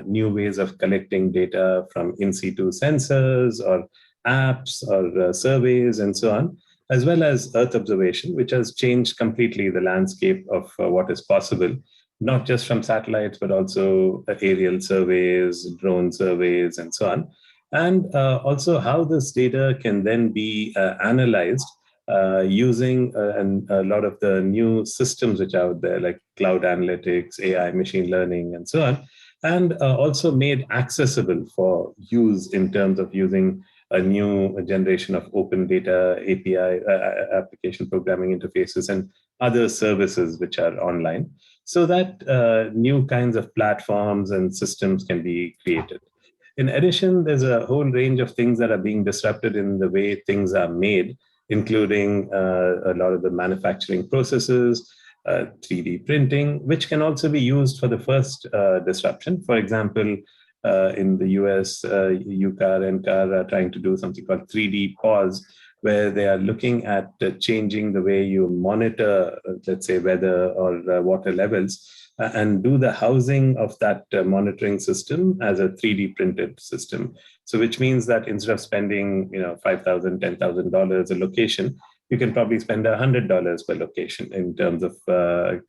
new ways of collecting data from in situ sensors or apps or surveys and so on, as well as Earth observation, which has changed completely the landscape of what is possible, not just from satellites, but also aerial surveys, drone surveys, and so on. And also how this data can then be analyzed using a lot of the new systems which are out there, like cloud analytics, AI, machine learning, and so on, and also made accessible for use in terms of using a new generation of open data API, application programming interfaces, and other services which are online, so that new kinds of platforms and systems can be created. In addition, there's a whole range of things that are being disrupted in the way things are made, including a lot of the manufacturing processes, 3D printing, which can also be used for the first disruption. For example, in the US, UCAR and CAR are trying to do something called 3D pause, where they are looking at changing the way you monitor, let's say, weather or water levels, and do the housing of that monitoring system as a 3D printed system. So which means that instead of spending $5,000, $10,000 a location, you can probably spend $100 per location in terms of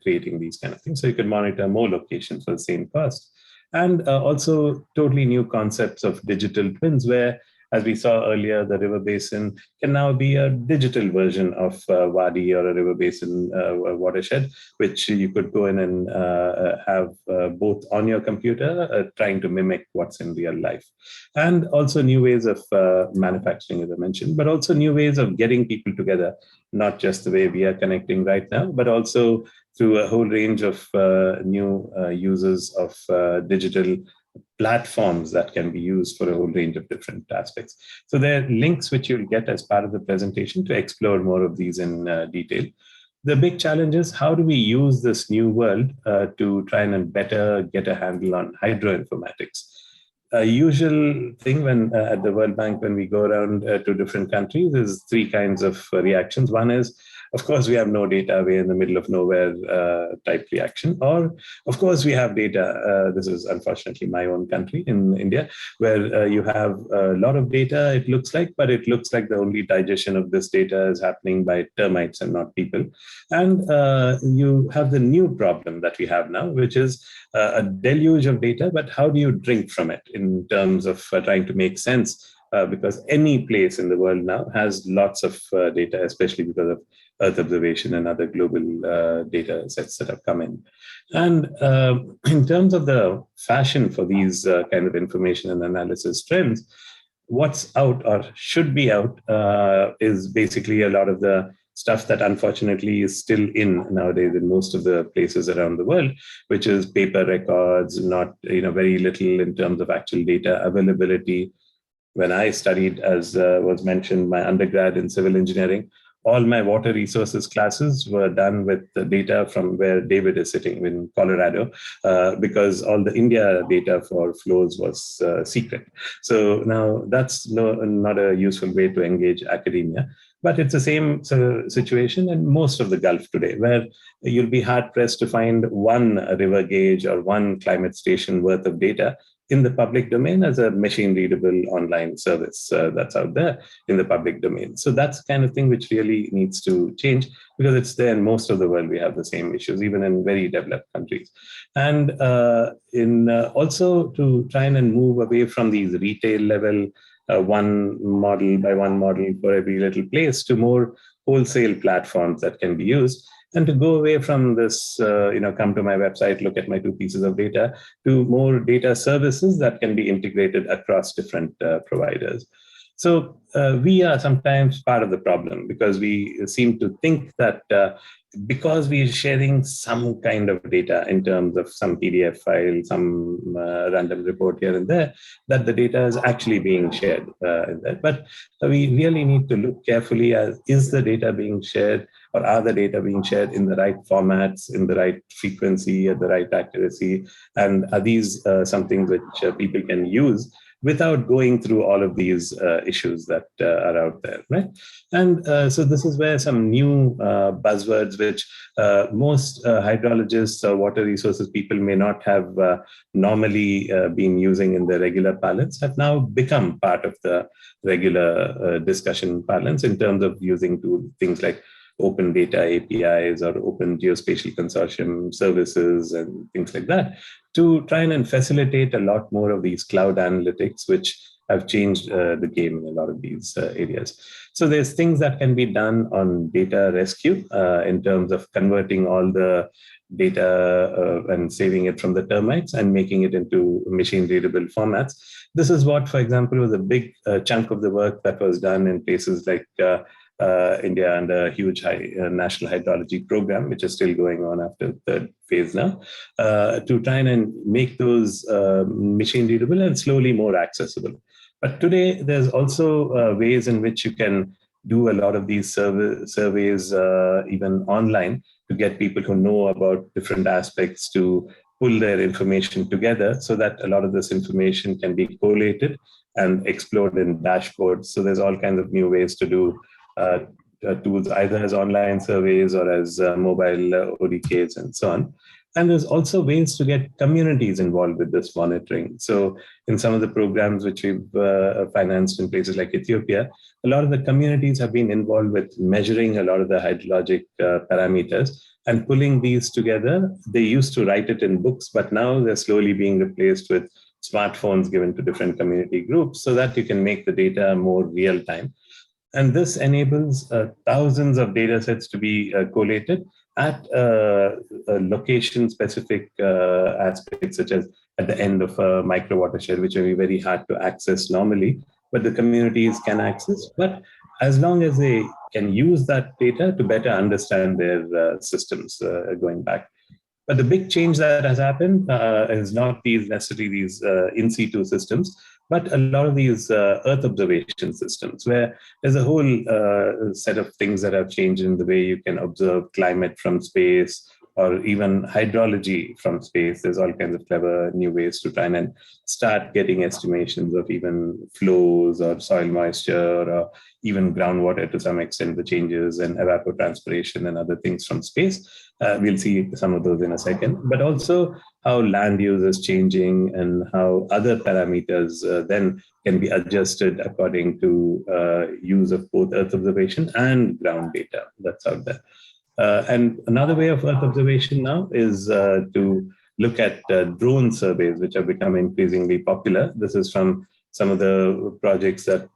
creating these kind of things. So you can monitor more locations for the same cost. And also totally new concepts of digital twins, where as we saw earlier, the river basin can now be a digital version of wadi or a river basin watershed, which you could go in and have both on your computer, trying to mimic what's in real life. And also new ways of manufacturing, as I mentioned, but also new ways of getting people together, not just the way we are connecting right now, but also through a whole range of new uses of digital platforms that can be used for a whole range of different aspects. So there are links which you'll get as part of the presentation to explore more of these in detail. The big challenge is, how do we use this new world to try and better get a handle on hydroinformatics? A usual thing when at the World Bank, when we go around to different countries, is three kinds of reactions. One is, of course, we have no data, we're in the middle of nowhere type reaction. Or, of course, we have data. This is unfortunately my own country in India, where you have a lot of data, it looks like, but it looks like the only digestion of this data is happening by termites and not people. And you have the new problem that we have now, which is a deluge of data, but how do you drink from it in terms of trying to make sense? Because any place in the world now has lots of data, especially because of Earth observation and other global data sets that have come in. And in terms of the fashion for these kind of information and analysis trends, what's out or should be out is basically a lot of the stuff that unfortunately is still in nowadays in most of the places around the world, which is paper records, not very little in terms of actual data availability. When I studied, as was mentioned, my undergrad in civil engineering, all my water resources classes were done with the data from where David is sitting in Colorado, because all the India data for flows was secret. So now that's not a useful way to engage academia. But it's the same situation in most of the Gulf today, where you'll be hard-pressed to find one river gauge or one climate station worth of data in the public domain as a machine-readable online service that's out there in the public domain. So that's the kind of thing which really needs to change, because it's there in most of the world. We have the same issues, even in very developed countries. And also to try and move away from these retail level one model by one model for every little place to more wholesale platforms that can be used, and to go away from this, come to my website, look at my 2 pieces of data, to more data services that can be integrated across different providers. So we are sometimes part of the problem, because we seem to think that because we are sharing some kind of data in terms of some PDF file, some random report here and there, that the data is actually being shared. But we really need to look carefully at, is the data being shared, or are the data being shared in the right formats, in the right frequency, at the right accuracy? And are these something which people can use without going through all of these issues that are out there, right? And so this is where some new buzzwords, which most hydrologists or water resources people may not have normally been using in their regular parlance, have now become part of the regular discussion parlance in terms of using things like open data APIs or open geospatial consortium services and things like that, to try and facilitate a lot more of these cloud analytics, which have changed the game in a lot of these areas. So there's things that can be done on data rescue in terms of converting all the data and saving it from the termites and making it into machine readable formats. This is what, for example, was a big chunk of the work that was done in places like India under a huge national hydrology program, which is still going on after the third phase now, to try and make those machine readable and slowly more accessible. But today, there's also ways in which you can do a lot of these surveys even online, to get people who know about different aspects to pull their information together, so that a lot of this information can be collated and explored in dashboards. So there's all kinds of new ways to do tools, either as online surveys or as mobile ODKs and so on. And there's also ways to get communities involved with this monitoring. So in some of the programs which we've financed in places like Ethiopia, a lot of the communities have been involved with measuring a lot of the hydrologic parameters and pulling these together. They used to write it in books, but now they're slowly being replaced with smartphones given to different community groups so that you can make the data more real time. And this enables thousands of data sets to be collated at location-specific aspects, such as at the end of a micro watershed, which will be very hard to access normally, but the communities can access. But as long as they can use that data to better understand their systems going back. But the big change that has happened is not necessarily these in situ systems, but a lot of these Earth observation systems, where there's a whole set of things that have changed in the way you can observe climate from space, or even hydrology from space. There's all kinds of clever new ways to try and start getting estimations of even flows or soil moisture, or even groundwater to some extent, the changes in evapotranspiration and other things from space. We'll see some of those in a second, but also how land use is changing and how other parameters then can be adjusted according to use of both Earth observation and ground data that's out there. And another way of Earth observation now is to look at drone surveys, which have become increasingly popular. This is from some of the projects that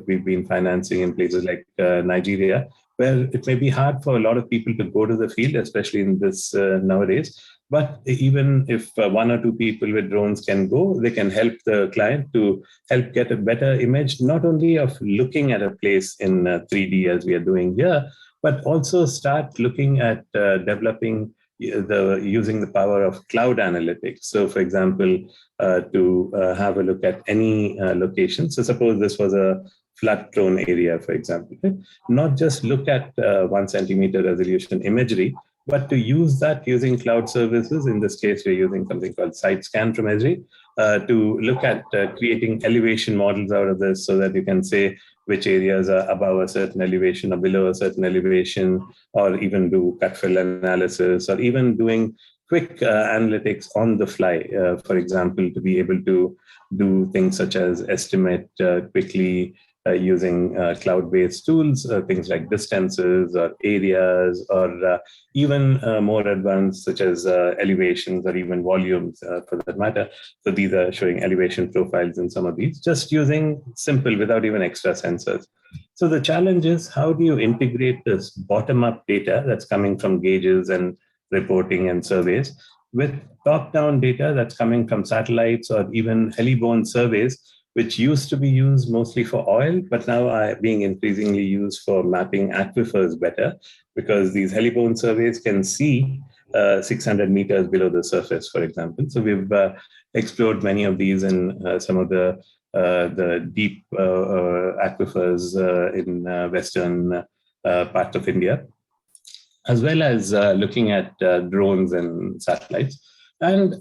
we've been financing in places like Nigeria, where it may be hard for a lot of people to go to the field, especially in this nowadays. But even if one or two people with drones can go, they can help the client to help get a better image, not only of looking at a place in 3D as we are doing here, but also start looking at developing using the power of cloud analytics. So for example, to have a look at any location. So suppose this was a flood-prone area, for example, right? Not just look at 1 centimeter resolution imagery, but to use that using cloud services. In this case, we're using something called site scan from Esri, to look at creating elevation models out of this, so that you can say which areas are above a certain elevation or below a certain elevation, or even do cut fill analysis, or even doing quick analytics on the fly. For example, to be able to do things such as estimate quickly using cloud-based tools, things like distances or areas, or even more advanced, such as elevations or even volumes for that matter. So these are showing elevation profiles in some of these, just using simple, without even extra sensors. So the challenge is, how do you integrate this bottom-up data that's coming from gauges and reporting and surveys with top-down data that's coming from satellites or even heliborne surveys, which used to be used mostly for oil, but now are being increasingly used for mapping aquifers better, because these heliborne surveys can see 600 meters below the surface, for example. So we've explored many of these in some of the deep aquifers in western part of India, as well as looking at drones and satellites, and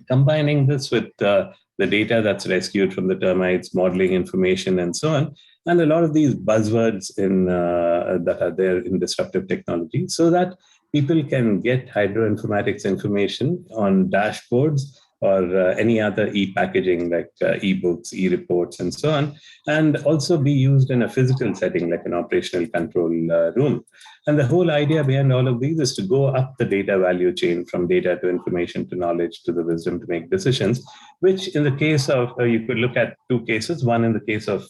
combining this with the data that's rescued from the termites, modeling information, and so on, and a lot of these buzzwords in that are there in disruptive technology, so that people can get hydroinformatics information on dashboards or any other e-packaging like e-books, e-reports, and so on, and also be used in a physical setting like an operational control room. And the whole idea behind all of these is to go up the data value chain, from data to information to knowledge to the wisdom to make decisions, which in the case of, you could look at two cases, one in the case of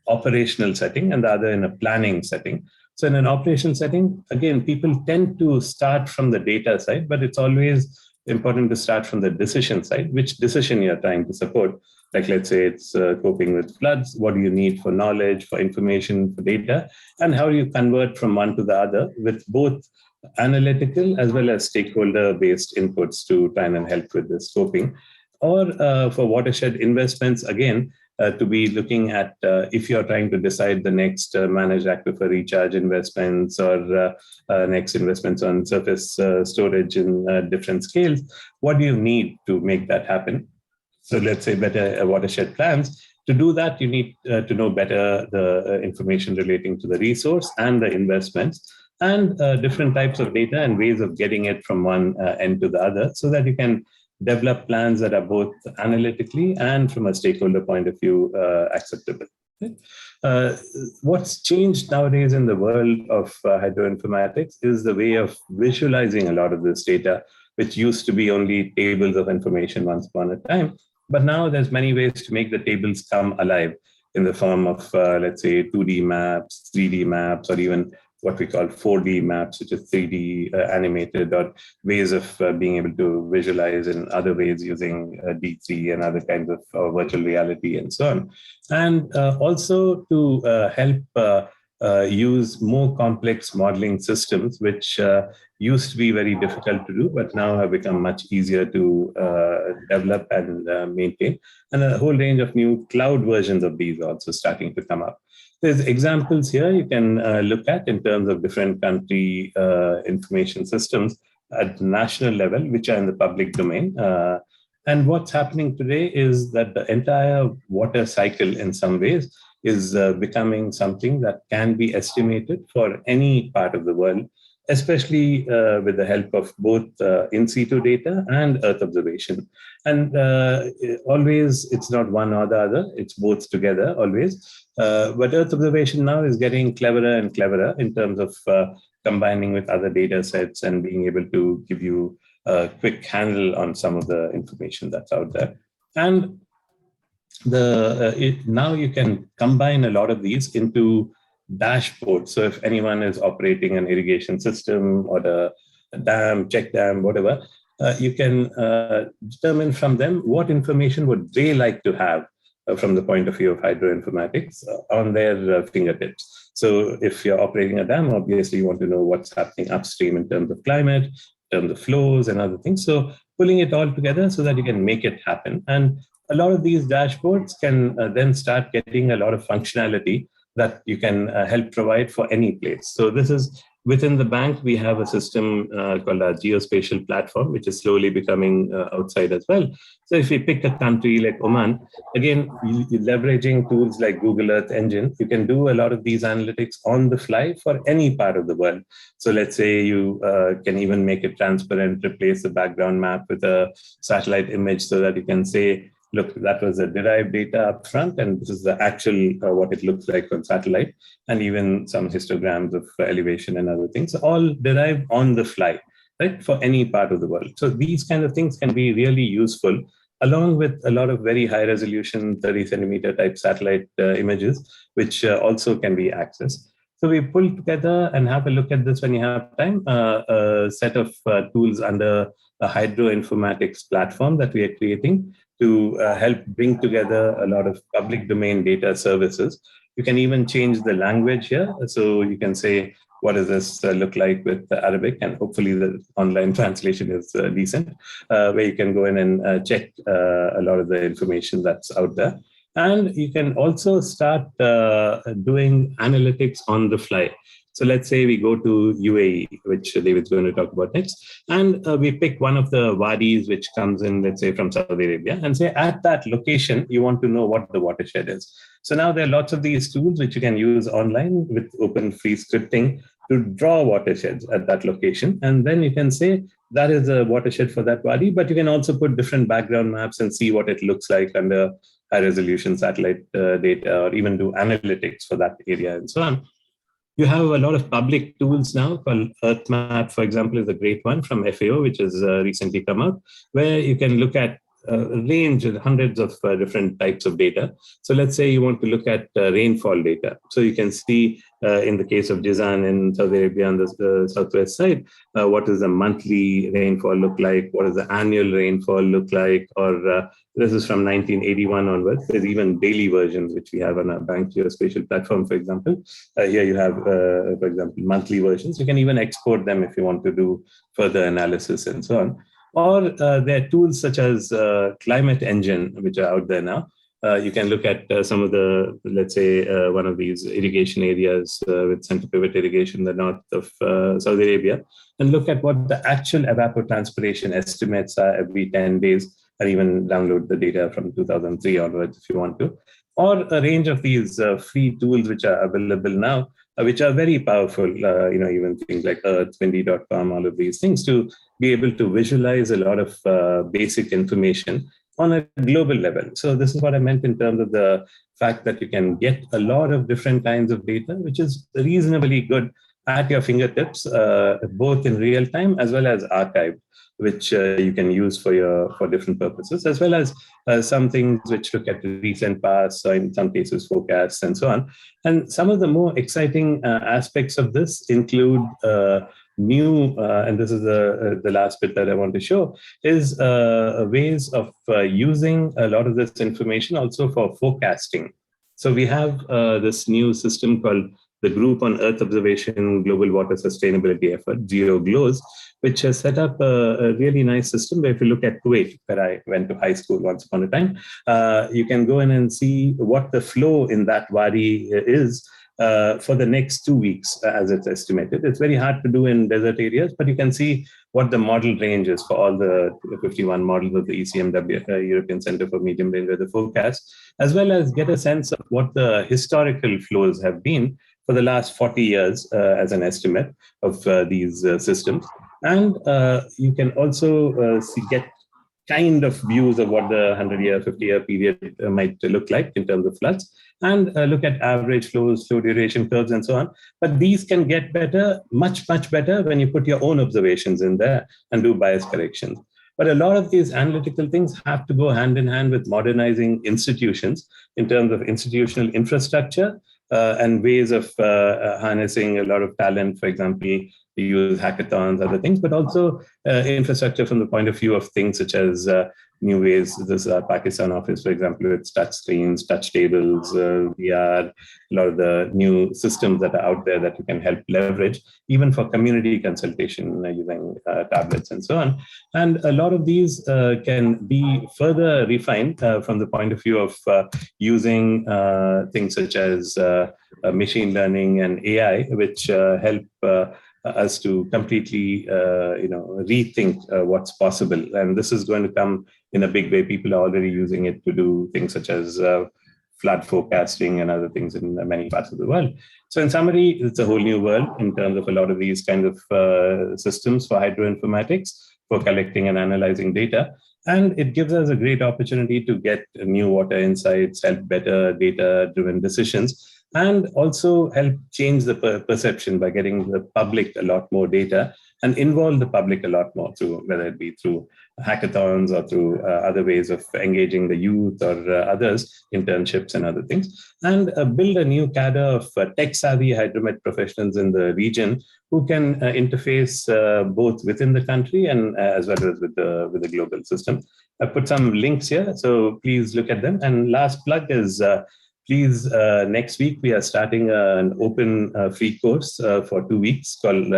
operational setting and the other in a planning setting. So in an operational setting, again, people tend to start from the data side, but it's always important to start from the decision side, which decision you're trying to support. Like, let's say it's coping with floods. What do you need for knowledge, for information, for data? And how do you convert from one to the other with both analytical as well as stakeholder-based inputs to try and help with the scoping? Or for watershed investments, again, to be looking at if you're trying to decide the next managed aquifer recharge investments or next investments on surface storage in different scales, what do you need to make that happen? So let's say better watershed plans. To do that, you need to know better the information relating to the resource and the investments, and different types of data and ways of getting it from one end to the other, so that you can develop plans that are both analytically and from a stakeholder point of view acceptable. What's changed nowadays in the world of hydroinformatics is the way of visualizing a lot of this data which used to be only tables of information once upon a time. But now there's many ways to make the tables come alive in the form of, let's say, 2D maps, 3D maps, or even what we call 4D maps, which is 3D animated, or ways of being able to visualize in other ways using D3 and other kinds of virtual reality and so on. And also to help use more complex modeling systems, which used to be very difficult to do, but now have become much easier to develop and maintain. And a whole range of new cloud versions of these also starting to come up. There's examples here you can look at in terms of different country information systems at the national level, which are in the public domain. And what's happening today is that the entire water cycle in some ways is becoming something that can be estimated for any part of the world, especially with the help of both in situ data and Earth observation. And always, it's not one or the other, it's both together always. But Earth observation now is getting cleverer and cleverer in terms of combining with other data sets and being able to give you a quick handle on some of the information that's out there. And now you can combine a lot of these into dashboards. So if anyone is operating an irrigation system or a dam, check dam, whatever, you can determine from them what information would they like to have from the point of view of hydroinformatics on their fingertips. So if you're operating a dam, obviously you want to know what's happening upstream in terms of climate, in terms of flows and other things. So pulling it all together so that you can make it happen. And a lot of these dashboards can then start getting a lot of functionality that you can help provide for any place. So this is within the bank, we have a system called a geospatial platform, which is slowly becoming outside as well. So if we pick a country like Oman, again, leveraging tools like Google Earth Engine, you can do a lot of these analytics on the fly for any part of the world. So let's say you can even make it transparent, replace the background map with a satellite image so that you can say, look, that was the derived data up front, and this is the actual what it looks like on satellite, and even some histograms of elevation and other things, all derived on the fly, right, for any part of the world. So these kind of things can be really useful, along with a lot of very high resolution 30 centimeter type satellite images, which also can be accessed. So we pull together and have a look at this when you have time, a set of tools under a hydroinformatics platform that we are creating to help bring together a lot of public domain data services. You can even change the language here. So you can say, what does this look like with Arabic? And hopefully the online translation is decent, where you can go in and check a lot of the information that's out there. And you can also start doing analytics on the fly. So let's say we go to UAE, which David's going to talk about next, and we pick one of the wadis which comes in, let's say, from Saudi Arabia, and say at that location, you want to know what the watershed is. So now there are lots of these tools which you can use online with open free scripting to draw watersheds at that location. And then you can say that is a watershed for that wadi, but you can also put different background maps and see what it looks like under high resolution satellite data, or even do analytics for that area and so on. You have a lot of public tools now called EarthMap, for example, is a great one from FAO, which has recently come out, where you can look at a range of hundreds of different types of data. So let's say you want to look at rainfall data. So you can see in the case of Jizan in Saudi Arabia on the southwest side, what does the monthly rainfall look like? What does the annual rainfall look like? Or this is from 1981 onwards. There's even daily versions, which we have on our bank geospatial platform, for example. Here you have, for example, monthly versions. You can even export them if you want to do further analysis and so on. Or there are tools such as Climate Engine, which are out there now. You can look at some of the, let's say, one of these irrigation areas with center pivot irrigation in the north of Saudi Arabia, and look at what the actual evapotranspiration estimates are every 10 days, and even download the data from 2003 onwards if you want to. Or a range of these free tools which are available now, which are very powerful, even things like Earth, windy.com, all of these things, to be able to visualize a lot of basic information on a global level. So this is what I meant in terms of the fact that you can get a lot of different kinds of data, which is reasonably good at your fingertips, both in real time as well as archived, which you can use for different purposes, as well as some things which look at the recent past, or in some cases forecasts and so on. And some of the more exciting aspects of this include new, and this is the last bit that I want to show, is ways of using a lot of this information also for forecasting. So we have this new system called the Group on Earth Observation Global Water Sustainability Effort, GeoGLOS, which has set up a really nice system where if you look at Kuwait, where I went to high school once upon a time, you can go in and see what the flow in that wadi is for the next 2 weeks, as it's estimated. It's very hard to do in desert areas, but you can see what the model range is for all the 51 models of the ECMW, European Center for Medium Range Weather Forecast, as well as get a sense of what the historical flows have been for the last 40 years as an estimate of these systems. And you can also get kind of views of what the 100-year, 50-year period might look like in terms of floods, and look at average flows, flow duration curves, and so on. But these can get better, much, much better when you put your own observations in there and do bias corrections. But a lot of these analytical things have to go hand in hand with modernizing institutions in terms of institutional infrastructure and ways of harnessing a lot of talent, for example, we use hackathons, other things, but also infrastructure from the point of view of things such as new ways. This Pakistan office, for example, with touch screens, touch tables, VR, a lot of the new systems that are out there that you can help leverage, even for community consultation using tablets and so on. And a lot of these can be further refined from the point of view of using things such as machine learning and AI, which help us to completely, rethink what's possible. And this is going to come in a big way. People are already using it to do things such as flood forecasting and other things in many parts of the world. So in summary, it's a whole new world in terms of a lot of these kind of systems for hydroinformatics, for collecting and analyzing data. And it gives us a great opportunity to get new water insights, help better data-driven decisions, and also help change the perception by getting the public a lot more data and involve the public a lot more through, whether it be through hackathons or through other ways of engaging the youth or others, internships and other things, and build a new cadre of tech-savvy hydromet professionals in the region who can interface both within the country and as well as with the global system. I put some links here, so please look at them. And last plug is, please, next week we are starting an open free course for 2 weeks called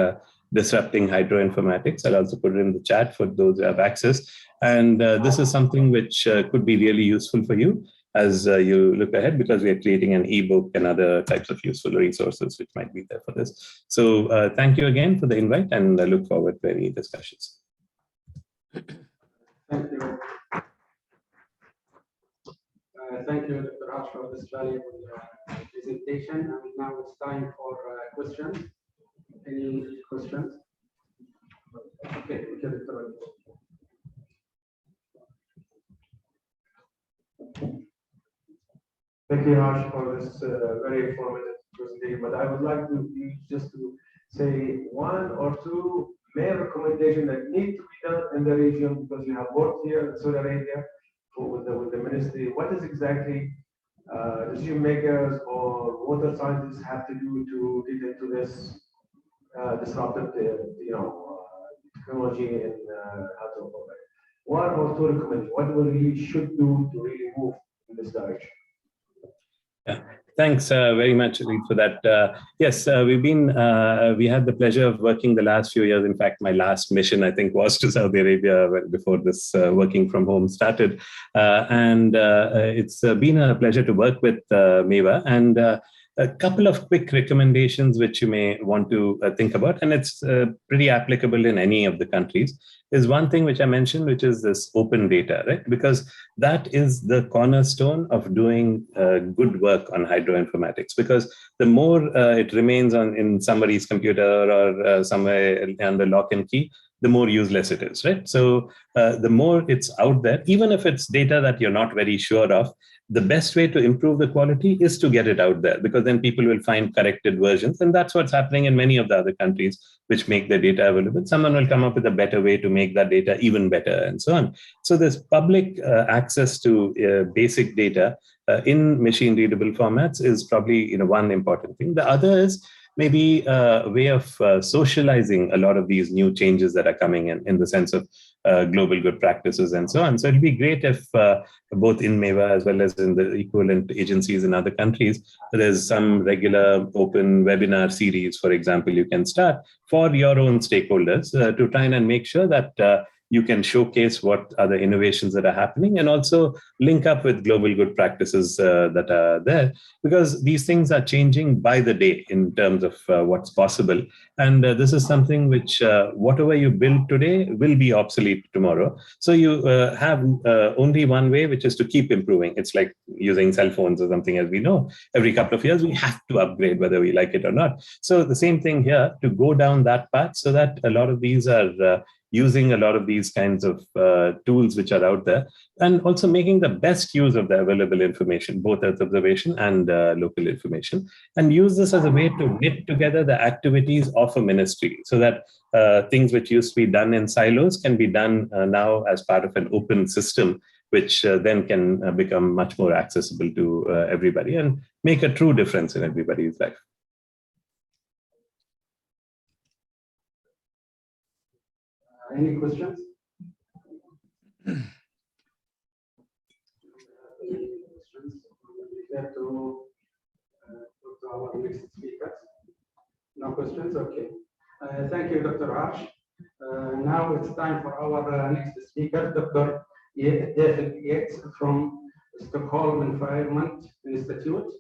Disrupting Hydroinformatics. I'll also put it in the chat for those who have access. And this is something which could be really useful for you as you look ahead, because we are creating an ebook and other types of useful resources which might be there for this. So thank you again for the invite, and I look forward to any discussions. Thank you. Thank you, Dr. Ash, for this valuable presentation. And now it's time for questions. Any questions? Okay, Dr. Thank you, Ash, for this very informative presentation. But I would like to just to say one or two main recommendations that need to be done in the region, because you have worked here in Saudi Arabia with the ministry. What is exactly decision makers or water scientists have to do to get into this disruptive, technology and how to operate? One or two recommendations. What we should do to really move in this direction? Yeah. Thanks very much, Reed, for that. Yes, we had the pleasure of working the last few years. In fact, my last mission, I think, was to Saudi Arabia before this working from home started. And it's been a pleasure to work with MEWA. And a couple of quick recommendations which you may want to think about, and it's pretty applicable in any of the countries, is one thing which I mentioned, which is this open data, right? Because that is the cornerstone of doing good work on hydroinformatics. Because the more it remains in somebody's computer or somewhere under lock and key, the more useless it is, right? So the more it's out there, even if it's data that you're not very sure of, the best way to improve the quality is to get it out there, because then people will find corrected versions. And that's what's happening in many of the other countries which make the data available. Someone will come up with a better way to make that data even better, and so on. So there's public access to basic data in machine readable formats is probably one important thing. The other is maybe a way of socializing a lot of these new changes that are coming in the sense of global good practices and so on. So it'd be great if both in MEWA as well as in the equivalent agencies in other countries, there's some regular open webinar series, for example, you can start for your own stakeholders to try and make sure that you can showcase what are the innovations that are happening and also link up with global good practices that are there, because these things are changing by the day in terms of what's possible. And this is something which whatever you build today will be obsolete tomorrow. So you have only one way, which is to keep improving. It's like using cell phones or something, as we know. Every couple of years, we have to upgrade whether we like it or not. So the same thing here, to go down that path so that a lot of these are using a lot of these kinds of tools which are out there, and also making the best use of the available information, both Earth observation and local information, and use this as a way to knit together the activities of a ministry so that things which used to be done in silos can be done now as part of an open system, which then can become much more accessible to everybody and make a true difference in everybody's life. Any questions? To our next speakers. No questions? Okay. Thank you, Dr. Arsh. Now it's time for our next speaker, Dr. David Yates from Stockholm Environment Institute.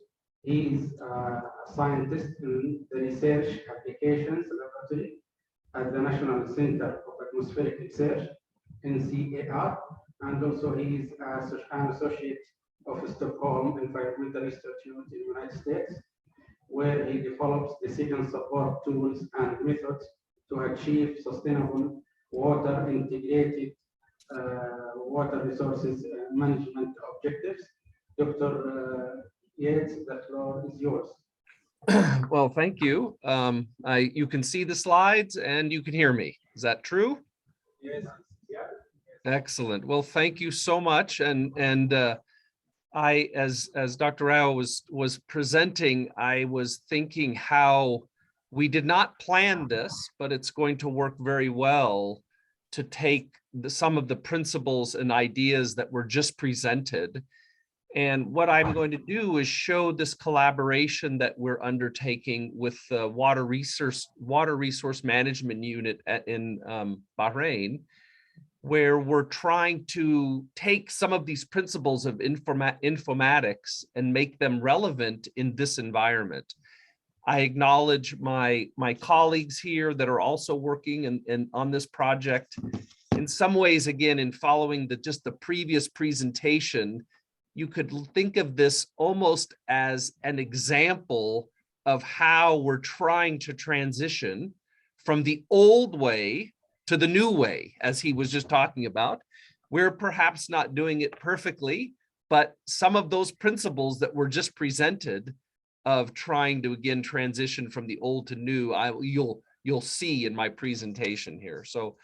He is a scientist in the Research Applications Laboratory at the National Center of Atmospheric Research, NCAR, and also he is an associate of Stockholm Environmental Institute in the United States, where he develops decision support tools and methods to achieve sustainable water integrated water resources management objectives. Dr. Yates, the floor is yours. Well, thank you. You can see the slides and you can hear me. Is that true? Yes. Yeah. Excellent. Well, thank you so much. And as Dr. Rao was presenting, I was thinking how we did not plan this, but it's going to work very well to take some of the principles and ideas that were just presented. And what I'm going to do is show this collaboration that we're undertaking with the Water Resource Management Unit in Bahrain, where we're trying to take some of these principles of informatics and make them relevant in this environment. I acknowledge my colleagues here that are also working on this project. In some ways, again, in following just the previous presentation, you could think of this almost as an example of how we're trying to transition from the old way to the new way, as he was just talking about. We're perhaps not doing it perfectly, but some of those principles that were just presented of trying to, again, transition from the old to new, you'll see in my presentation here. So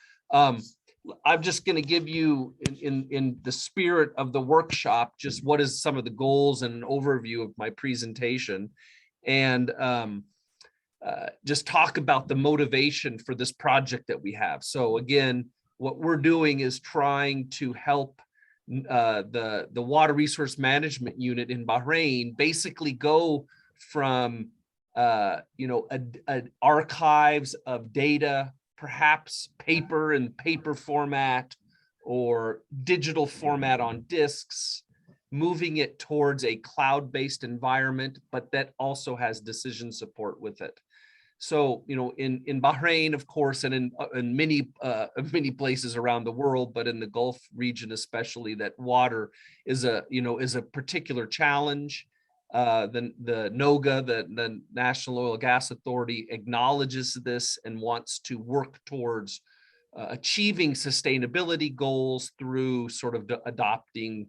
I'm just going to give you, in the spirit of the workshop, just what is some of the goals and an overview of my presentation, and just talk about the motivation for this project that we have. So again, what we're doing is trying to help the Water Resource Management Unit in Bahrain basically go from archives of data, perhaps paper and paper format or digital format on disks, moving it towards a cloud-based environment, but that also has decision support with it. So, in Bahrain, of course, and in many places around the world, but in the Gulf region especially, that water is a particular challenge. The NOGA, the National Oil and Gas Authority, acknowledges this and wants to work towards achieving sustainability goals through sort of adopting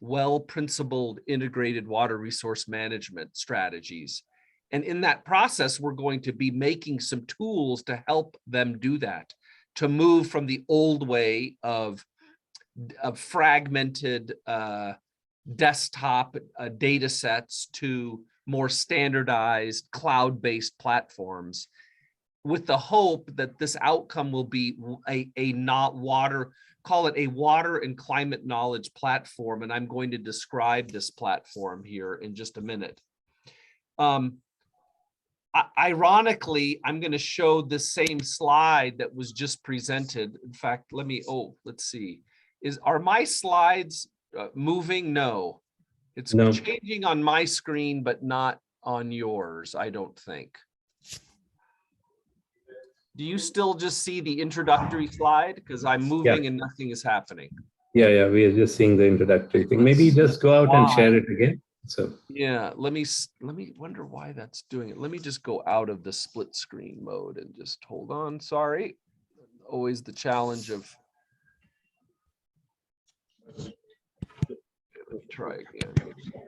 well-principled integrated water resource management strategies. And in that process, we're going to be making some tools to help them do that, to move from the old way of fragmented desktop data sets to more standardized cloud-based platforms, with the hope that this outcome will be call it a water and climate knowledge platform. And I'm going to describe this platform here in just a minute. Ironically, I'm going to show the same slide that was just presented. In fact, let's see. Are my slides moving? No, it's changing on my screen, but not on yours, I don't think. Do you still just see the introductory slide? Because I'm moving and nothing is happening. Yeah, we are just seeing the introductory thing. Maybe just go out and share it again. So yeah, let me wonder why that's doing it. Let me just go out of the split screen mode and just hold on. Sorry, always the challenge of. Let me try again.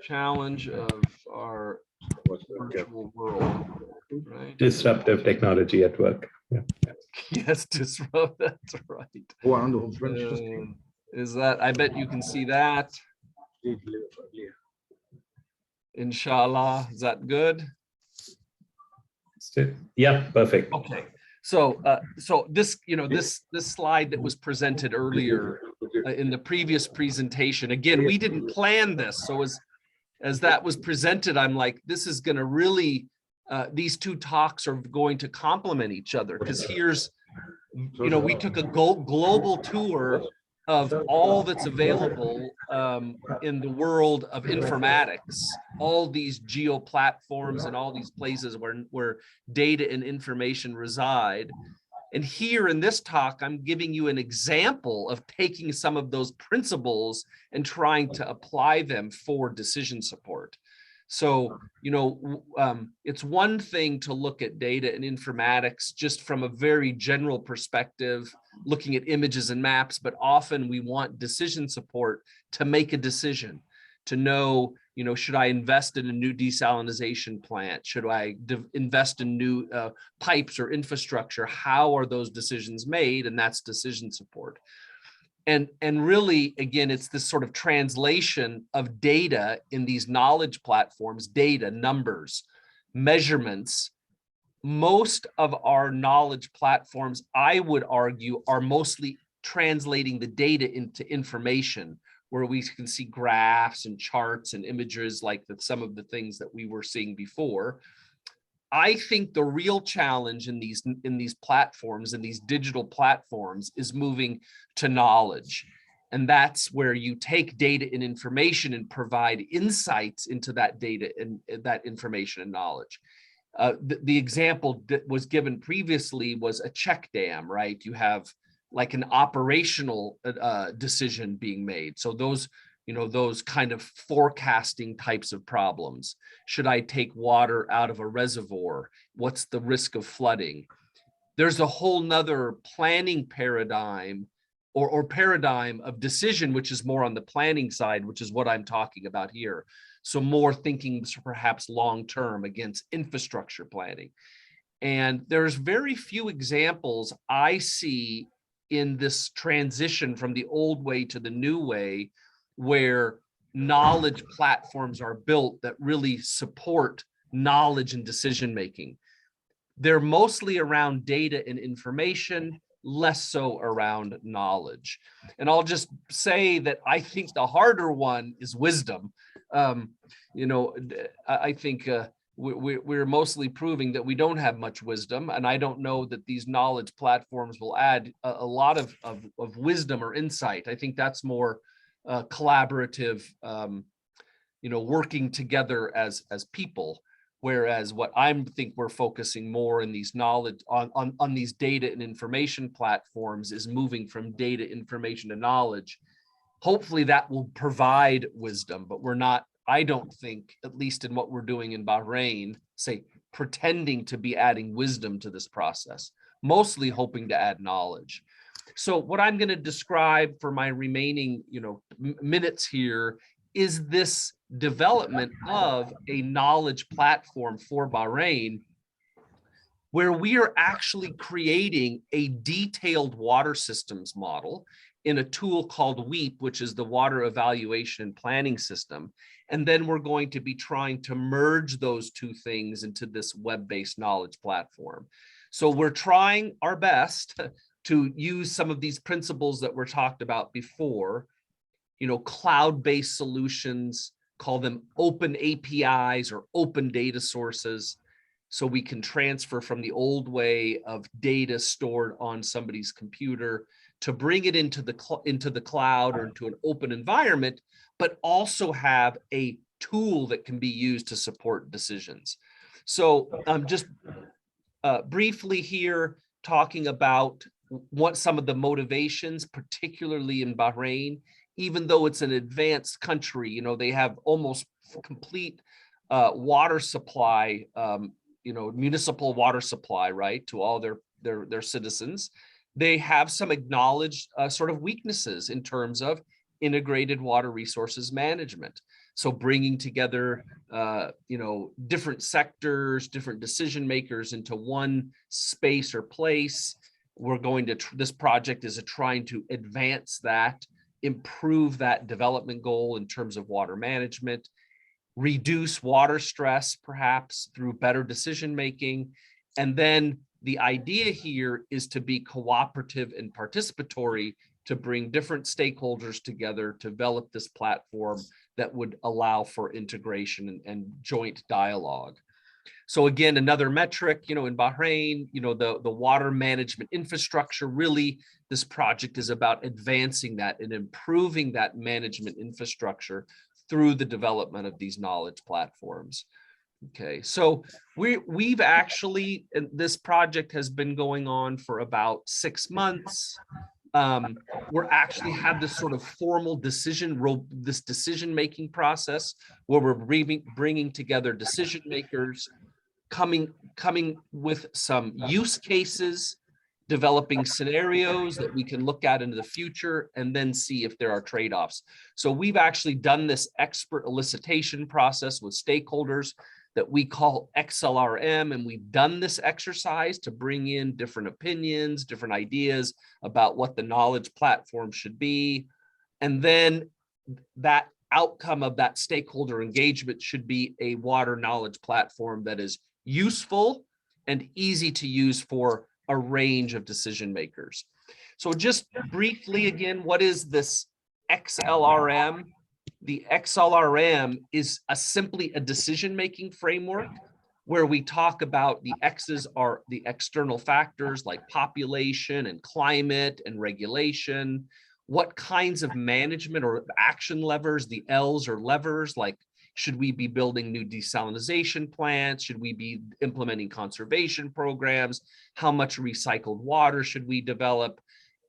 Challenge of our virtual world, right? Disruptive technology at work. Yeah. Yes, disrupt. That's right. Is that? I bet you can see that. Inshallah, is that good? Yeah, perfect. Okay, so this, this slide that was presented earlier in the previous presentation, again, we didn't plan this, so as that was presented, I'm like, this is going to really, these two talks are going to complement each other, because here's, we took a global tour of all that's available in the world of informatics, all these geo platforms and all these places where data and information reside. And here in this talk, I'm giving you an example of taking some of those principles and trying to apply them for decision support. So, it's one thing to look at data and informatics just from a very general perspective, looking at images and maps, but often we want decision support to make a decision, to know, should I invest in a new desalination plant? Should I invest in new pipes or infrastructure? How are those decisions made? And that's decision support. And really, again, it's this sort of translation of data in these knowledge platforms, data, numbers, measurements. Most of our knowledge platforms, I would argue, are mostly translating the data into information, where we can see graphs and charts and images like some of the things that we were seeing before. I think the real challenge in these platforms, in these digital platforms, is moving to knowledge. And that's where you take data and information and provide insights into that data and that information and knowledge. The example that was given previously was a check dam, right? You have like an operational decision being made. So those kind of forecasting types of problems. Should I take water out of a reservoir? What's the risk of flooding? There's a whole nother planning paradigm or paradigm of decision, which is more on the planning side, which is what I'm talking about here. So more thinking perhaps long-term against infrastructure planning. And there's very few examples I see in this transition from the old way to the new way, where knowledge platforms are built that really support knowledge and decision making. They're mostly around data and information, less so around knowledge. And I'll just say that I think the harder one is wisdom. I think we're mostly proving that we don't have much wisdom, and I don't know that these knowledge platforms will add a lot of wisdom or insight. I think that's more collaborative, working together as people. Whereas what I think we're focusing more in these knowledge on these data and information platforms is moving from data, information to knowledge. Hopefully that will provide wisdom, but we're not, I don't think, at least in what we're doing in Bahrain, say pretending to be adding wisdom to this process, mostly hoping to add knowledge. So what I'm going to describe for my remaining, minutes here is this development of a knowledge platform for Bahrain, where we are actually creating a detailed water systems model in a tool called WEEP, which is the Water Evaluation and Planning System. And then we're going to be trying to merge those two things into this web-based knowledge platform. So we're trying our best to use some of these principles that were talked about before, cloud-based solutions, call them open APIs or open data sources, so we can transfer from the old way of data stored on somebody's computer to bring it into the cloud or into an open environment, but also have a tool that can be used to support decisions. So just briefly here, talking about what some of the motivations, particularly in Bahrain, even though it's an advanced country, they have almost complete water supply, municipal water supply, right, to all their citizens. They have some acknowledged sort of weaknesses in terms of integrated water resources management. So bringing together, different sectors, different decision makers into one space or place. We're going to, this project is trying to advance that, improve that development goal in terms of water management, reduce water stress, perhaps through better decision making. And then the idea here is to be cooperative and participatory to bring different stakeholders together to develop this platform that would allow for integration and joint dialogue. So again, another metric, in Bahrain, the water management infrastructure, really, this project is about advancing that and improving that management infrastructure through the development of these knowledge platforms. Okay, so we've actually, and this project has been going on for about 6 months. We're actually have this sort of formal decision-making process where we're bringing together decision makers, coming with some use cases, developing scenarios that we can look at into the future, and then see if there are trade-offs. So we've actually done this expert elicitation process with stakeholders that we call XLRM, and we've done this exercise to bring in different opinions, different ideas about what the knowledge platform should be. And then that outcome of that stakeholder engagement should be a water knowledge platform that is useful and easy to use for a range of decision makers. So just briefly again, what is this XLRM? The XLRM is simply a decision-making framework where we talk about the X's are the external factors like population and climate and regulation, what kinds of management or action levers, the L's are levers, like should we be building new desalination plants? Should we be implementing conservation programs? How much recycled water should we develop?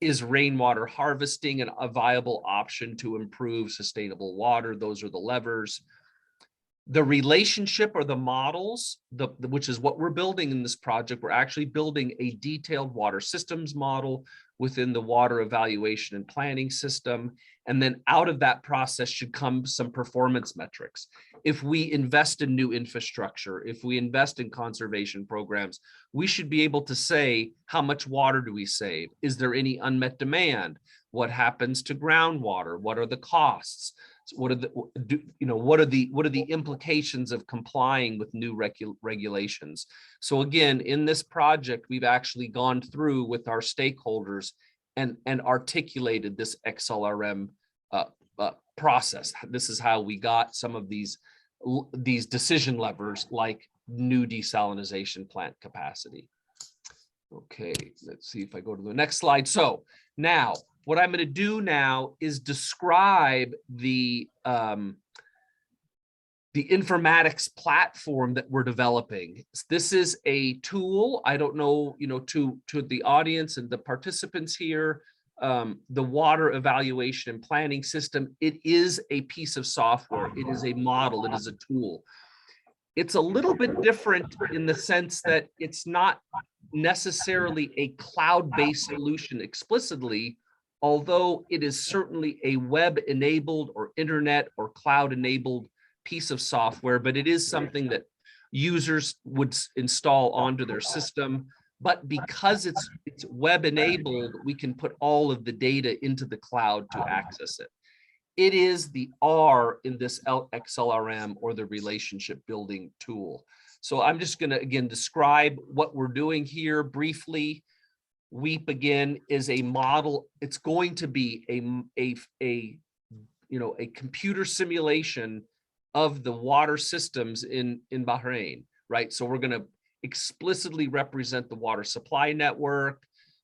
Is rainwater harvesting a viable option to improve sustainable water? Those are the levers. The relationship or the models, which is what we're building in this project. We're actually building a detailed water systems model within the water evaluation and planning system. And then out of that process should come some performance metrics. If we invest in new infrastructure, if we invest in conservation programs, we should be able to say, how much water do we save? Is there any unmet demand? What happens to groundwater? What are the costs? What are the implications of complying with new regulations? So again, in this project, we've actually gone through with our stakeholders and articulated this XLRM process. This is how we got some of these decision levers, like new desalination plant capacity. Okay, let's see if I go to the next slide. So now, what I'm going to do now is describe the informatics platform that we're developing. This is a tool. I don't know, to the audience and the participants here, the water evaluation and planning system. It is a piece of software. It is a model. It is a tool. It's a little bit different in the sense that it's not necessarily a cloud-based solution explicitly, although it is certainly a web-enabled or internet or cloud-enabled piece of software, but it is something that users would install onto their system. But because it's web-enabled, we can put all of the data into the cloud to access it. It is the R in this XLRM, or the relationship building tool. So I'm just going to again describe what we're doing here briefly. WEAP again is a model. It's going to be a computer simulation of the water systems in Bahrain, right? So we're going to explicitly represent the water supply network,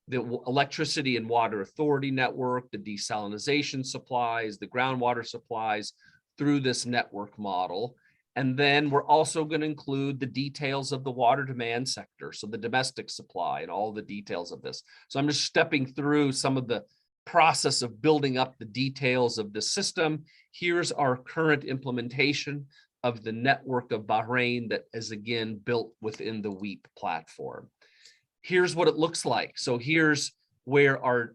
the electricity and water authority network, the desalination supplies, the groundwater supplies through this network model. And then we're also going to include the details of the water demand sector, so the domestic supply and all the details of this. So I'm just stepping through some of the process of building up the details of the system. Here's our current implementation of the network of Bahrain that is again built within the WEAP platform. Here's what it looks like. So here's where our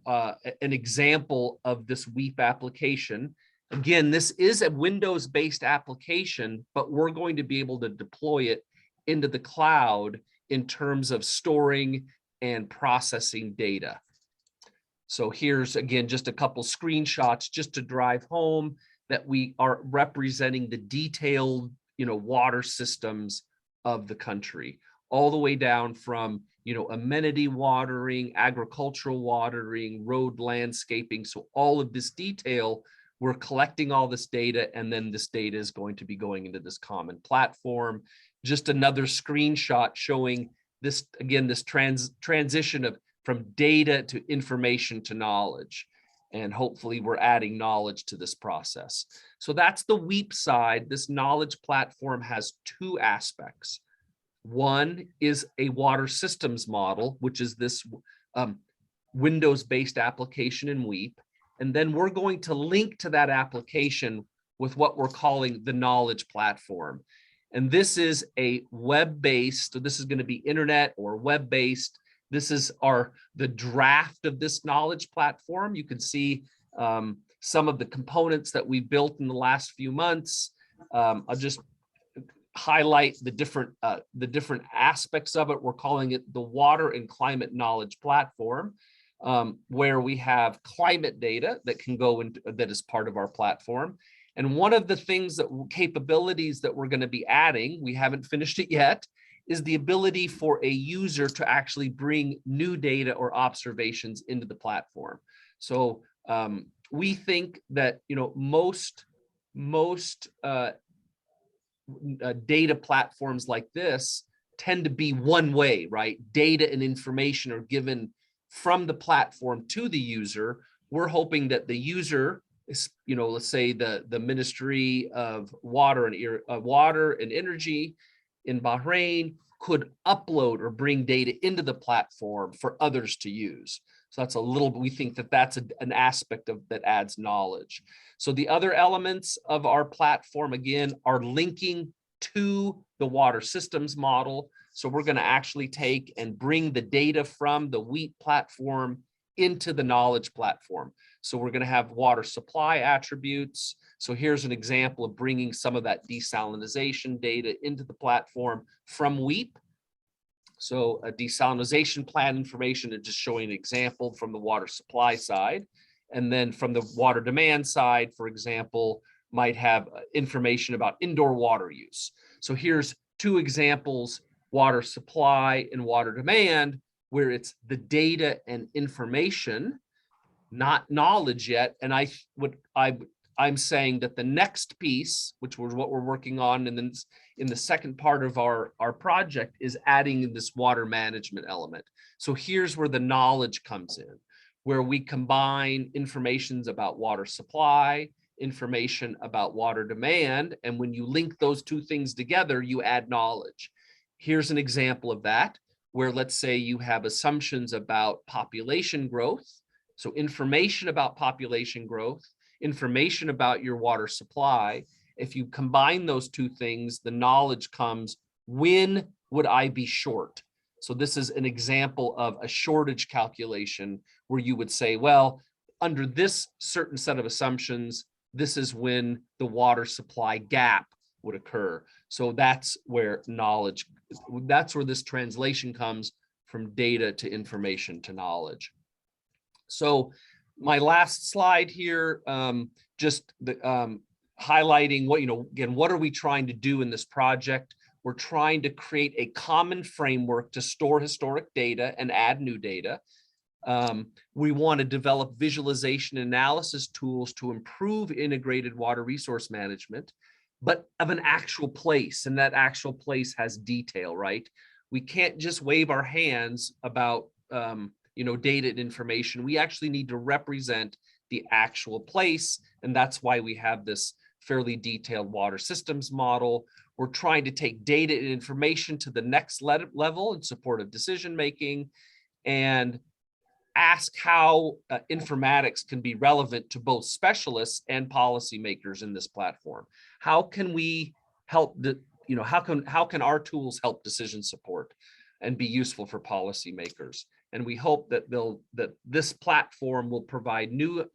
an example of this WEAP application. Again, this is a Windows-based application, but we're going to be able to deploy it into the cloud in terms of storing and processing data. So here's again just a couple screenshots just to drive home that we are representing the detailed, water systems of the country, all the way down from amenity watering, agricultural watering, road landscaping. So all of this detail, we're collecting all this data, and then this data is going to be going into this common platform. Just another screenshot showing this, again, this transition from data to information to knowledge. And hopefully we're adding knowledge to this process. So that's the WEAP side. This knowledge platform has two aspects. One is a water systems model, which is this Windows-based application in WEAP. And then we're going to link to that application with what we're calling the knowledge platform. And this is a web-based, so this is going to be internet or web-based. This is the draft of this knowledge platform. You can see some of the components that we built in the last few months. I'll just highlight the different aspects of it. We're calling it the Water and Climate Knowledge Platform, where we have climate data that can go into, that is part of our platform. And one of the capabilities that we're going to be adding, we haven't finished it yet, is the ability for a user to actually bring new data or observations into the platform. So we think that most data platforms like this tend to be one way, right? Data and information are given from the platform to the user. We're hoping that the user is, let's say the Ministry of Water and Energy in Bahrain could upload or bring data into the platform for others to use. So that's we think that that's an aspect of that adds knowledge. So the other elements of our platform, again, are linking to the water systems model. So we're going to actually take and bring the data from the WEAP platform into the knowledge platform. So we're going to have water supply attributes. So here's an example of bringing some of that desalination data into the platform from WEAP. So a desalination plan information is just showing an example from the water supply side. And then from the water demand side, for example, might have information about indoor water use. So here's two examples, water supply and water demand, where it's the data and information, not knowledge yet. And I'm saying that the next piece, which was what we're working on, and then in the second part of our project, is adding this water management element. So here's where the knowledge comes in, where we combine informations about water supply, information about water demand, and when you link those two things together, you add knowledge. Here's an example of that, where let's say you have assumptions about population growth. So information about population growth, information about your water supply, If you combine those two things, the knowledge comes, when would I be short? So this is an example of a shortage calculation where you would say, well, under this certain set of assumptions, this is when the water supply gap would occur. So that's where knowledge, that's where this translation comes from data to information to knowledge. So my last slide here, just the, highlighting what, again, what are we trying to do in this project? We're trying to create a common framework to store historic data and add new data. We want to develop visualization analysis tools to improve integrated water resource management, but of an actual place, and that actual place has detail, right? We can't just wave our hands about data and information. We actually need to represent the actual place, and that's why we have this fairly detailed water systems model. We're trying to take data and information to the next level in support of decision making, and ask how informatics can be relevant to both specialists and policymakers in this platform. How can we help how can our tools help decision support and be useful for policymakers? And we hope that this platform will provide new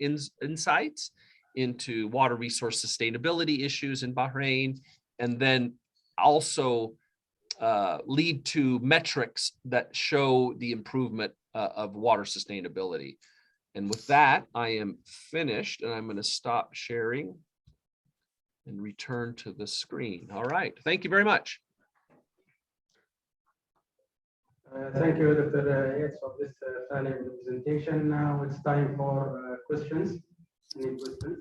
insights into water resource sustainability issues in Bahrain, and then also lead to metrics that show the improvement of water sustainability. And with that, I am finished, and I'm going to stop sharing and return to the screen. All right, thank you very much. Thank you, Dr. Yates, for this valuable presentation. Now it's time for questions. Any questions?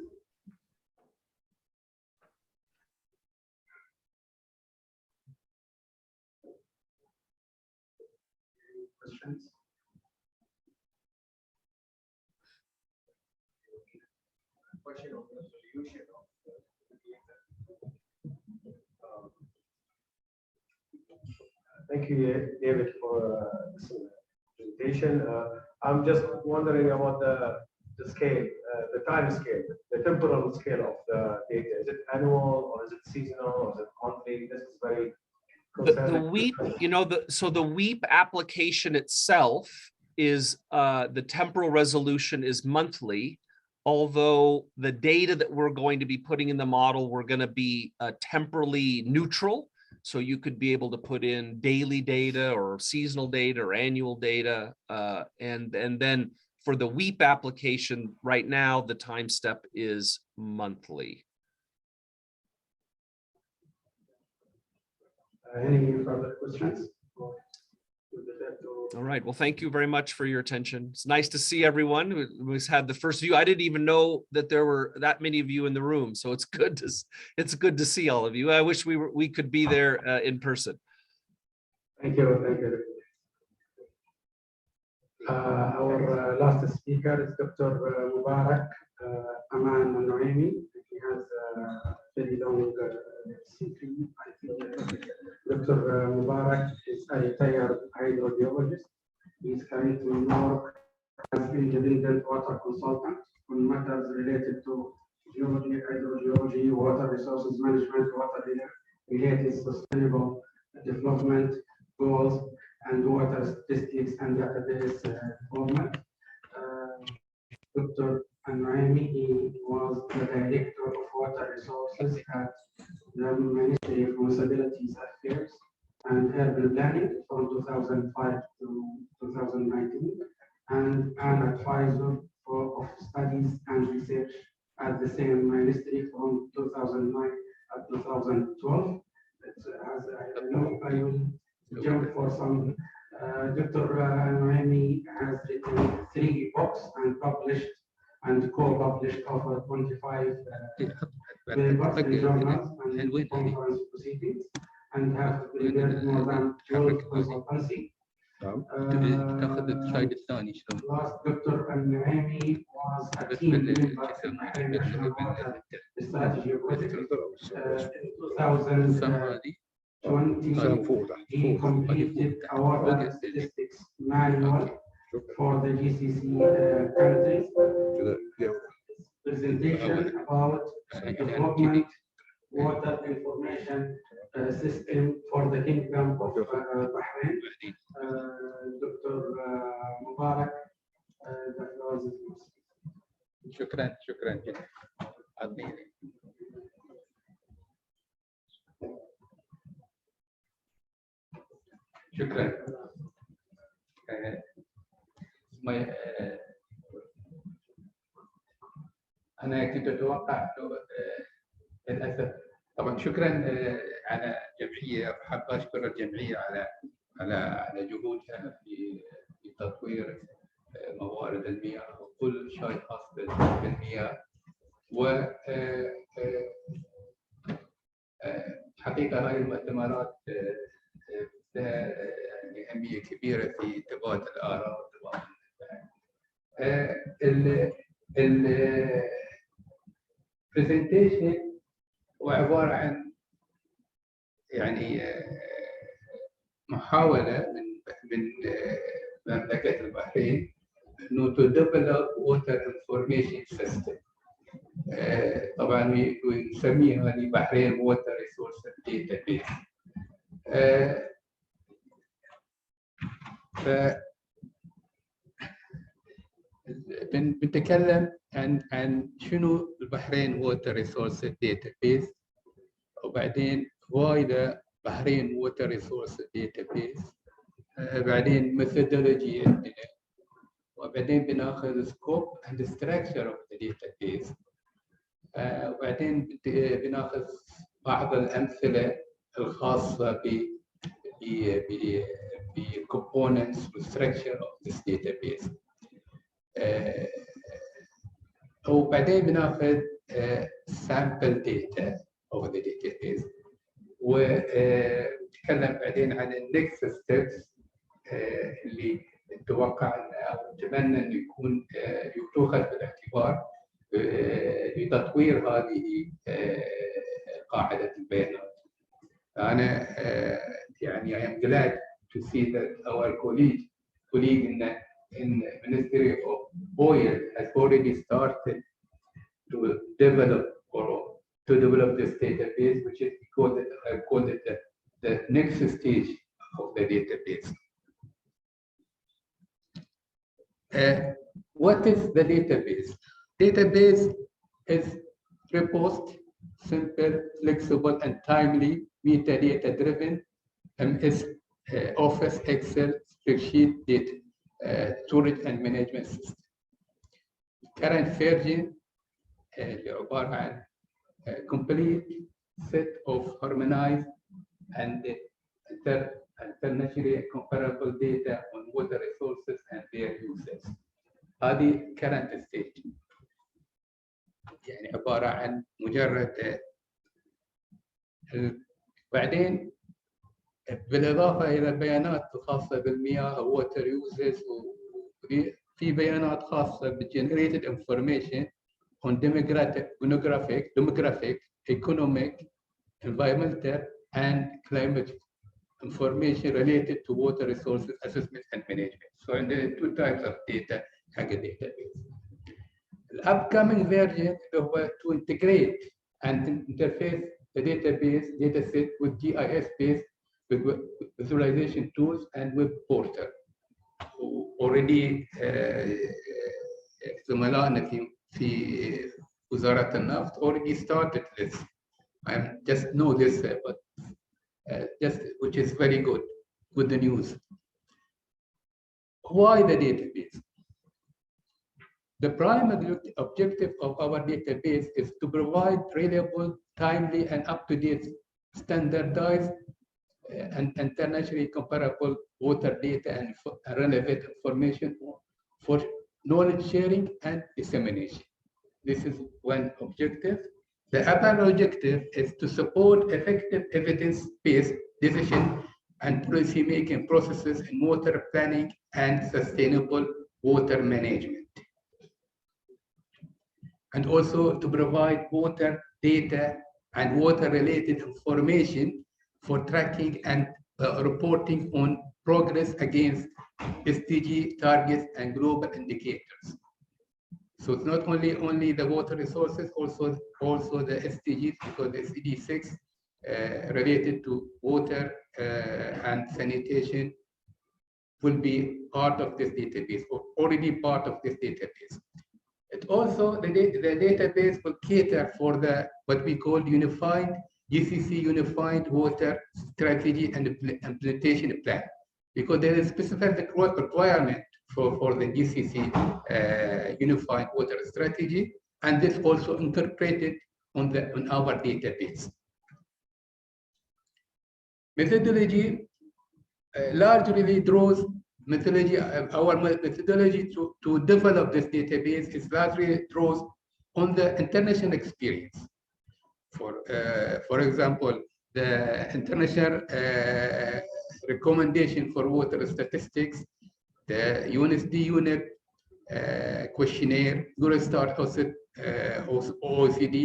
Questions? Question of the solution of thank you, David, for this presentation. I'm just wondering about the scale, the time scale, the temporal scale of the data. Is it annual, or is it seasonal, or is it monthly? This is very the WEEP, so the WEEP application itself is the temporal resolution is monthly, although the data that we're going to be putting in the model, we're going to be temporally neutral. So you could be able to put in daily data or seasonal data or annual data. And then for the WEEP application right now, the time step is monthly. Any further questions? All right. Well, thank you very much for your attention. It's nice to see everyone who's had the first view. I didn't even know that there were that many of you in the room, so it's good to see all of you. I wish we could be there in person. Thank you. Thank you. Our last speaker is Dr. Mubarak Aman Al-Noaimi. He has a very long CV. I think Dr. Mubarak is a retired hydrogeologist. He is currently working as independent water consultant on matters related to geology, hydrogeology, water resources management, water-related sustainable development goals, and water statistics and database format. Dr. Al-Noaimi, he was the Director of Water Resources at the Ministry of Municipalities Affairs and Urban Planning from 2005 to 2019, and an advisor of studies and research at the same ministry from 2009 to 2012. I know I will jump for some. Dr. Al-Noaimi has written 3 books and published and co-published over 25 papers in journals and conference proceedings, and have prepared more than 12 consultancy. Last, Dr. Al-Noaimi was a team member in Bahrain National Water Strategy Project. In 2020, he completed a water statistics manual for the GCC countries. Presentation about development water information system for the Kingdom of Bahrain. Dr. Mubarak, the floor is yours. شكرا جدا. شكرا. أنا كنت أتوقع للأسف طبعا شكرا على الجمعية، وحاب أشكر الجمعية على جهودها في تطوير موارد المياه وكل شيء خاص بالمياه. و حقيقة هذه المؤتمرات لها أهمية كبيرة في تبادل الآراء وتبادل البرزنتيشن هو عبارة عن يعني محاولة من مملكة البحرين إنه to develop water information system. طبعا ونسميها هذه بحرين water resource database. بنتكلم عن شنو البحرين ووتر ريسورس داتابيز، وبعدين وايد بحرين ووتر ريسورس داتابيز، بعدين ميثودولوجي عندنا، وبعدين بناخذ سكوب اند ستراكشر اوف ذا داتابيز، وبعدين بناخذ بعض الامثله الخاصه ب components والstructure of this database. وبعدين بناخذ sample data of the database، ونتكلم بعدين عن النكست ستيبس اللي نتوقع او نتمنى انه يكون يؤخذ بالاعتبار لتطوير هذه قاعده البيانات. انا يعني I am glad to see that our colleague in Ministry of Oil has already started to develop this database, which is called the next stage of the database. What is the database? Database is robust, simple, flexible, and timely metadata-driven MS Office, Excel, spreadsheet data storage and management system. Current version اللي عبارة عن complete set of harmonized and internationally comparable data on water resources and their uses. هذه current stage. يعني عبارة عن مجرد بعدين بالإضافة إلى البيانات الخاصة بالمياه water uses، وفي بيانات خاصة بالgenerated information on demographic, economic, environmental, and climate information related to water resources assessment and management. So there are two types of data حق database. The upcoming version هو to integrate and interface the database dataset with GIS-based visualization tools and web portal. Already زملائنا في وزارة النفط already started this. I just know this, but just which is very good news. Why the database? The primary objective of our database is to provide reliable, timely, and up-to-date, standardized, and internationally comparable water data and relevant information for knowledge sharing and dissemination. This is one objective. The other objective is to support effective evidence-based decision and policy-making processes in water planning and sustainable water management. And also to provide water data and water-related information for tracking and reporting on progress against SDG targets and global indicators. So it's not only the water resources, also the SDGs, because the SDG 6 related to water and sanitation will be part of this database, or already part of this database. It also, the database will cater for what we call unified GCC Unified Water Strategy and Implementation Plan, because there is specific requirement for the GCC Unified Water Strategy, and this also interpreted on our database. Methodology largely draws methodology. Our methodology to develop this database is largely draws on the international experience. For example, the international recommendation for water statistics, the USD-UNEP questionnaire, Eurostar OECD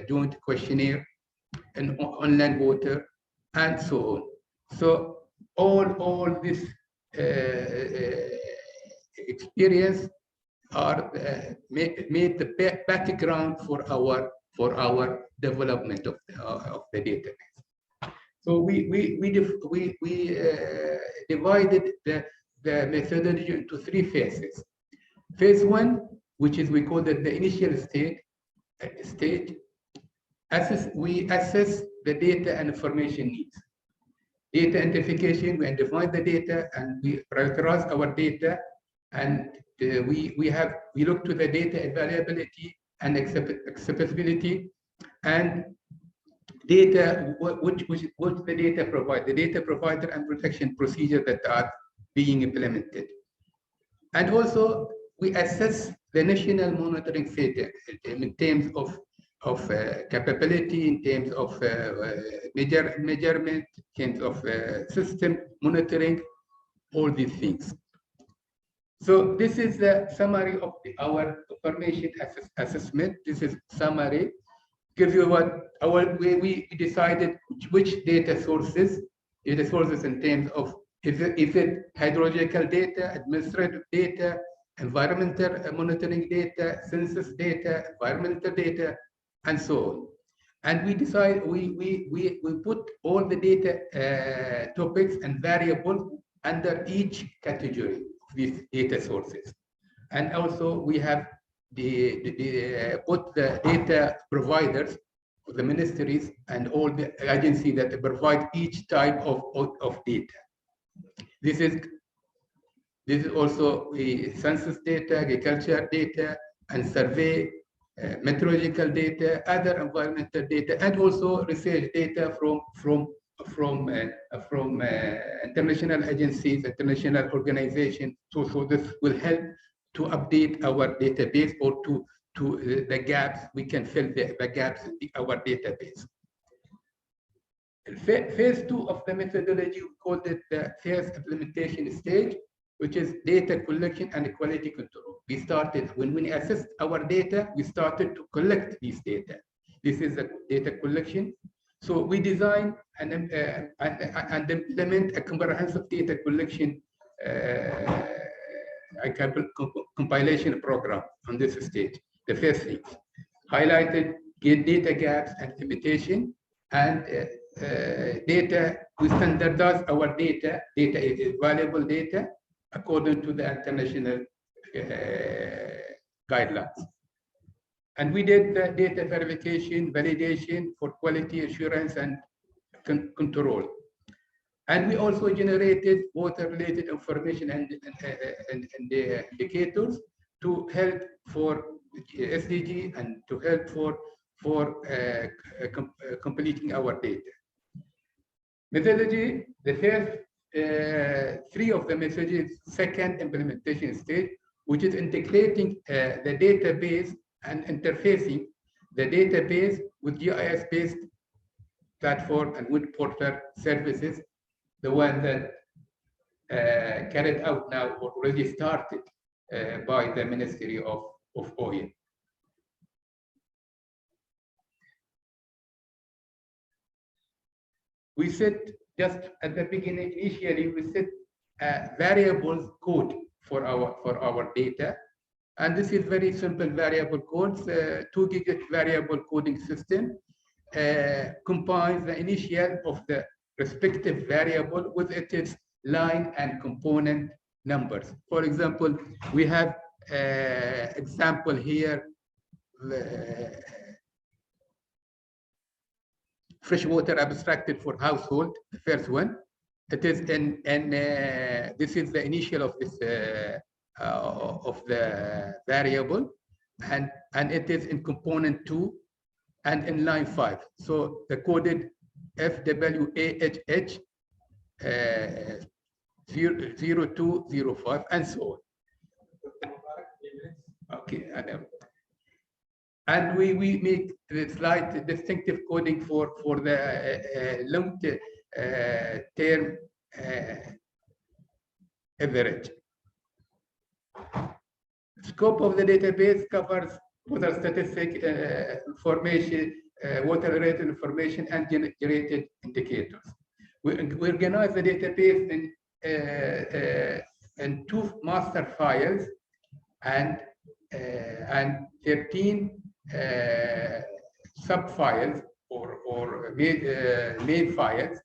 joint questionnaire, and on land water, and so on. So all this experience are made the background for our development of the database. So we divided the methodology into 3 phases. Phase 1, which is we call it the initial stage. We assess the data and information needs. Data identification, we define the data and we prioritize our data, and we look to the data availability and accessibility, and data which the data provide, the data provider and protection procedure that are being implemented. And also we assess the national monitoring data in terms of capability, in terms of measurement, in terms of system monitoring, all these things. So this is the summary of our information assessment. This is summary. Gives you what we decided which data sources in terms of is it hydrological data, administrative data, environmental monitoring data, census data, environmental data, and so on. And we decide we put all the data topics and variables under each category of these data sources. And also we have put the data providers, the ministries and all the agencies that provide each type of data. This is also the census data, agriculture data, and survey, meteorological data, other environmental data, and also research data from international agencies, international organizations. So this will help to update our database, or to the gaps. We can fill the gaps in our database. Phase 2 of the methodology, we called it the first implementation stage, which is data collection and quality control. We started, when we assessed our data, we started to collect these data. This is the data collection. So we design and implement a comprehensive data collection compilation program on this stage. The first thing, highlighted data gaps and limitation, and data, we standardize our data is valuable data according to the international guidelines. And we did the data verification, validation for quality assurance and control. And we also generated water-related information and the indicators to help for SDG and to help for completing our data. Methodology, the first 3 of the messages, second implementation stage, which is integrating the database and interfacing the database with GIS-based platform and with portal services, the one that carried out now or already started by the Ministry of Oil. We set, just at the beginning, initially, we set a variables code for our data, And this is very simple variable codes, 2-gigabit variable coding system combines the initial of the respective variable with its line and component numbers. For example, we have example here, fresh water abstracted for household, the first one. It is this is the initial of this of the variable, and it is in component 2 and in line 5. So the coded FWAHH 0205 and so on. Okay, and we make the slight distinctive coding for the long term average. Scope of the database covers water statistic information, water-related information, and generated indicators. We organize the database in 2 master files and 13 sub-files or main files,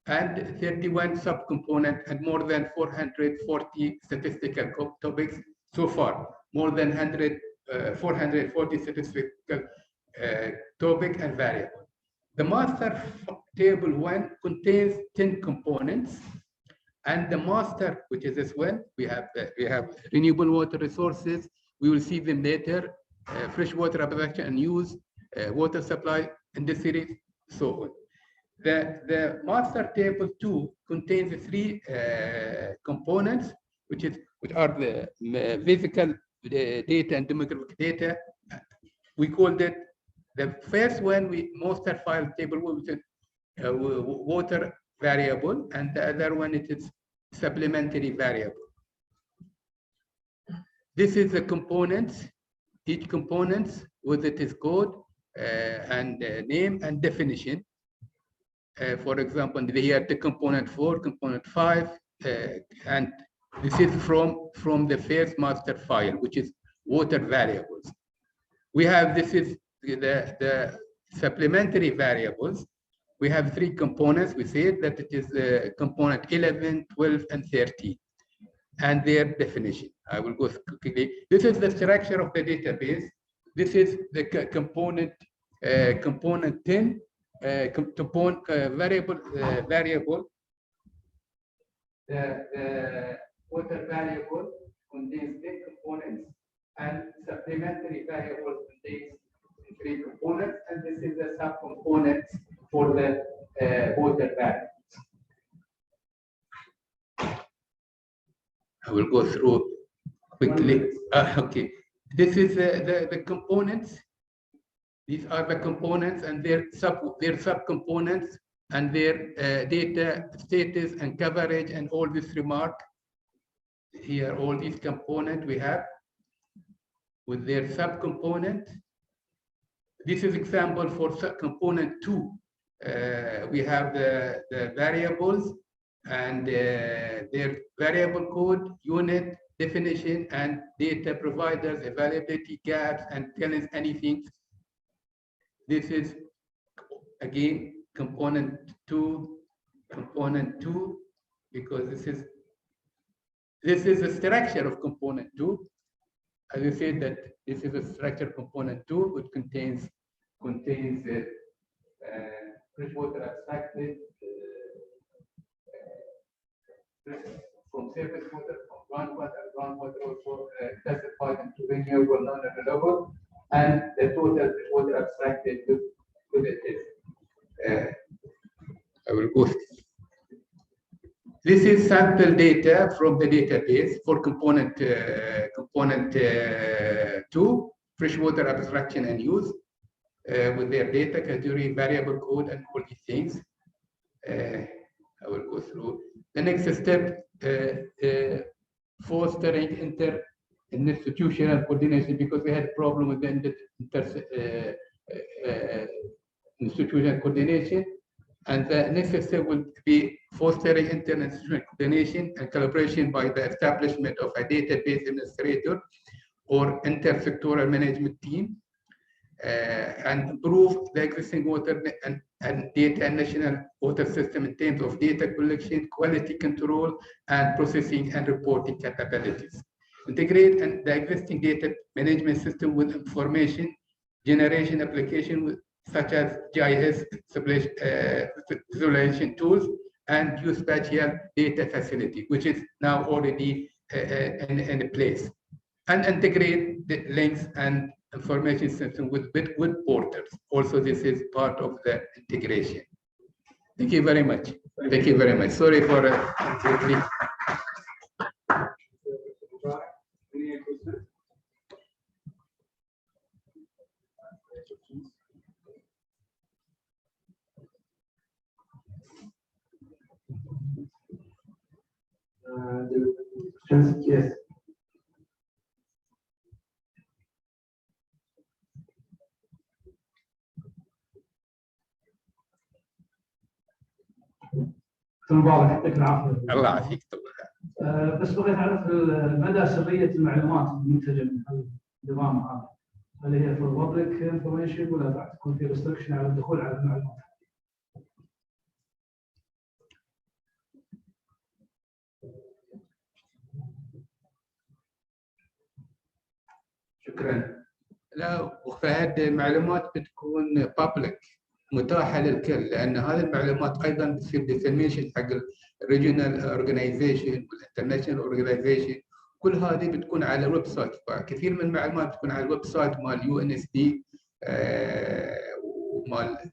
and 31 subcomponents, and more than 440 statistical topics so far, more than 440 statistical topic and variable. The master table 1 contains 10 components, and the master, which is this one, we have renewable water resources. We will see them later. Fresh water abstraction and use, water supply, industry, so on. The master table 2 contains 3 components, which are the physical data and demographic data. We called it the first one, master file table 1, which is water variable, and the other one it is supplementary variable. This is the components, each component with its code and name and definition. For example, here the component 4, component 5, and this is from the first master file, which is water variables. We have, this is the supplementary variables. We have 3 components. We said that it is component 11, 12, and 13, and their definition. I will go quickly. This is the structure of the database. This is the component 10, variable. The water variable contains 10 components, and supplementary variable contains 3 components, and this is the subcomponent for the water variables. I will go through quickly. Okay, this is the components. These are the components and their subcomponents and their data status and coverage and all this remark. Here, all these components we have with their subcomponent. This is example for subcomponent 2. We have the variables and their variable code, unit, definition, and data providers, availability gaps, and tell us anything. This is again component 2, because this is the structure of component 2. As I said that this is a structure component 2, which contains freshwater abstracted from surface water, from groundwater also classified into renewable, non-renewable, and the total water abstracted with it. I will go. This is sample data from the database for component 2, freshwater abstraction and use, with their data category, variable code, and all these things. I will go through. The next step, fostering inter-institutional coordination, because we had a problem with the institutional coordination. And the next step will be fostering inter-institutional coordination and collaboration by the establishment of a database administrator or intersectoral management team and improve the existing water and data national water system in terms of data collection, quality control, and processing and reporting capabilities. Integrate the existing data management system with information generation application such as GIS visualization tools and geospatial data facility, which is now already in place. And integrate the links and information system with portals. Also, this is part of the integration. Thank you very much. Thank you very much. Sorry for quickly. Yes. مبارك يعطيك العافيه. الله يعافيك. بس بغيت اعرف مدى سريه المعلومات المنتجه من النظام هذا، هل هي في الببليك انفورميشن ولا راح تكون في ريستركشن على الدخول على المعلومات؟ شكرا. لا، فهذه المعلومات بتكون بابليك متاحه للكل، لان هذه المعلومات ايضا بتصير ديسيميشن حق الريجونال اورجنايزيشن والانترناشونال اورجنايزيشن، كل هذه بتكون على الويب سايت. كثير من المعلومات بتكون على الويب سايت مال UNSD ومال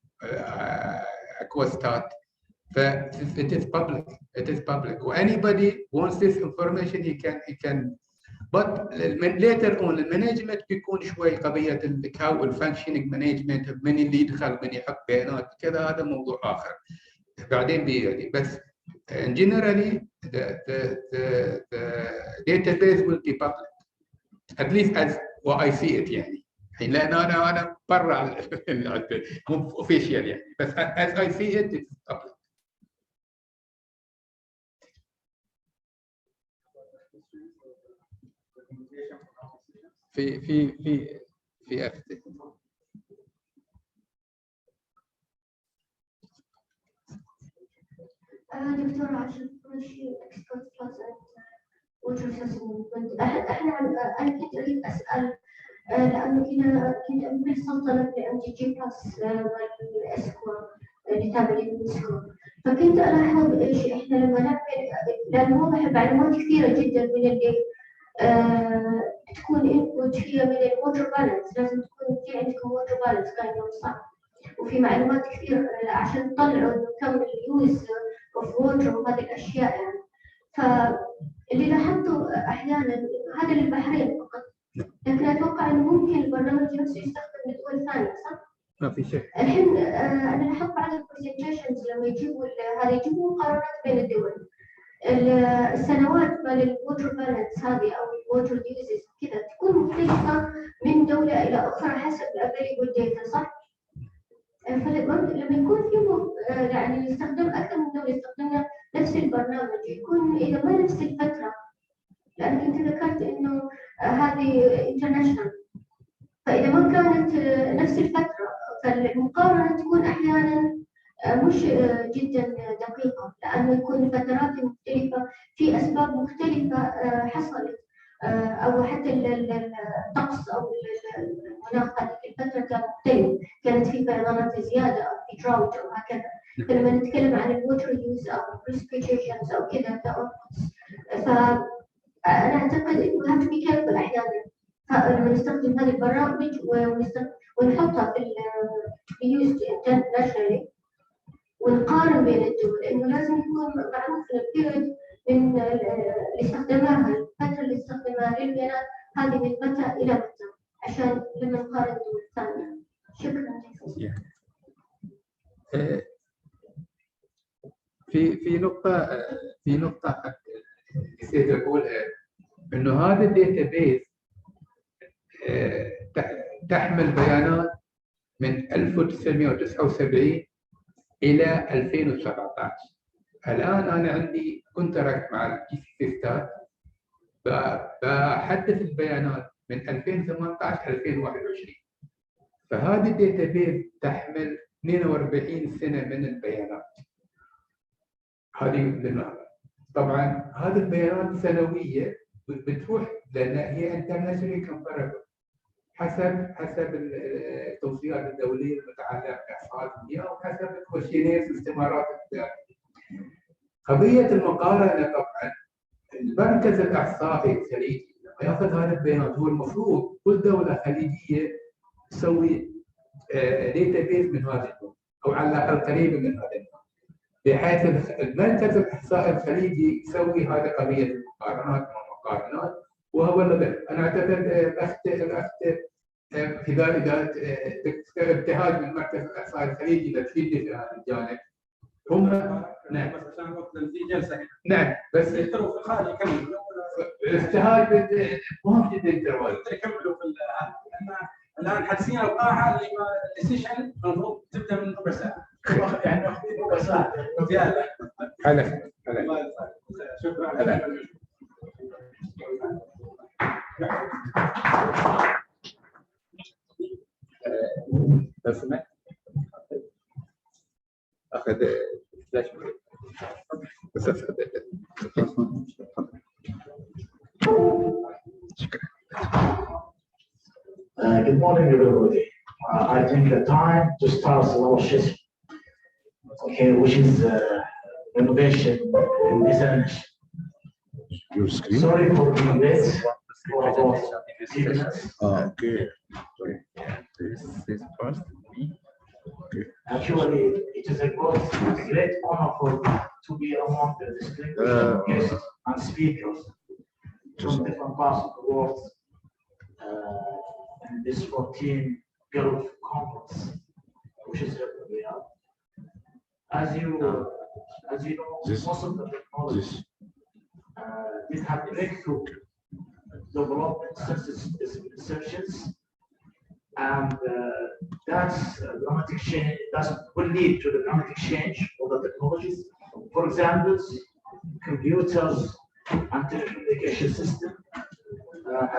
اكواستات. ف it is public. Anybody wants this information he can but later on المانجمنت بيكون شوي قضيه الكاو والفانكشننج مانجمنت، من اللي يدخل من يحط بيانات كذا، هذا موضوع اخر بعدين بيجي. بس generally the database will be public at least as what I see it يعني. لان انا برا مو اوفيشال يعني، بس as I see it it's public. في أفتح. دكتور عاشق ماشي اكسبرت بلازنت ووتر اسسمنت. انا كنت اريد اسال لانه كنت محصل طلب عندي جي بلس الاسكو اللي تابع للمونسكو، فكنت الاحظ ايش احنا لما نعمل، لانه واضح معلومات كثيره جدا من اللي تكون انبوت هي من الووتر بالانس، لازم تكون في عندكم ووتر بالانس قايمه صح، وفي معلومات كثير عشان تطلعوا كم اليوز اوف ووتر وهذه الاشياء يعني. فاللي لاحظته احيانا هذا للبحرين فقط، لكن اتوقع انه ممكن البرنامج نفسه يستخدم لدول ثانيه صح؟ ما في شيء. الحين انا لاحظت بعض البرزنتيشنز لما يجيبوا هذا يجيبوا مقارنات بين الدول، السنوات مال الووتر بالانس هذه او الووتر يوزز كذا تكون مختلفه من دوله الى اخرى حسب الافيلبل داتا صح؟ فلما يكون في يعني يستخدم اكثر من دوله يستخدمنا نفس البرنامج، يكون اذا ما نفس الفتره، لان كنت ذكرت انه هذه انترناشونال، فاذا ما كانت نفس الفتره فالمقارنه تكون احيانا مش جدا دقيقه، لانه يكون فترات مختلفه في اسباب مختلفه حصلت، او حتى الطقس او المناخ هذيك الفتره كان مختلف، كانت في فيضانات زياده او في دراوت او هكذا. فلما نتكلم عن الووتر يوز او بريسبيتيشنز او كذا فانا اعتقد انه هاف تو بي كيرفل احيانا لما نستخدم هذه البرامج ونحطها في يوز انترناشونالي ونقارن بين الدول، لانه لازم يكون معروف البيريد من اللي استخدمها، الفتره اللي استخدمها للبيانات هذه من متى الى متى، عشان لما نقارن الدول الثانيه. شكرا. في نقطه نسيت اقولها، انه هذا الداتا بيز تحمل بيانات من 1979 الى 2017. الان انا عندي كونتراكت مع الجي سي ستات بحدث البيانات من 2018 2021. فهذه الداتابيز تحمل 42 سنه من البيانات. هذه طبعا هذه البيانات سنويه بتروح لان هي انترناشونالي كومباربل حسب التوصيات الدوليه المتعلقه باحصاءات المياه وحسب الكوشنيرز واستمارات الاداره. قضيه المقارنه طبعا المركز الاحصائي الخليجي لما ياخذ هذه البيانات هو المفروض كل دوله خليجيه تسوي داتابيز من هذا النوع او على الاقل قريبه من هذا النوع، بحيث المركز الاحصائي الخليجي يسوي هذه قضيه المقارنات والمقارنات. وهو الذي انا اعتقد الاخت اذا ابتهاج من مركز الاحصائي الخليجي اذا تفيدني في هذا الجانب. هم نعم بس عشان وقت في جلسه هنا. نعم بس يقدروا في الخارج يكملوا الاجتهاد مهم جدا يكملوا في الان حدثين القاعه اللي السيشن المفروض تبدا من ربع ساعه يعني واخذين ربع ساعه زياده. هلا شكرا. لو سمحت اخذ فلاش بس اخذ. Good morning, everybody. I think the time to start our session, okay, which is renovation and desalination. Your screen? Sorry for being late. For about 10 minutes. Okay. This first. Okay. Actually, it is a great honor for to be among the distinguished guests and speakers from different parts of the world. And this 14 Gulf Conference, which is Riyadh. As you know, most of the technology did have breakthrough development since its inception, and that's dramatic change. That will lead to the dramatic change of the technologies. For example, computers and telecommunication system.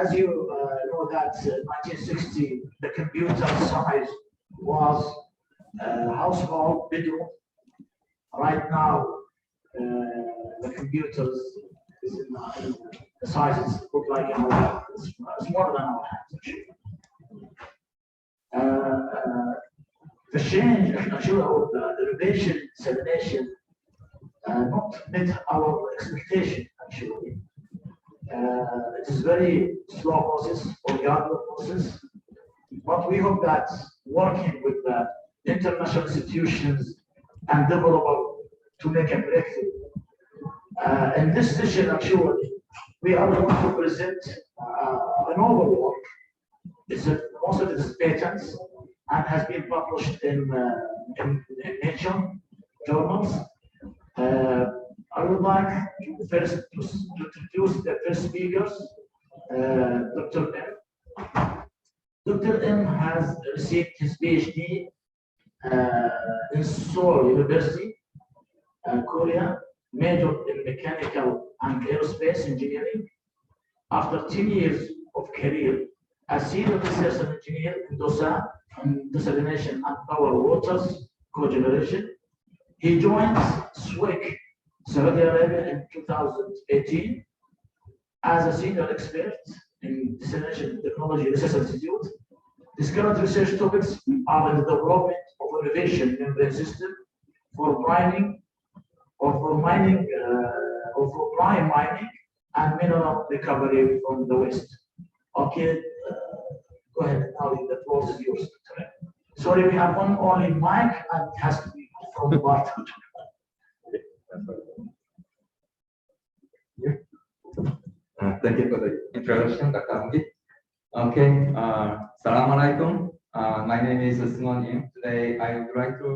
As you know that 1960, the computer size was household bedroom. Right now, the computers is in the sizes look like our hands. It's more than our hands, actually. The change, actually, of the renovation, desalination, not met our expectation, actually. It is very slow process or gradual process, but we hope that working with the international institutions and developers to make a breakthrough. In this session, actually, we are going to present an overall work. Most of it is patents and has been published in Nature journals. I would like first to introduce the first speakers, Dr. M. Dr. M has received his PhD in Seoul University, Korea, majored in mechanical and aerospace engineering. After 10 years of career as senior research engineer in desalination and power waters cogeneration, he joined SWIC Saudi Arabia in 2018 as a senior expert in Desalination Technology Research Institute. His current research topics are in the development of innovation membrane system for mining or for brine mining and mineral recovery from the waste. Okay, go ahead. Now the floor is yours. Sorry, we have one only mic and it has to be from the bottom. Thank you for the introduction, Dr. Hamdi. Okay, Assalamu alaikum. My name is Sungon Im. Today, I would like to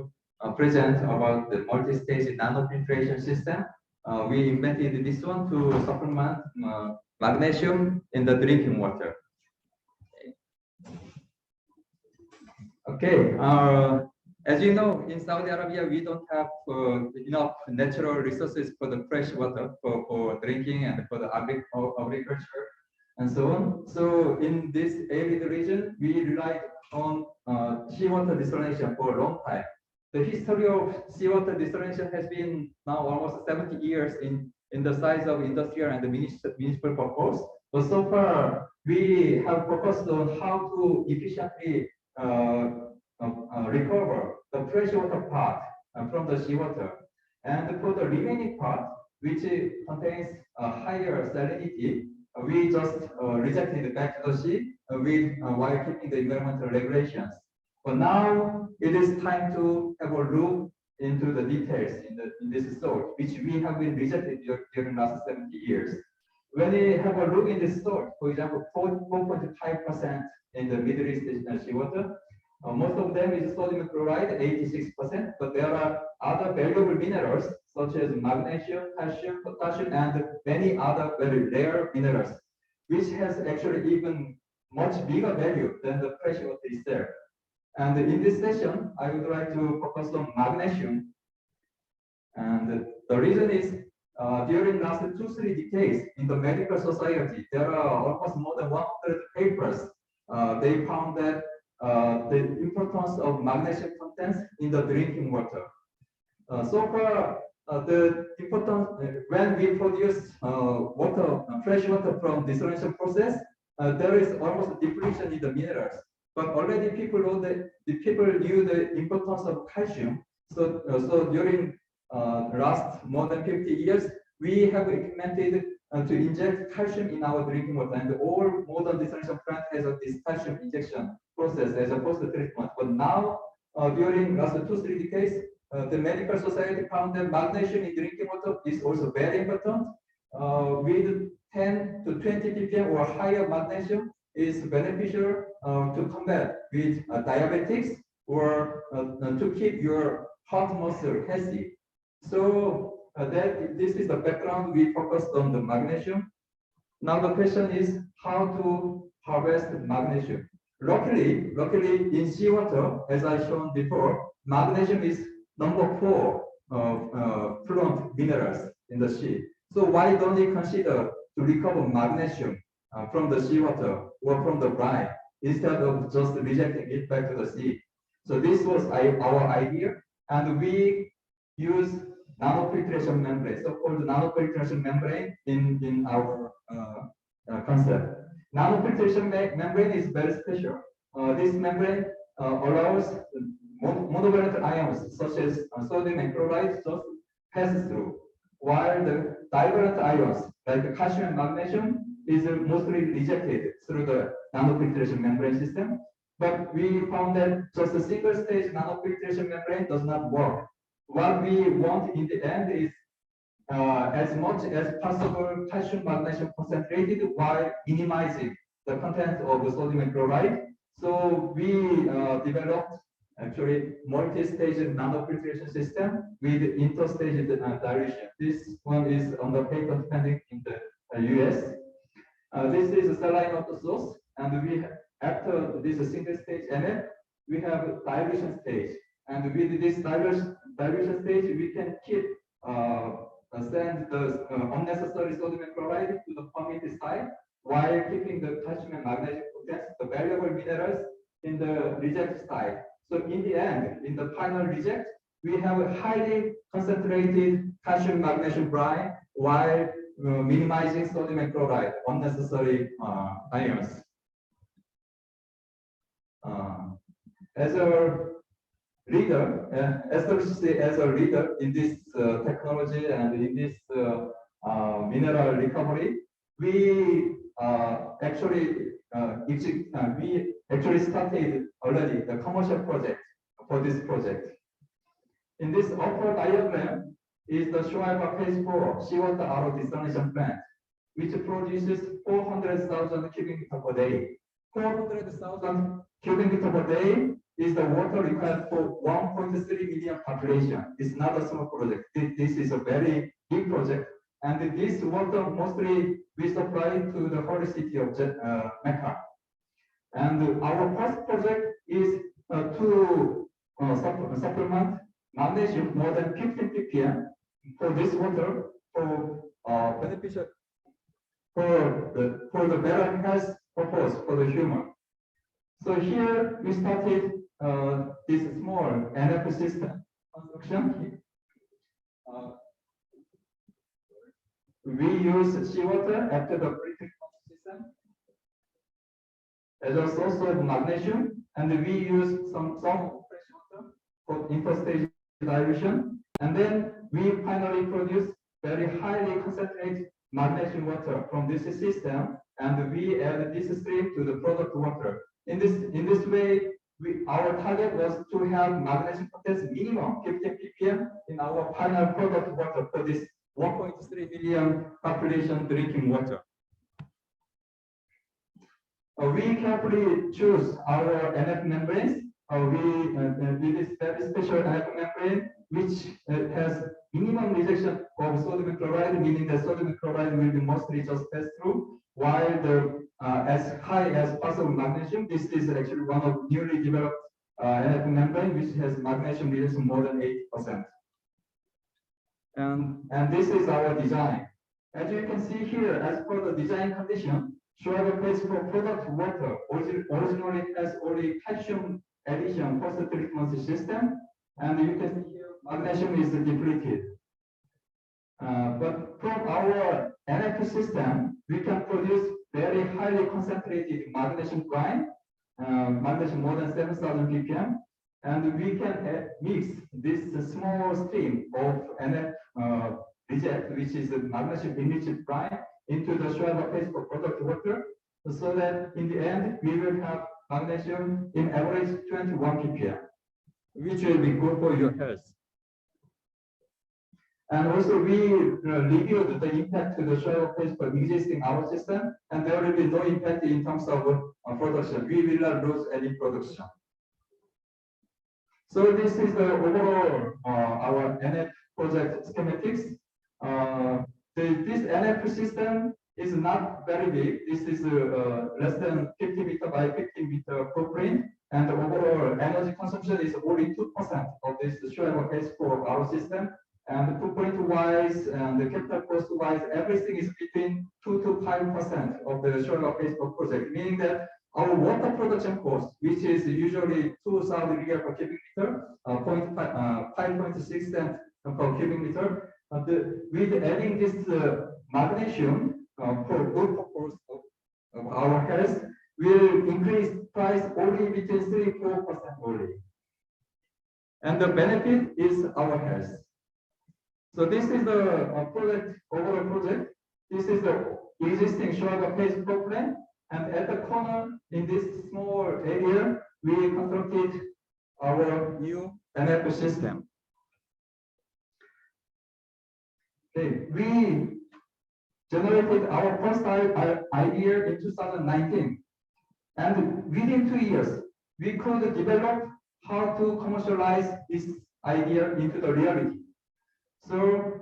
present about the multi-stage nanofiltration system. We invented this one to supplement magnesium in the drinking water. Okay, as you know, in Saudi Arabia, we don't have enough natural resources for the fresh water for drinking and for the agriculture. and so on. So in this arid region, we relied on seawater desalination for a long time. The history of seawater desalination has been now almost 70 years in the size of industrial and the municipal purpose. But so far, we have focused on how to efficiently recover the freshwater part from the seawater. And for the remaining part, which contains a higher salinity, we just rejected it back to the sea while keeping the environmental regulations. But now it is time to have a look into the details in this salt, which we have been rejected during the last 70 years. When we have a look in this salt, for example, 4.5% in the Middle East seawater, most of them is sodium chloride, 86%, but there are other valuable minerals such as magnesium, calcium, potassium, and many other very rare minerals, which has actually even much bigger value than the freshwater itself. And in this session, I would like to focus on magnesium. And the reason is during last 2-3 decades in the medical society, there are almost more than 100 papers. They found that the importance of magnesium contents in the drinking water. So far, the importance when we produce fresh water from desalination process, there is almost depletion in the minerals. But already people know that people knew the importance of calcium. So during last more than 50 years, we have implemented to inject calcium in our drinking water, and all modern desalination plant has this calcium injection process as a post-treatment. But now, during last 2-3 decades, the medical society found that magnesium in drinking water is also very important. With 10 to 20 ppm or higher magnesium is beneficial to combat with diabetics or to keep your heart muscle healthy. So this is the background. We focused on the magnesium. Now the question is how to harvest magnesium. Luckily in seawater, as I shown before, magnesium is number 4 fluent minerals in the sea. So why don't we consider to recover magnesium from the seawater or from the brine instead of just rejecting it back to the sea? So this was our idea, and we use nanofiltration membrane, so-called nanofiltration membrane in our concept. Nanofiltration membrane is very special. This membrane allows monovalent ions such as sodium and chloride just pass through, while the divalent ions like calcium and magnesium is mostly rejected through the nanofiltration membrane system. But we found that just a single stage nanofiltration membrane does not work. What we want in the end is as much as possible calcium magnesium concentrated while minimizing the content of the sodium and chloride. So we developed actually multi-stage nanofiltration system with interstage dilution. This one is on the patent pending in the US. This is a saline water source, and we after this single stage NF, we have dilution stage, and with this dilution stage, we can keep send the unnecessary sodium and chloride to the permitted side while keeping the calcium and magnesium contents, the valuable minerals, in the reject side. So in the end, in the final reject, we have a highly concentrated calcium magnesium brine while minimizing sodium and chloride, unnecessary ions. As a leader, especially as a leader in this technology and in this mineral recovery, we actually started already the commercial project for this project. In this upper diagram is the Shuaiba Phase 4 seawater RO desalination plant, which produces 400,000 cubic meters per day. 400,000 cubic meters per day is the water required for 1.3 million population. It's not a small project. This is a very big project. And this water mostly we supply to the holy city of Mecca. And our first project is to supplement magnesium more than 15 ppm for this water for for the better health purpose for the human. So here we started this small NF system construction. We use seawater after the pre-treatment system as a source of magnesium, and we use some fresh water for interstage dilution, and then we finally produce very highly concentrated magnesium water from this system, and we add this stream to the product water. In this way, our target was to have magnesium content minimum 15 ppm in our final product water for this 1.3 million population drinking water. We carefully choose our NF membranes. We this very special NF membrane which has minimum rejection of sodium chloride, meaning that sodium chloride will be mostly just passed through, while the as high as possible magnesium. This is actually one of newly developed NF membrane which has magnesium rejection more than 80%. And this is our design. As you can see here, as per the design condition, Schreiber paste for product water originally has only calcium addition post-treatment system, and you can see here magnesium is depleted. But from our NF system, we can produce very highly concentrated magnesium brine, magnesium more than 7,000 ppm, and we can mix this small stream of NF reject, which is the magnesium enriched brine, into the Schreiber paste for product water, so that in the end we will have magnesium in average 21 ppm, which will be good for your health. And also we reviewed the impact to the Schreiber paste for existing our system, and there will be no impact in terms of production. We will not lose any production. So this is the overall our NF project schematics. This NF system is not very big. This is less than 50 meter by 50 meter footprint, and the overall energy consumption is only 2% of this Schreiber paste for our system. And footprint-wise and the capital cost-wise, everything is between 2 to 5% of the Schreiber paste project, meaning that our water production cost, which is usually 2,000 riyal per cubic meter, 5.6 cents per cubic meter, with adding this magnesium for good purpose of our health, will increase price only between 3-4% only. And the benefit is our health. So this is the project, overall project. This is the existing Schreiber paste plant, and at the corner in this small area, we constructed our new NF system. Okay, we generated our first idea in 2019, and within 2 years, we could develop how to commercialize this idea into the reality. So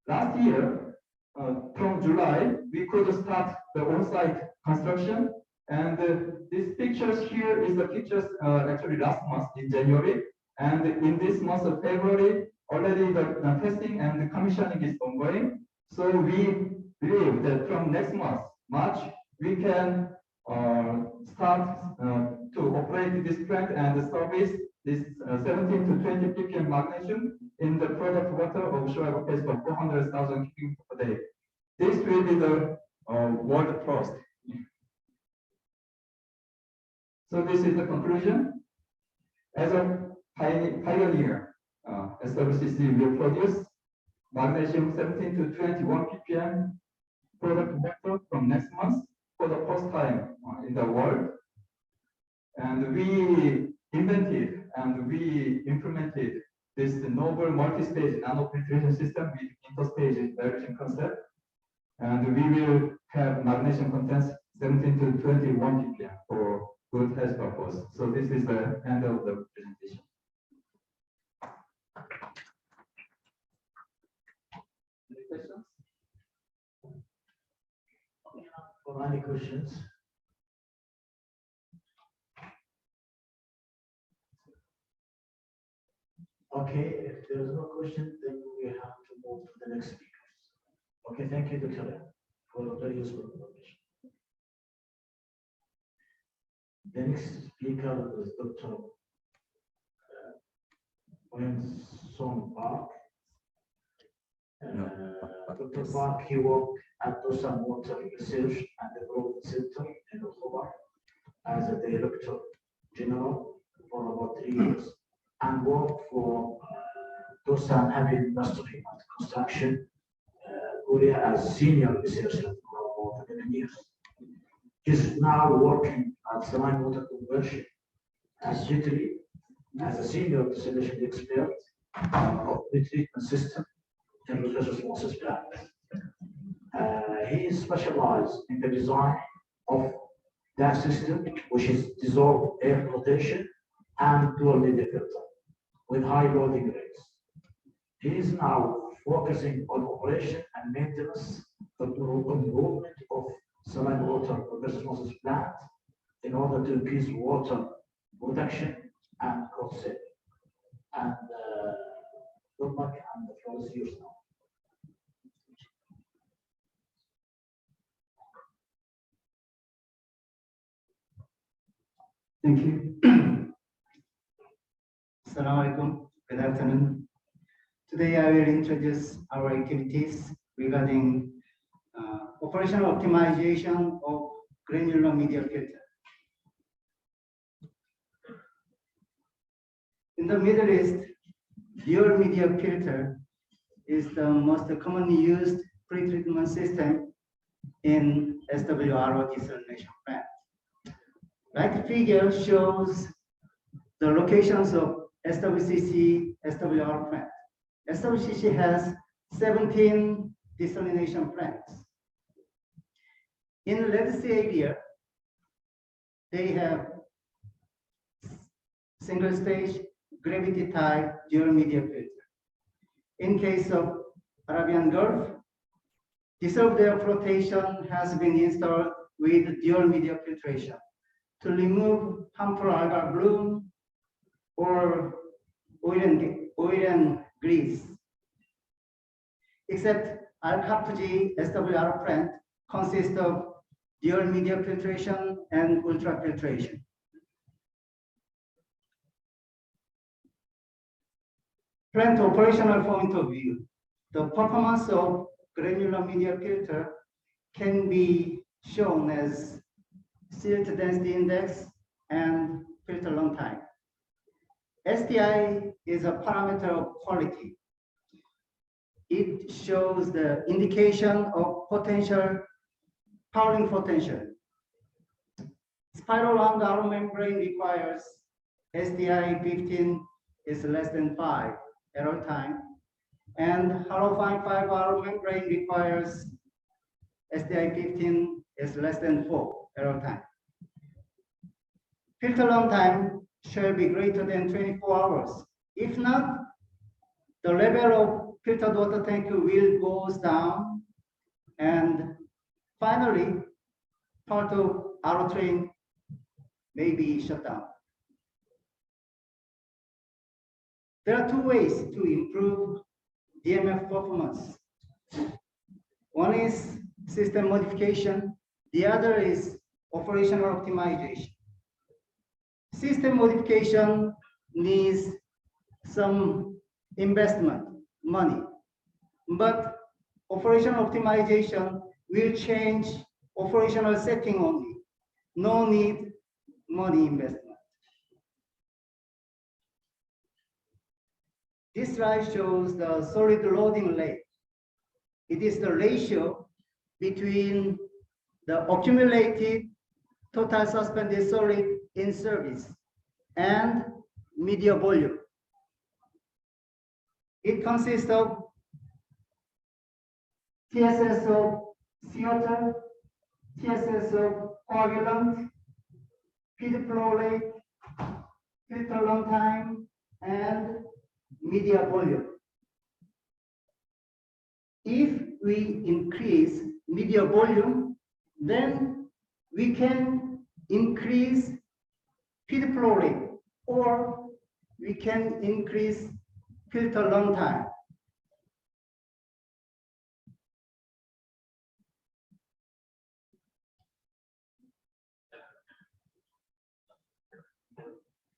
last year, from July, we could start the on-site construction, and these pictures here is the pictures actually last month in January, and in this month of February, already the testing and the commissioning is ongoing. So we believe that from next month, March, we can start to operate this plant and service this 17 to 20 ppm magnesium in the product water of Schreiber paste for 400,000 cubic per day. This will be the world first. So this is the conclusion. As a pioneer, SWCC will produce magnesium 17 to 21 ppm product water from next month for the first time in the world. And we invented and we implemented this novel multi-stage nanofiltration system with interstage dilution concept. And we will have magnesium contents 17 to 21 ppm for good health purpose. So this is the end of the presentation. Any questions? Any questions? Okay, if there is no question, then we have to move to the next speakers. Okay, thank you, Dr. for very useful information. The next speaker is Dr. Son Park. Dr. Park, he worked at Dosan Water Research and Development Center in Al-Zubari as a Director General for about 3 years, and worked for Dosan Heavy Industry and Construction Korea as Senior Researcher for about 11 years. He's now working at Saline Water Conversion as Day3 as a Senior Desalination Expert of the treatment system in reverse osmosis plants. He is specialized in the design of that system, which is dissolved air flotation and dual media filter with high loading rates. He is now focusing on operation and maintenance of the improvement of saline water reverse osmosis plant in order to increase water production and cost saving. And good luck, and the floor is yours now. Thank you. Assalamu alaikum. Good afternoon. Today I will introduce our activities regarding operational optimization of granular media filter. In the Middle East, dual media filter is the most commonly used pretreatment system in SWRO desalination plant. Right figure shows the locations of SWCC, SWR plant. SWCC has 17 desalination plants. In Red Sea area, they have single stage gravity type dual media filter. In case of Arabian Gulf, dissolved air flotation has been installed with dual media filtration to remove harmful algal bloom or oil and grease. Except Al-Khafji SWR plant consists of dual media filtration and ultrafiltration. Plant operational point of view, the performance of granular media filter can be shown as silt density index and filter long time. STI is a parameter of quality. It shows the indication of potential fouling potential. Spiral round arrow membrane requires STI 15 is less than 5 error time, and hollow fine 5 arrow membrane requires STI 15 is less than 4 error time. Filter long time shall be greater than 24 hours. If not, the level of filtered water tank will goes down, and finally, part of arrow train may be shut down. There are two ways to improve DMF performance. One is system modification, the other is operational optimization. System modification needs some investment, money, but operational optimization will change operational setting only. No need money investment. This slide shows the solid loading rate. It is the ratio between the accumulated total suspended solid in service and media volume. It consists of TSS of CO2, TSS of coagulant, feed flow rate, filter long time, and media volume. If we increase media volume, then we can increase feed flow rate, or we can increase filter long time.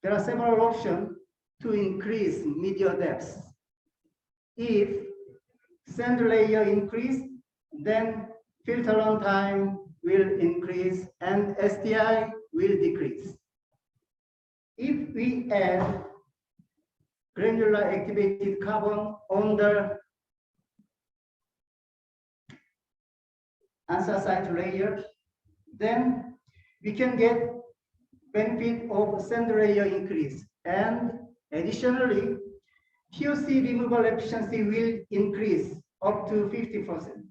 there are several options to increase media depth. If sand layer increase, then filter runtime will increase and STI will decrease. If we add granular activated carbon on the anthracite layer, then we can get benefit of sand layer increase. And additionally, QC removal efficiency will increase up to 50%.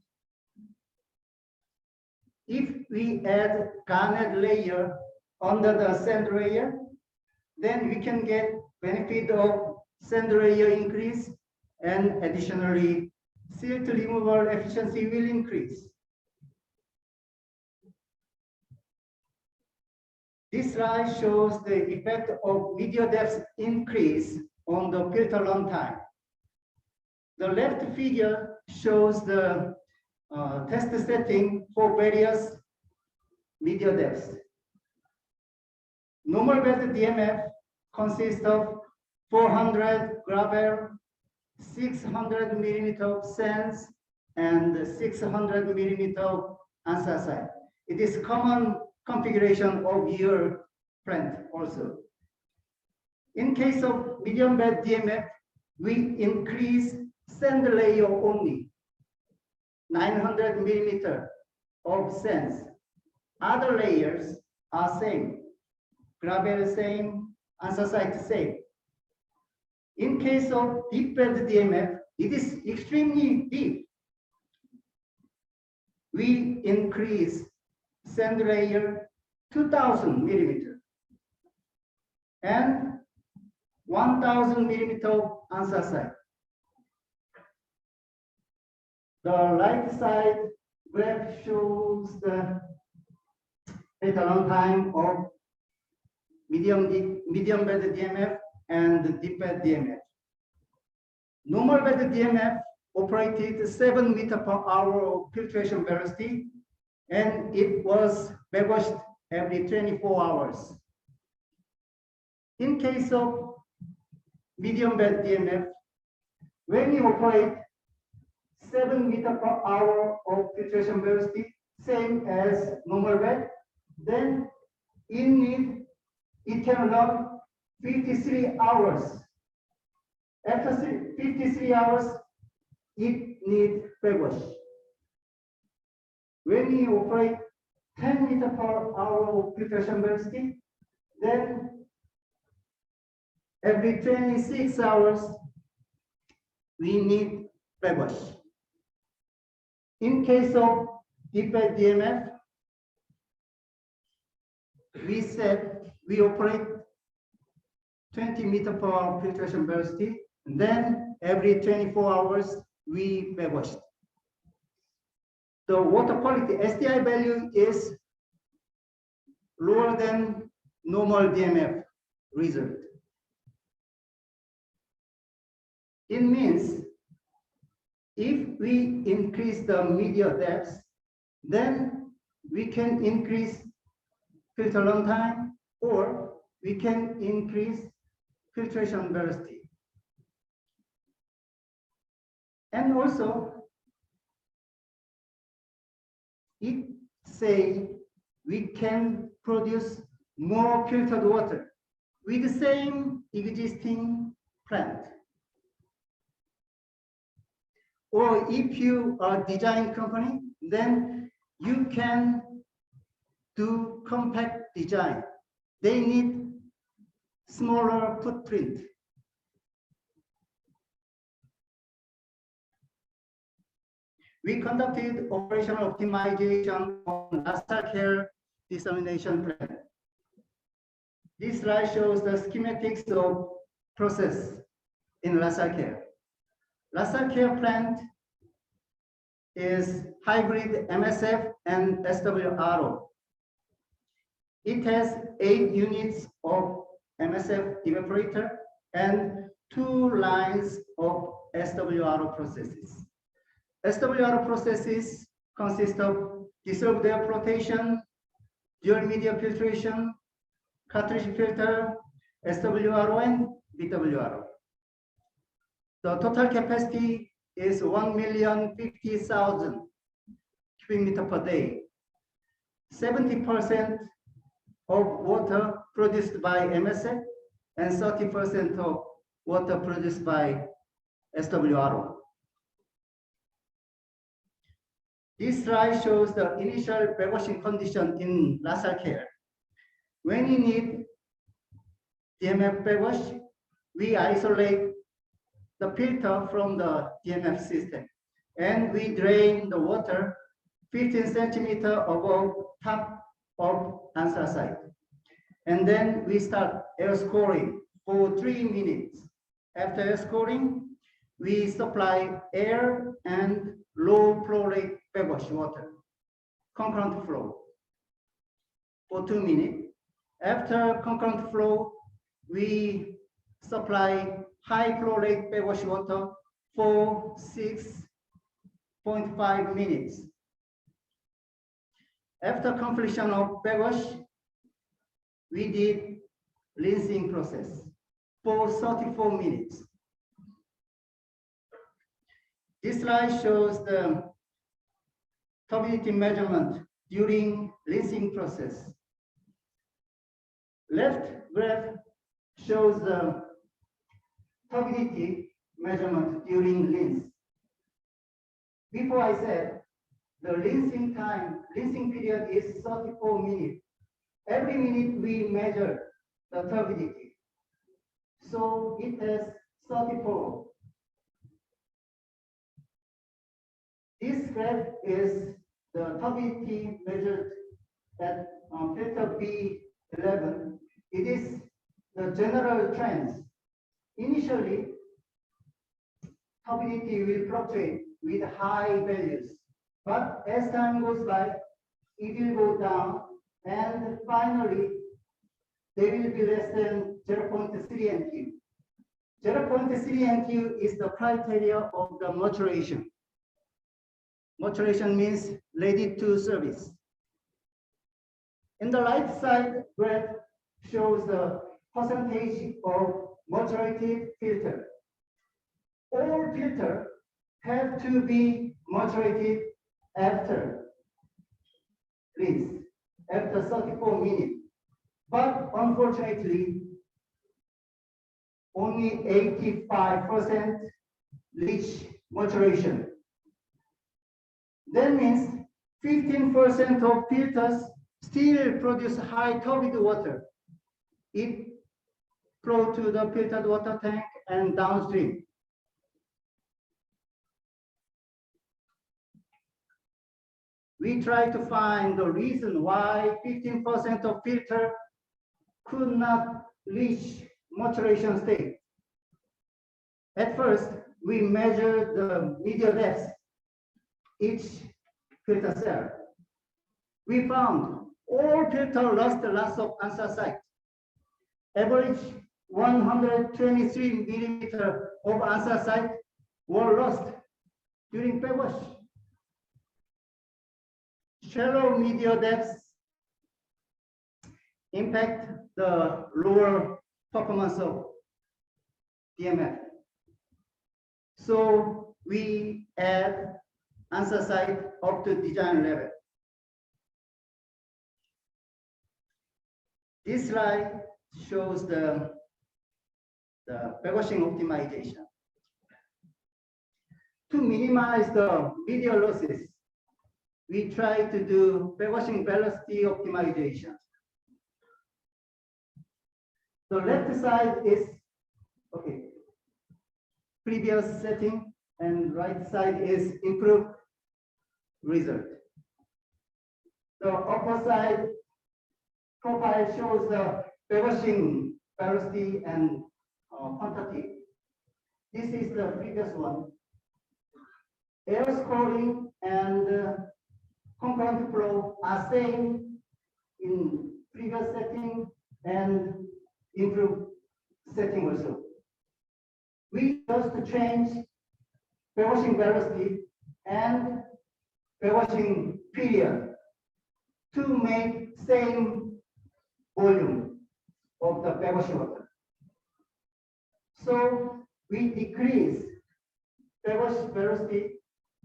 If we add garnet layer under the sand layer, then we can get benefit of sand layer increase, and additionally, silt removal efficiency will increase. This slide shows the effect of media depth increase on the filter runtime. The left figure shows the test setting for various media depths. Normal bed DMF consists of 400 gravel, 600 millimeter of sands, and 600 millimeter of anthracite. It is common configuration of your plant also. In case of medium bed DMF, we increase sand layer only, 900 millimeter of sands. Other layers are same, gravel same, anthracite same. In case of deep bed DMF, it is extremely deep. We increase sand layer 2000 millimeter and 1000 millimeter of anthracite. The right side graph shows the filter runtime of medium bed DMF and deep bed DMF. Normal bed DMF operated 7 meters per hour of filtration velocity, and it was backwashed every 24 hours. In case of medium bed DMF, when you operate 7 meters per hour of filtration velocity, same as normal bed, then it can run 53 hours. After 53 hours, it needs backwash. When you operate 10 meters per hour of filtration velocity, then every 26 hours, we need backwash. In case of deep bed DMF, we said we operate 20 meters per hour filtration velocity, and then every 24 hours, we backwash. The water quality STI value is lower than normal DMF result. It means if we increase the media depth, then we can increase filter runtime, or we can increase filtration velocity. And also, it say we can produce more filtered water with the same existing plant. Or if you are a design company, then you can do compact design. They need smaller footprint. We conducted operational optimization on LASACare desalination plant. This slide shows the schematics of process in LASACare. LASACare plant is hybrid MSF and SWRO. It has 8 units of MSF evaporator and 2 lines of SWRO processes. SWRO processes consist of dissolved air flotation, dual media filtration, cartridge filter, SWRO and BWRO. The total capacity is 1,050,000 cubic meter per day. 70% of water produced by MSF and 30% of water produced by SWRO. This slide shows the initial backwashing condition in LaSalle care. When you need DMF backwash, we isolate the filter from the DMF system and we drain the water 15 centimeters above top of answer site. And then we start air scoring for 3 minutes. After air scoring, we supply air and low flow rate backwash water, concurrent flow for 2 minutes. After concurrent flow, we supply high flow rate backwash water for 6.5 minutes. After completion of backwash, we did rinsing process for 34 minutes. This slide shows the turbidity measurement during rinsing process. Left graph shows the turbidity measurement during rinse. Before I said the rinsing period is 34 minutes. Every minute we measure the turbidity. So it has 34. This graph is the turbidity measured at filter B11. It is the general trends. Initially, turbidity will fluctuate with high values, but as time goes by, it will go down, and finally, they will be less than 0.3 NQ. 0.3 NQ is the criteria of the maturation. Maturation means ready to service. In the right side graph shows the percentage of maturated filter. All filter have to be maturated after rinse, after 34 minutes. But unfortunately, only 85% reach maturation. That means 15% of filters still produce high turbid water. It flows to the filtered water tank and downstream. We try to find the reason why 15% of filter could not reach maturation state. At first, we measured the media depth each filter cell. We found all filter lost the loss of answer site. Average 123 millimeter of answer site were lost during backwash. Shallow media depths impact the lower performance of DMF. So we add answer site up to design level. This slide shows the backwashing optimization. To minimize the media losses, we try to do backwashing velocity optimization. The left side is previous setting, and right side is improved result. The upper side profile shows the backwashing velocity and quantity. This is the previous one. Air scoring and concurrent flow are same in previous setting and improved setting also. We just change backwashing velocity and backwashing period to make same volume of the backwashing water. So we decrease beverage velocity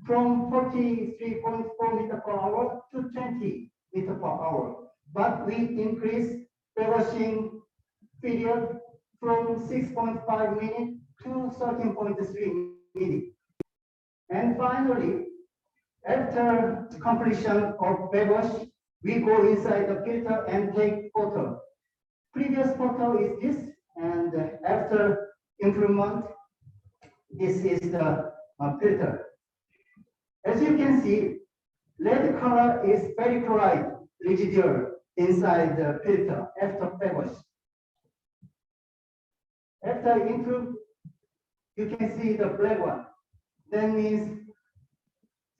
from 43.4 meter per hour to 20 meter per hour. But we increase bevaging period from 6.5 minutes to 13.3 minutes. And finally, after completion of beverage, we go inside the filter and take photo. Previous photo is this, and after improvement, this is the filter. As you can see, red color is perchloride residual inside the filter after beverage. After improve, you can see the black one. That means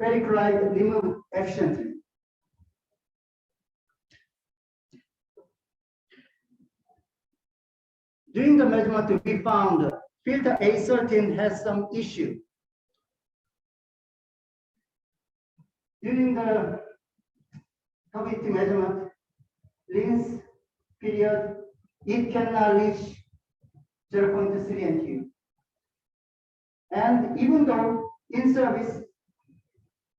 perchloride removed efficiently. During the measurement, we found filter A13 has some issue. During the turbidity measurement, rinse period, it cannot reach 0.3 NTU. And even though in service,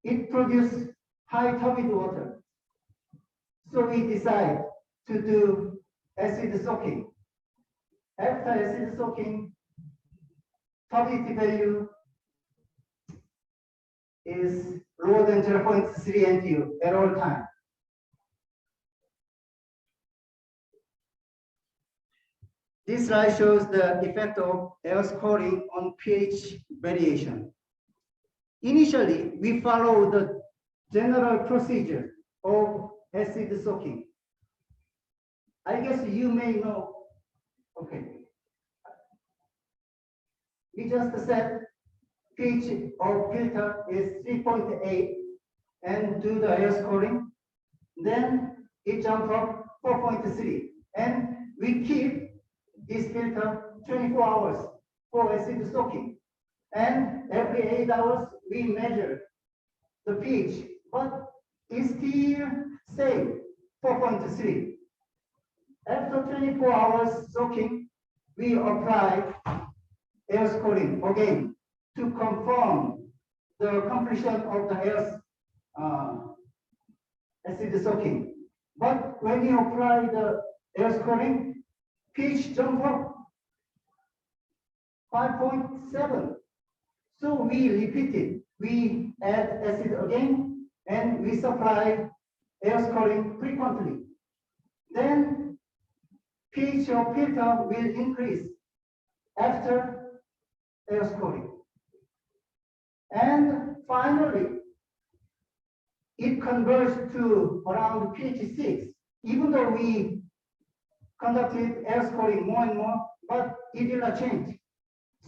it produces high turbid water. So we decide to do acid soaking. After acid soaking, turbidity value is lower than 0.3 NTU at all time. This slide shows the effect of air scoring on pH variation. Initially, we follow the general procedure of acid soaking. I guess you may know. Okay. We just said pH of filter is 3.8 and do the air scoring. Then it jumps up 4.3, and we keep this filter 24 hours for acid soaking. And every 8 hours we measure the pH, but it's still same 4.3. After 24 hours soaking, we apply air scoring again to confirm the completion of the air acid soaking. But when you apply the air scoring, pH jump up 5.7. So we repeat it. We add acid again, and we supply air scoring frequently. Then pH of filter will increase after air scoring. And finally, it converts to around pH 6, even though we conducted air scoring more and more, but it did not change.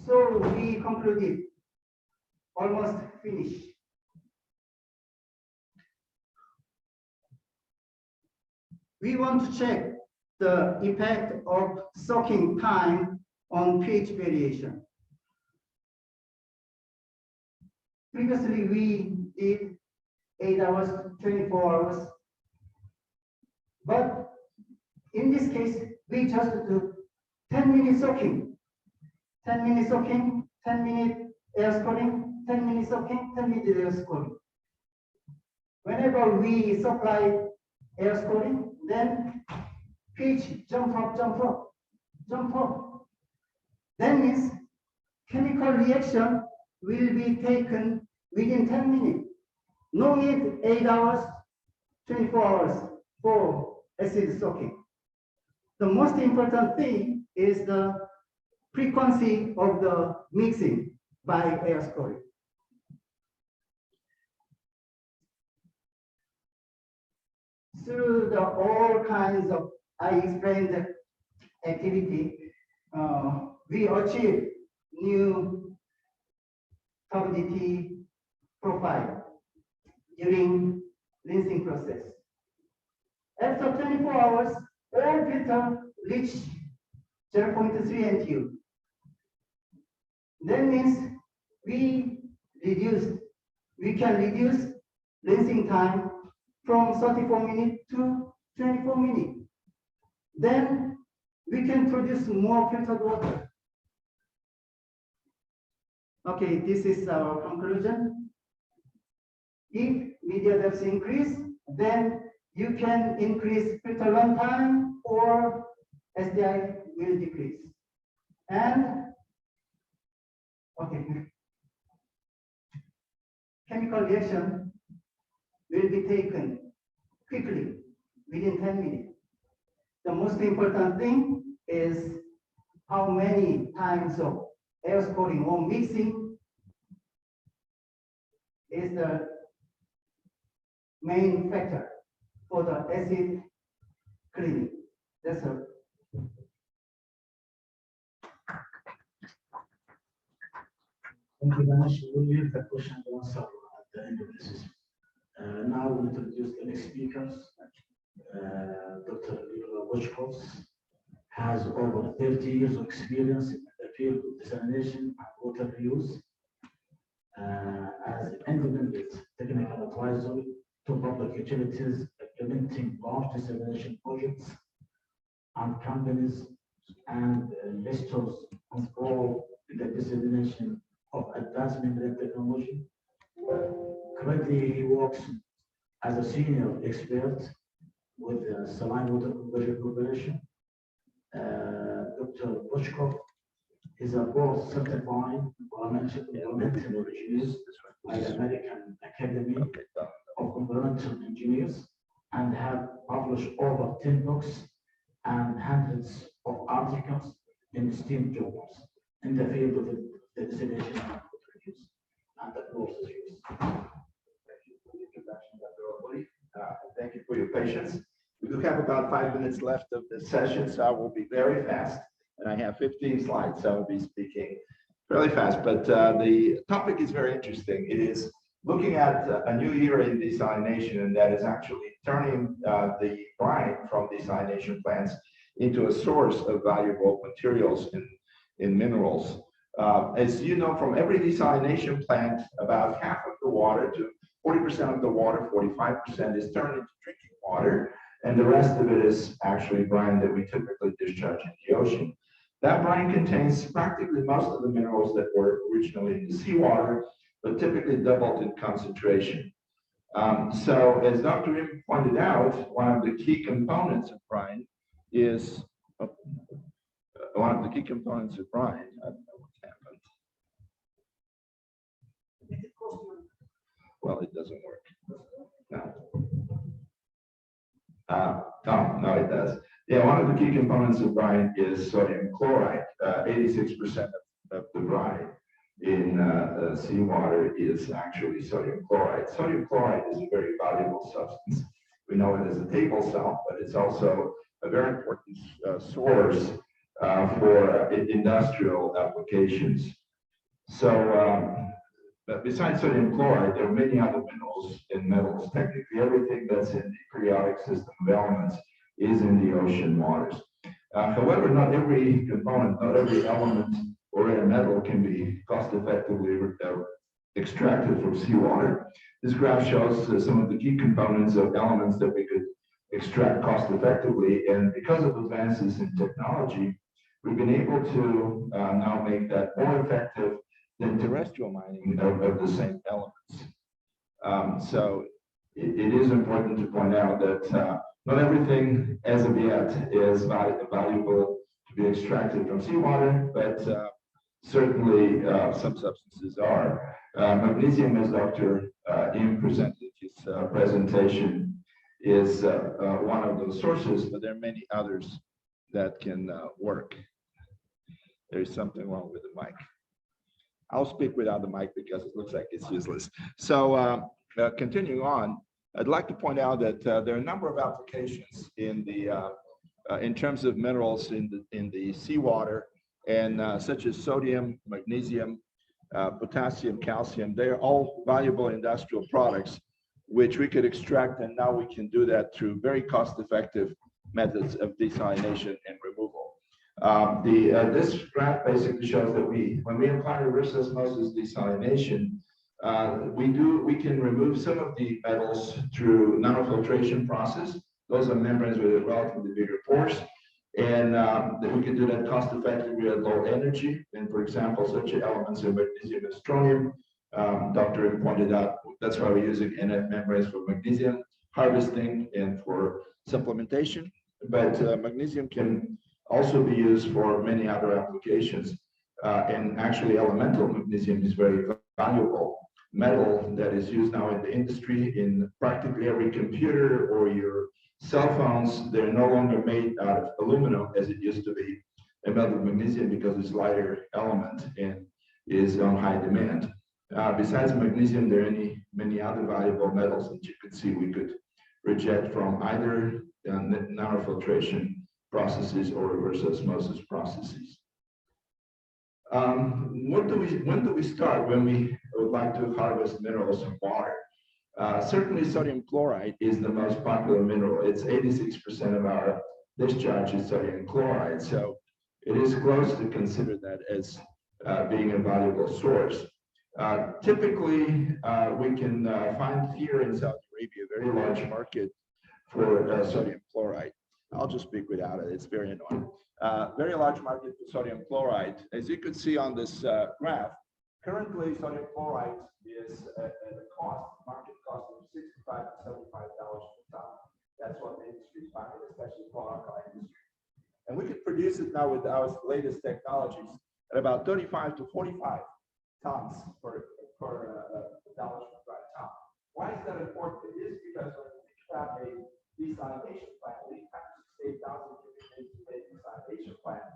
So we concluded almost finished. We want to check the effect of soaking time on pH variation. Previously, we did 8 hours, 24 hours. But in this case, we just do 10 minutes soaking. 10 minutes soaking, 10 minute air scoring, 10 minutes soaking, 10 minutes air scoring. Whenever we supply air scoring, then pH jump up, jump up, jump up. That means chemical reaction will be taken within 10 minutes. No need 8 hours, 24 hours for acid soaking. The most important thing is the frequency of the mixing by air scoring. Through all kinds of, I explained activity, we achieve new turbidity profile during rinsing process. After 24 hours, all filter reach 0.3 NTU. That means we can reduce rinsing time from 34 minutes to 24 minutes. Then we can produce more filtered water. Okay, this is our conclusion. If media depth increase, then you can increase filter runtime or SDI will decrease. And okay, chemical reaction will be taken quickly within 10 minutes. The most important thing is how many times of air scoring or mixing is the main factor for the acid cleaning. That's all. Thank you very much. We'll leave the question and answer at the end of the session. Now we'll introduce the next speakers. Dr. Wojtkowski has over 30 years of experience in the field of desalination and water reuse as independent technical advisor to public utilities implementing large desalination projects and companies and investors involved in the desalination of advanced membrane technology. Currently, he works as a senior expert with the Saline Water Conversion Corporation. Dr. Wojtkowski is a board certified environmental engineers by the American Academy of Environmental Engineers and have published over 10 books and hundreds of articles in esteemed journals in the field of the desalination and water use and the process use. Thank you for the introduction, Dr. Al-Zubari. Thank you for your patience. We do have about 5 minutes left of the session, so I will be very fast. And I have 15 slides, so I'll be speaking fairly fast. But the topic is very interesting. It is looking at a new era in desalination, and that is actually turning the brine from desalination plants into a source of valuable materials in minerals. As you know, from every desalination plant, about half of the water to 40% of the water, 45% is turned into drinking water, and the rest of it is actually brine that we typically discharge into the ocean. That brine contains practically most of the minerals that were originally in the seawater, but typically doubled in concentration. So as Dr. Im pointed out, one of the key components of brine is, I don't know what's happened. Well, it doesn't work. No. No, it does. Yeah, one of the key components of brine is sodium chloride. 86% of the brine in seawater is actually sodium chloride. Sodium chloride is a very valuable substance. We know it as a table salt, but it's also a very important source for industrial applications. So, but besides sodium chloride, there are many other minerals and metals. Technically, everything that's in the periodic system of elements is in the ocean waters. However, not every component, not every element or rare metal can be cost effectively extracted from seawater. This graph shows some of the key components of elements that we could extract cost effectively. And because of advances in technology, we've been able to now make that more effective than terrestrial mining of the same elements. So it is important to point out that not everything as of yet is valuable to be extracted from seawater, but certainly some substances are. Magnesium, as Dr. Im presented his presentation, is one of those sources, but there are many others that can work. There's something wrong with the mic. I'll speak without the mic because it looks like it's useless. So continuing on, I'd like to point out that there are a number of applications in the in terms of minerals in the seawater, and such as sodium, magnesium, potassium, calcium. They are all valuable industrial products which we could extract, and now we can do that through very cost-effective methods of desalination and removal. This graph basically shows that when we apply reverse osmosis desalination, we can remove some of the metals through nanofiltration process. Those are membranes with relatively bigger pores. And that we can do that cost effectively at low energy. And for example, such elements of magnesium and strontium, Dr. pointed out, that's why we're using NF membranes for magnesium harvesting and for supplementation. But magnesium can also be used for many other applications. And actually elemental magnesium is very valuable metal that is used now in the industry in practically every computer or your cell phones. They're no longer made out of aluminum as it used to be, a metal of magnesium, because it's lighter element and is on high demand. Besides magnesium, there are many other valuable metals that you could see we could reject from either nanofiltration processes or reverse osmosis processes. When do we start when we would like to harvest minerals from water? Certainly sodium chloride is the most popular mineral. It's 86% of our discharge is sodium chloride. So it is close to consider that as being a valuable source. Typically, we can find here in Saudi Arabia a very large market for sodium chloride. I'll just speak without it. It's very annoying. Very large market for sodium chloride. As you can see on this graph, currently sodium chloride is at a market cost of $65 to $75 per ton. That's what the industry is finding, especially for our industry. And we could produce it now with our latest technologies at about 35 to 45 tons per dollars per dry ton. Why is that important? It is because when we have a desalination plant, we have 68,000 cubic meters a day desalination plant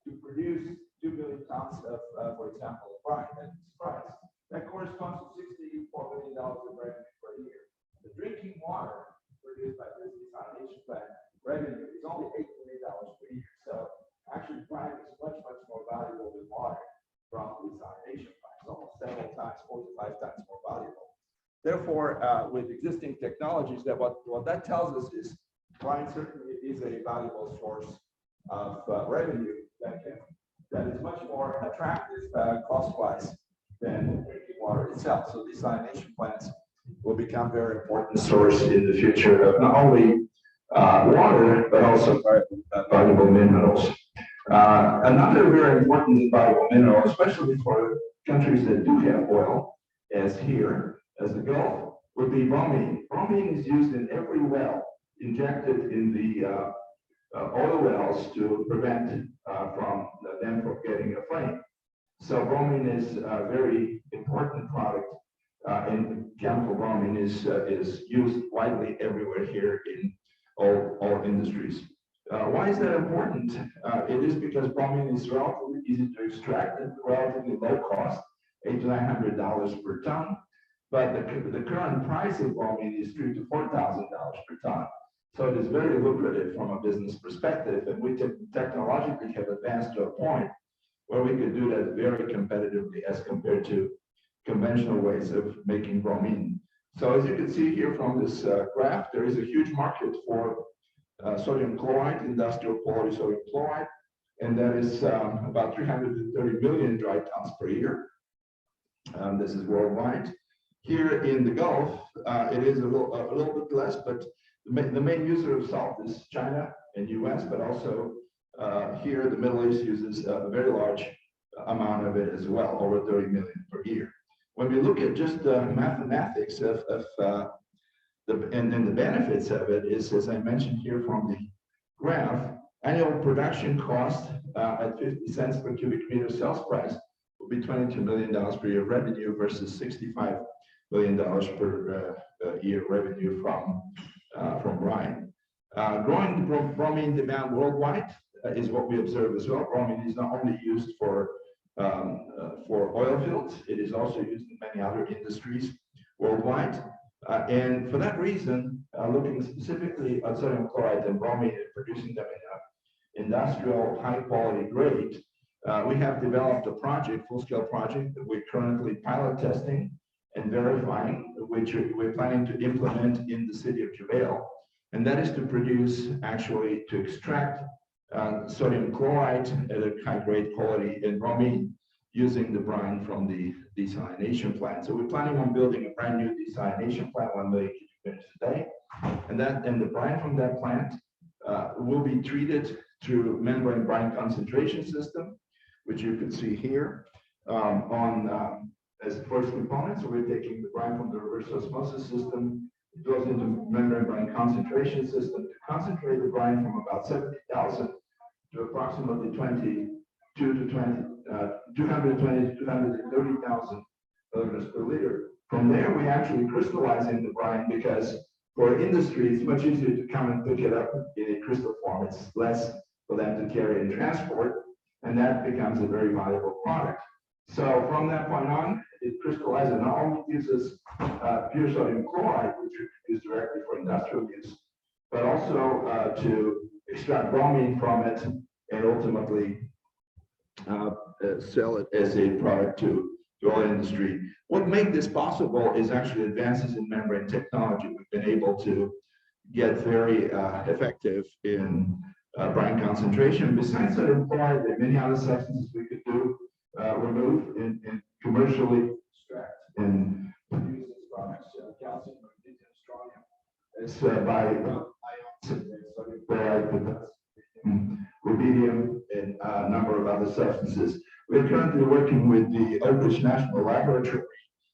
to produce 2 million tons of, for example, brine at this price. That corresponds to $64 million of revenue per year. The drinking water produced by this desalination plant revenue is only $8 million per year. So actually, brine is much more valuable than water from the desalination plant. It's almost several times, 4 to 5 times more valuable. Therefore, with existing technologies, that what that tells us is brine certainly is a valuable source of revenue that is much more attractive cost-wise than drinking water itself. So desalination plants will become a very important source in the future of not only water, but also valuable minerals. Another very important valuable mineral, especially for countries that do have oil, as here, as the Gulf, would be bromine. Bromine is used in every well injected in the oil wells to prevent them from getting a flame. So bromine is a very important product, and chemical bromine is used widely everywhere here in all industries. Why is that important? It is because bromine is relatively easy to extract at relatively low cost, $800 to $900 per ton. But the current price of bromine is $3,000 to $4,000 per ton. So it is very lucrative from a business perspective, and we technologically have advanced to a point where we could do that very competitively as compared to conventional ways of making bromine. So as you can see here from this graph, there is a huge market for sodium chloride, industrial quality sodium chloride, and that is about 330 million dry tons per year. This is worldwide. Here in the Gulf, it is a little bit less, but the main user of salt is China and US, but also here the Middle East uses a very large amount of it as well, over 30 million per year. When we look at just the mathematics of the benefits of it is, as I mentioned here from the graph, annual production cost at 50 cents per cubic meter sales price will be $22 million per year revenue versus $65 million per year revenue from brine. Growing bromine demand worldwide is what we observe as well. Bromine is not only used for oil fields, it is also used in many other industries worldwide. And for that reason, looking specifically at sodium chloride and bromine and producing them in an industrial high quality grade, we have developed a project, full-scale project, that we're currently pilot testing and verifying, which we're planning to implement in the city of Jubail. And that is to produce, actually, to extract sodium chloride at a high grade quality in bromine using the brine from the desalination plant. So we're planning on building a brand new desalination plant, 1 million cubic meters a day. And the brine from that plant will be treated through membrane brine concentration system, which you can see here as the first component. So we're taking the brine from the reverse osmosis system. It goes into membrane brine concentration system to concentrate the brine from about 70,000 to approximately 220 to 230,000 milligrams per liter. From there, we actually crystallize in the brine because for industry, it's much easier to come and pick it up in a crystal form. It's less for them to carry and transport, and that becomes a very valuable product. So from that point on, it crystallizes and not only gives us pure sodium chloride, which we use directly for industrial use, but also to extract bromine from it and ultimately sell it as a product to oil industry. What made this possible is actually advances in membrane technology. We've been able to get very effective in brine concentration. Besides sodium chloride, there are many other substances we could do, remove and commercially extract and produce these products. Calcium, magnesium, strontium. It's by sodium chloride, potassium, rubidium, and a number of other substances. We're currently working with the Oak Ridge National Laboratory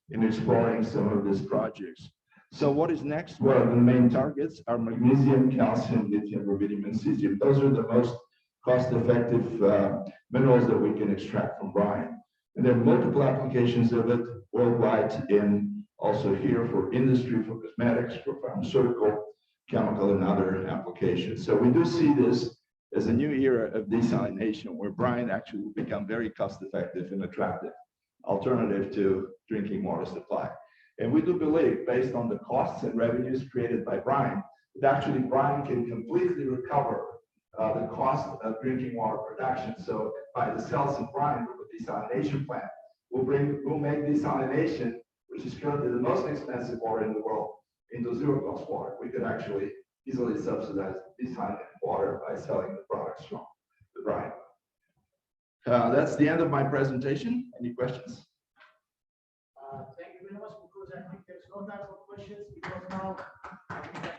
in exploring some of these projects. So what is next? Well, the main targets are magnesium, calcium, lithium, rubidium, and cesium. Those are the most cost-effective minerals that we can extract from brine. And there are multiple applications of it worldwide and also here for industry, for cosmetics, for pharmaceutical, chemical, and other applications. So we do see this as a new era of desalination where brine actually will become very cost-effective and attractive alternative to drinking water supply. And we do believe, based on the costs and revenues created by brine, that actually brine can completely recover the cost of drinking water production. So by the cells in brine from a desalination plant, we'll make desalination, which is currently the most expensive water in the world, into zero-cost water. We could actually easily subsidize desalinated water by selling the products from the brine. That's the end of my presentation. Any questions? Thank you very much, because I think there's no time for questions, because now I think that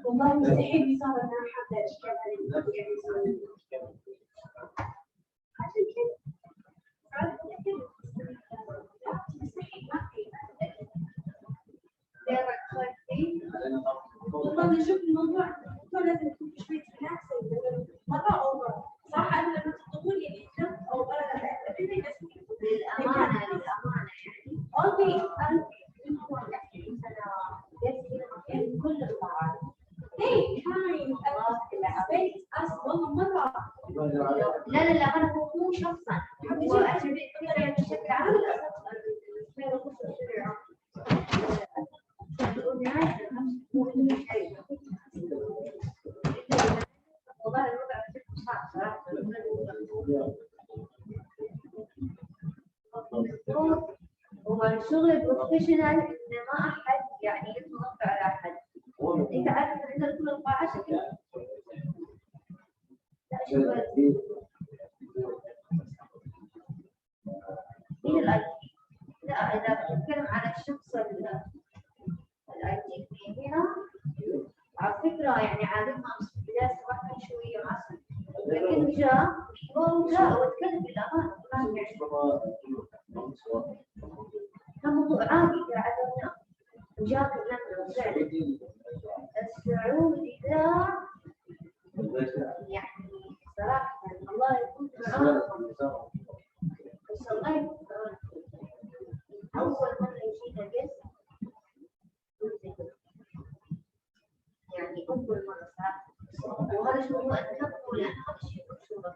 والله مستحيل صار انها حابه اشتغل عشان كذا مستحيل ما في اول نشوف الموضوع لازم يكون في شويه ريلاكسنج مره اوفر صح. انا لما تقول لي او للامانه يعني اوكي انا كل القاعات ايه فاين والله مره لا انا مو شخصا هو عشان بشكل عام هو الشغل البروفيشنال ان ما احد يعني يضغط على احد. انت عارف ان كل القاعه شكل مين الاي تي؟ لا اذا بتكلم على الشخص الاي تي هنا على فكره يعني عادتنا في البدايه سمعت شويه معصب لكن جاء وتكلم بالامانه كان موضوع عادي عادنا وجاء كلامنا فعلا السعودي ذا يعني صراحه الله يكون معاهم بس الله يكون معاهم. اول مره يجينا جست يعني اول مره صراحه وهذا شو هو اتذكره لان هذا الشيء مشهور